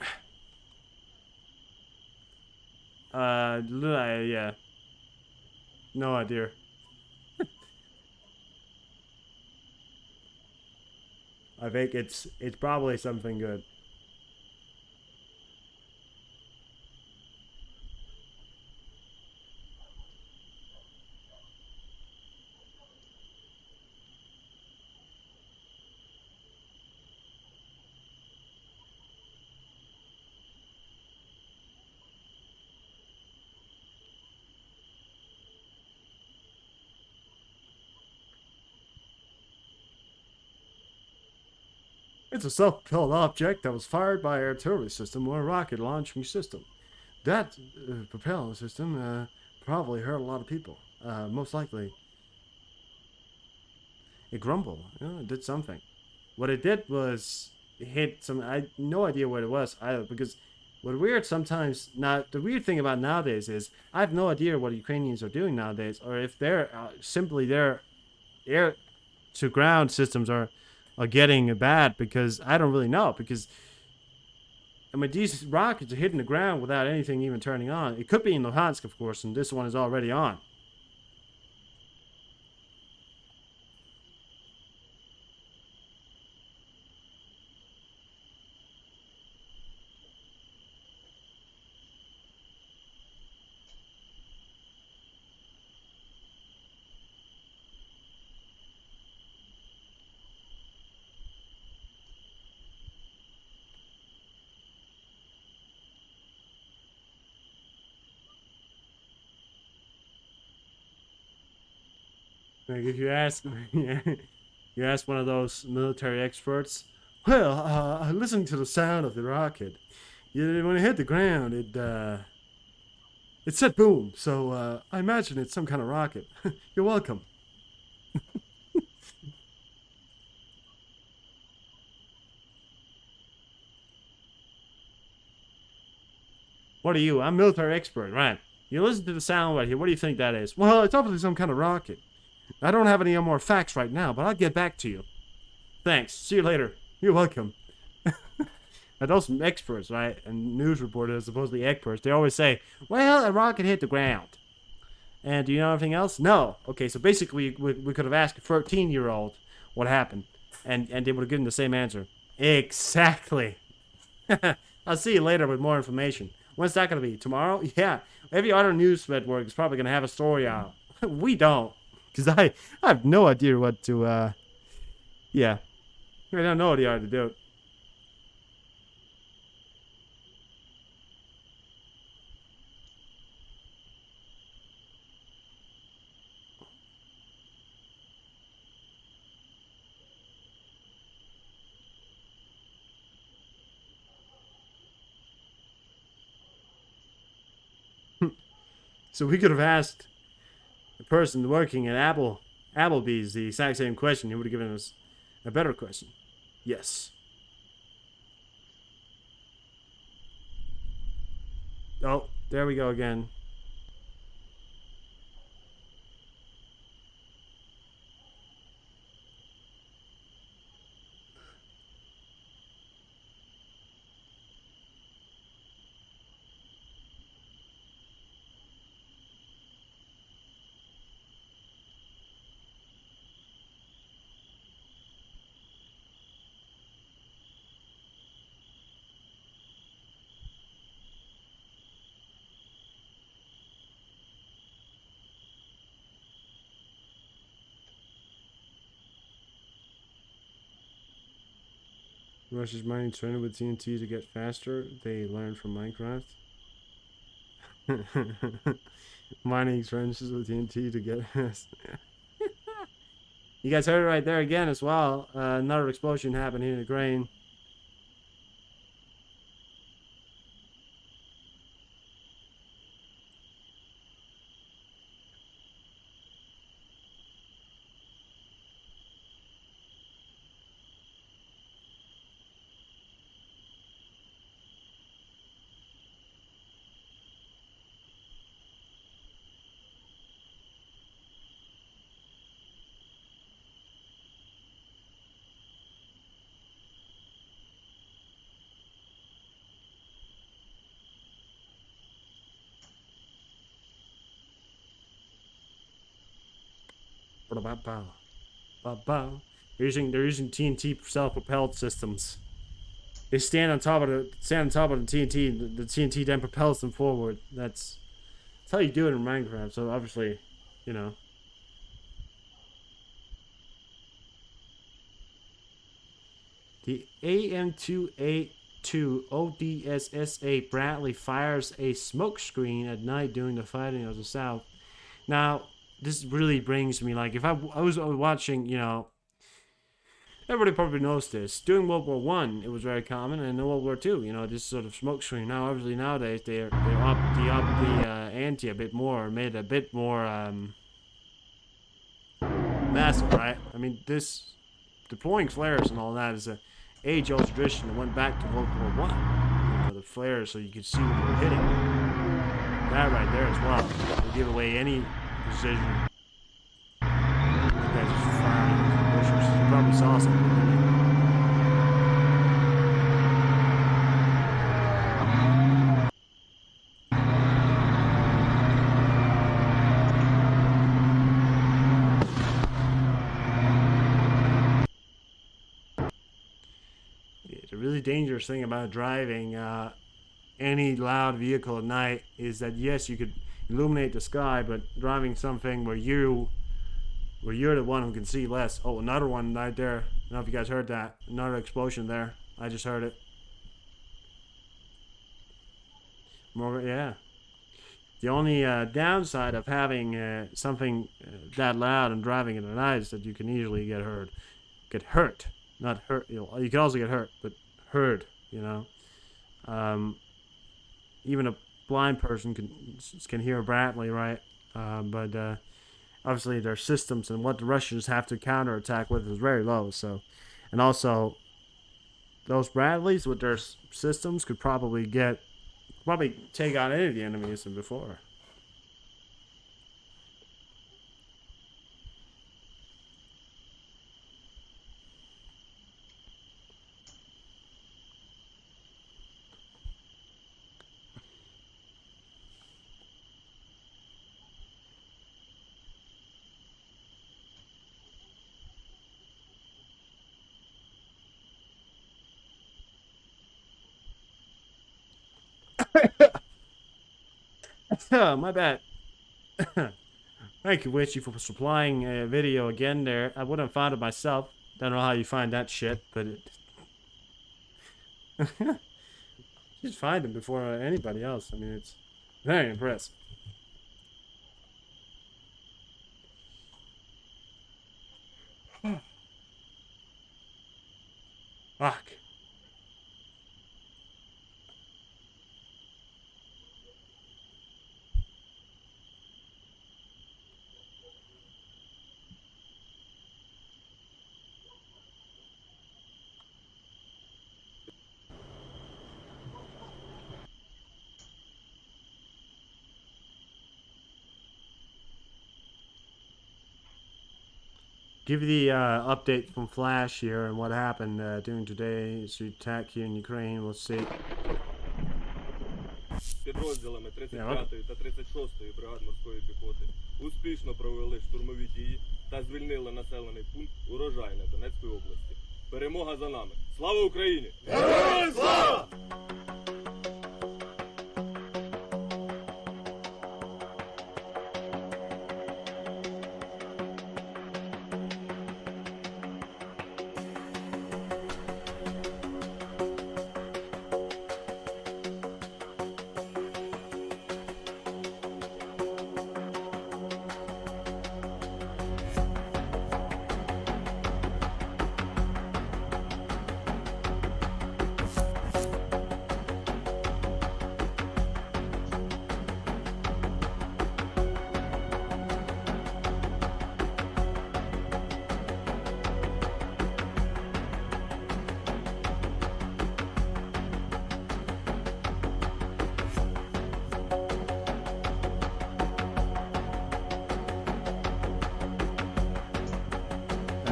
Yeah. No idea. I think it's probably something good. It's a self-propelled object that was fired by an artillery system or a rocket launching system. That propellant system probably hurt a lot of people. Most likely, it grumbled. It did something. What it did was it hit some. I had no idea what it was either because what weird sometimes now the weird thing about nowadays is I have no idea what Ukrainians are doing nowadays or if they're simply their air to ground systems are getting bad because I don't really know because I mean these rockets are hitting the ground without anything even turning on. It could be in Luhansk, of course, and this one is already on. Like if you ask, you ask one of those military experts. Well, listening to the sound of the rocket, when it hit the ground, it said boom. So I imagine it's some kind of rocket. You're welcome. What are you? I'm a military expert, right? You listen to the sound right here. What do you think that is? Well, it's obviously some kind of rocket. I don't have any more facts right now, but I'll get back to you. Thanks. See you later. You're welcome. And those experts, right, and news reporters, supposedly experts, they always say, well, a rocket hit the ground. And do you know anything else? No. Okay, so basically we could have asked a 13-year-old what happened, and they would have given the same answer. Exactly. I'll see you later with more information. When's that going to be? Tomorrow? Yeah. Every other news network is probably going to have a story out. We don't. Because I have no idea what to, yeah. I don't know what you ought to do. So we could have asked the person working at Applebee's the exact same question. He would have given us a better question. Yes. Oh, there we go again. Russia's mining trended with TNT to get faster. They learned from Minecraft. Mining trenches with TNT to get faster. You guys heard it right there again as well. Another explosion happened here in Ukraine. They're using TNT self-propelled systems. They stand on top of the TNT. The TNT then propels them forward. That's how you do it in Minecraft. So obviously, you know. The AM282 ODSS-8 Bradley fires a smokescreen at night during the fighting of the South. Now, this really brings me, like, if I was watching, you know, everybody probably knows this. During World War One, it was very common, and in World War Two, you know, this sort of smokescreen. Now, obviously, nowadays they up the ante a bit more, made it a bit more massive, right? I mean, this deploying flares and all that is a age-old tradition that went back to World War One. You know, the flares, so you could see what they were hitting. That right there as well. They give away any precision. That just firing into the bushes. You probably saw something, didn't you? The really dangerous thing about driving any loud vehicle at night is that yes, you could illuminate the sky, but driving something where you're the one who can see less. Oh, another one right there. I don't know if you guys heard that. Another explosion there. I just heard it. More, yeah. The only downside of having something that loud and driving at night is that you can easily get hurt. Not hurt. You know, you can also get hurt, but heard. You know. Even a blind person can hear Bradley, right? But obviously their systems and what the Russians have to counterattack with is very low. So, and also those Bradleys with their systems could probably take out any of the enemies than before. Oh, my bad. Thank you, Witchy, for supplying a video again there. I wouldn't have found it myself. Don't know how you find that shit, but just find them before anybody else. I mean, it's very impressive. Fuck. Give the update from Flash here and what happened during today's attack here in Ukraine. We'll see. Підрозділами 35-ї та 36-ї бригад морської піхоти успішно провели штурмові дії та звільнили населений пункт Урожайне Донецької області. Перемога за нами. Слава Україні! Героям слава!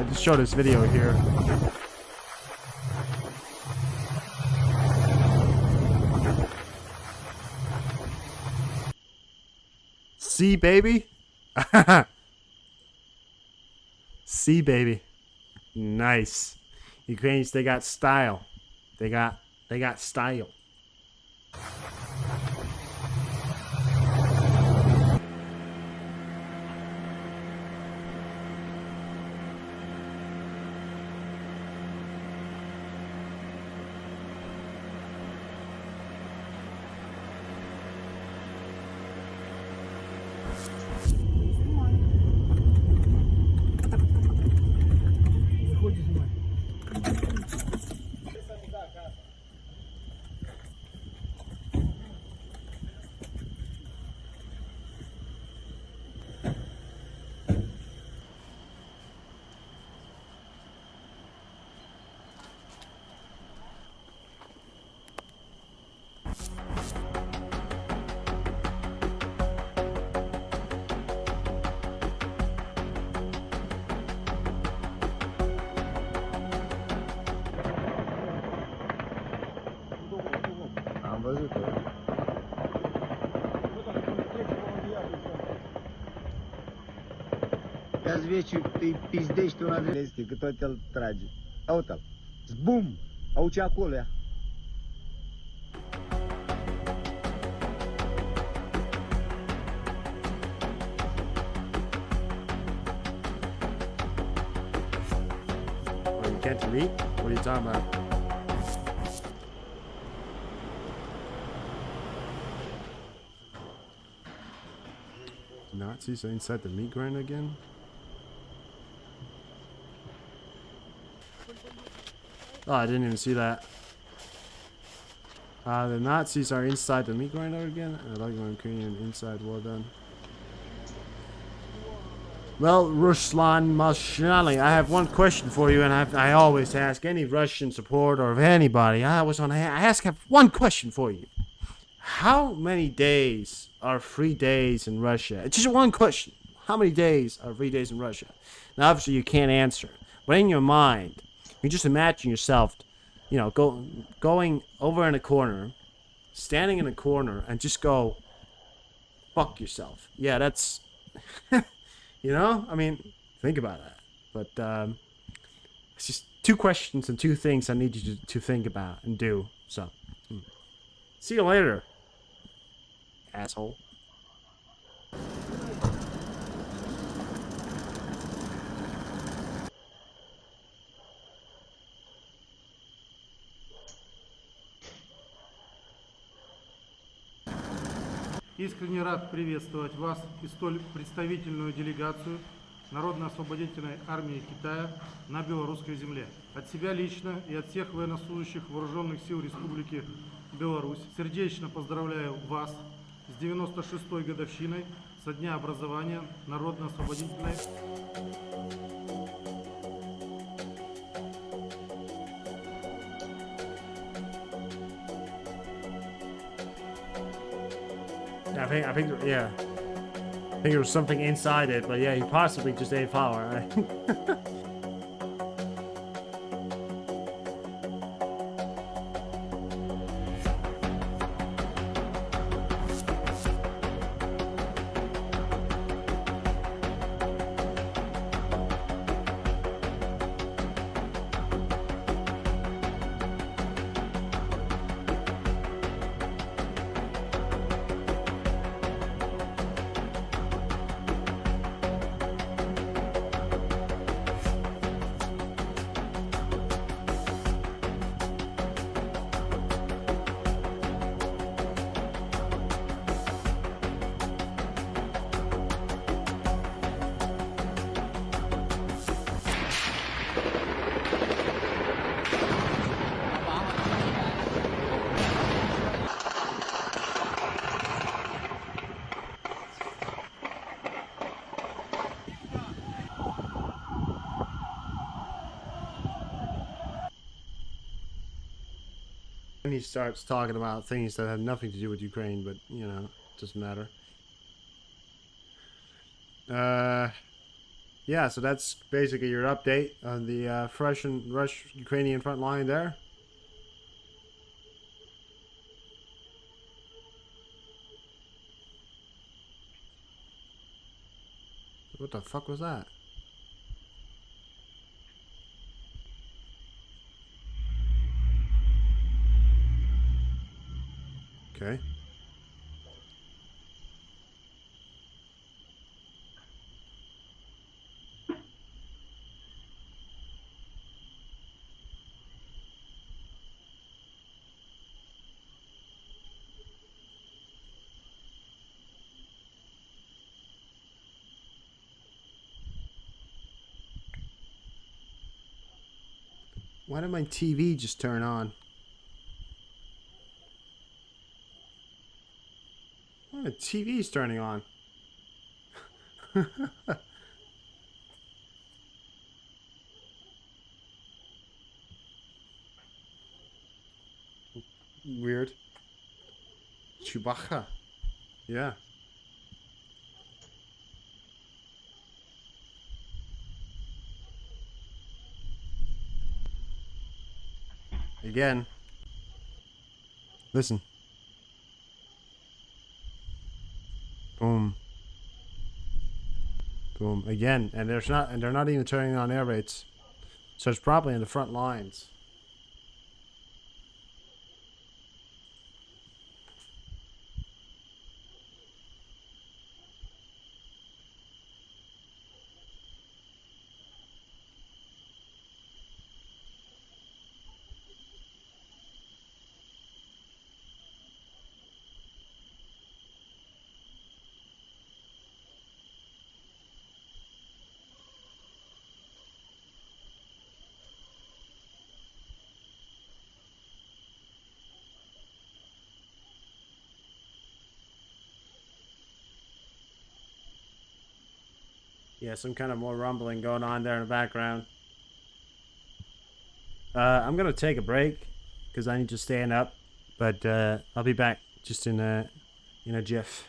I just showed this video here. See, baby? See, baby. Nice. Ukrainians, they got style. They got style. Am văzut-o. Ia-ți veci, îi pizdești una de este, că tot el trage. Aută-l. Zbum! Auzi acolo ea. Oh, you can't read? What are you talking about? Nazis are inside the meat grinder again? Oh, I didn't even see that. The Nazis are inside the meat grinder again? I like when Ukrainian inside, well done. Well, Ruslan Mashali, I have one question for you, and I always ask any Russian supporter of anybody. I have one question for you. How many days are free days in Russia? It's just one question. How many days are free days in Russia? Now, obviously, you can't answer. But in your mind, you just imagine yourself, you know, going over in a corner, standing in a corner, and just go, fuck yourself. Yeah, that's, you know? I mean, think about that. But it's just two questions and two things I need you to think about and do. So, see you later, asshole. Искренне рад приветствовать вас и столь представительную делегацию Народно-освободительной армии Китая на белорусской земле. От себя лично и от всех военнослужащих Вооруженных сил Республики Беларусь сердечно поздравляю вас с 96-й годовщиной со дня образования Народно-освободительной. I think, yeah. I think there was something inside it, but yeah, he possibly just ate flour. Right? And he starts talking about things that have nothing to do with Ukraine, but, you know, it doesn't matter. yeah, so that's basically your update on the Russian-Ukrainian front line there. What the fuck was that? Okay. Why did my TV just turn on? Oh, the TV's turning on. Weird. Chewbacca. Yeah. Again. Listen. Boom. Boom. Again. And they're not even turning on air rates. So it's probably in the front lines. Yeah, some kind of more rumbling going on there in the background. I'm gonna take a break because I need to stand up, but I'll be back just in a jiff.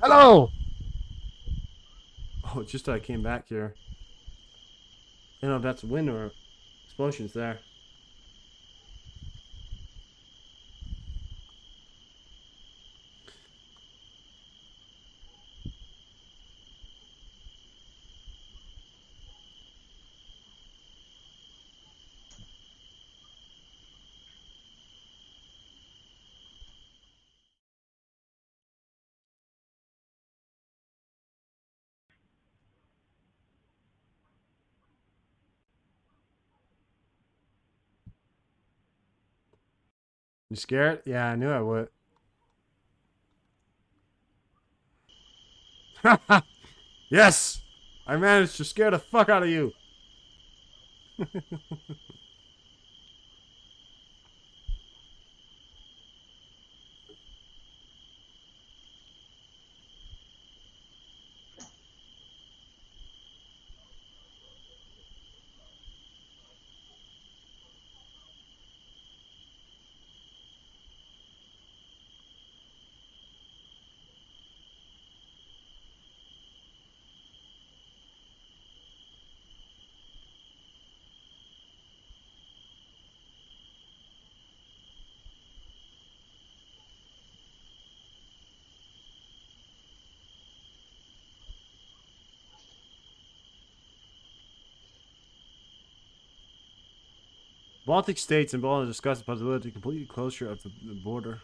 Hello! Oh, just I came back here. I don't know if that's wind or explosions there. You scared? Yeah, I knew I would. Yes! I managed to scare the fuck out of you. Baltic states and Poland discussed the possibility of complete closure of the border.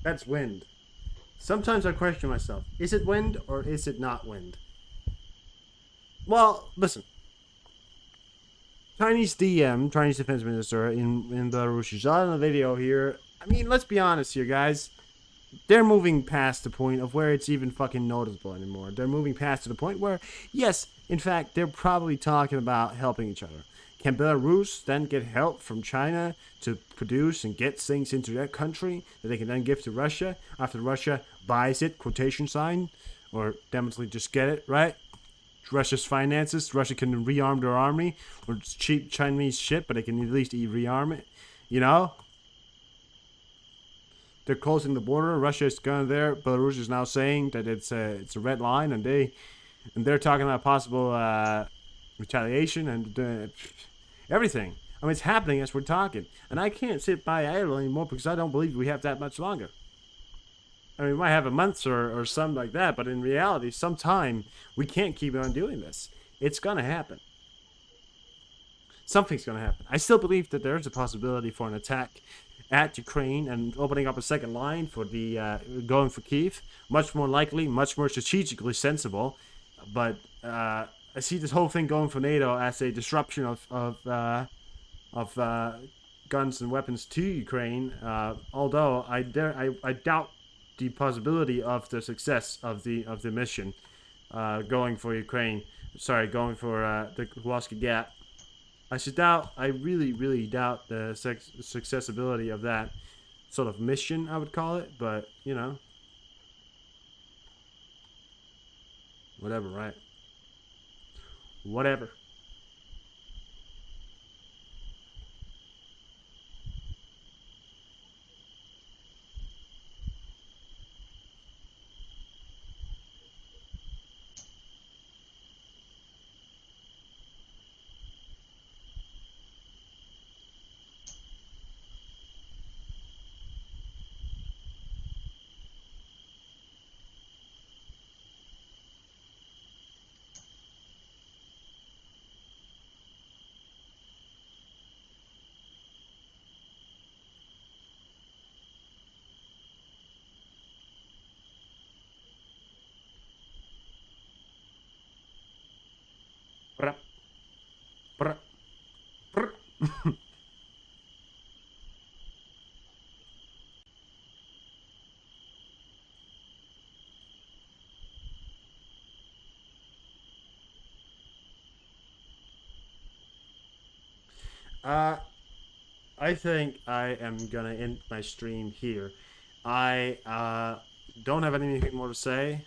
That's wind. Sometimes I question myself. Is it wind or is it not wind? Well, listen. Chinese DM, Chinese Defense Minister in Belarus, is on the video here. I mean, let's be honest here, guys. They're moving past the point of where it's even fucking noticeable anymore. They're moving past to the point where, yes, in fact, they're probably talking about helping each other. Can Belarus then get help from China to produce and get things into their country that they can then give to Russia after Russia buys it, quotation sign, or definitely just get it, right? Russia's finances, Russia can rearm their army, or cheap Chinese shit, but they can at least rearm it, you know? They're closing the border. Russia is going there. Belarus is now saying that it's a red line, and they're talking about possible retaliation and everything. I mean, it's happening as we're talking, and I can't sit by idle anymore because I don't believe we have that much longer. I mean, we might have a month or something like that, but in reality, sometime we can't keep on doing this. It's gonna happen. Something's gonna happen. I still believe that there's a possibility for an attack at Ukraine and opening up a second line for the going for Kiev. Much more likely, much more strategically sensible. But I see this whole thing going for NATO as a disruption of guns and weapons to Ukraine. Although I doubt the possibility of the success of the mission going for Ukraine. Sorry, going for the Kowalski Gap. I really doubt the successability of that sort of mission, I would call it, but, you know. Whatever, right? Whatever. Brr. Brr. Brr. I think I am gonna end my stream here. I don't have anything more to say.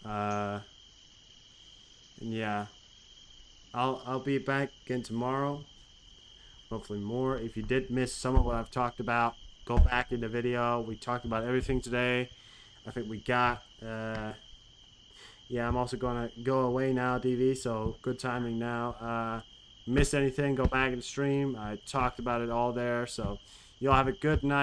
And yeah, I'll be back again tomorrow. Hopefully more. If you did miss some of what I've talked about, go back in the video. We talked about everything today. I think we got. Yeah, I'm also gonna go away now, DV. So good timing now. Miss anything? Go back and stream. I talked about it all there. So y'all have a good night.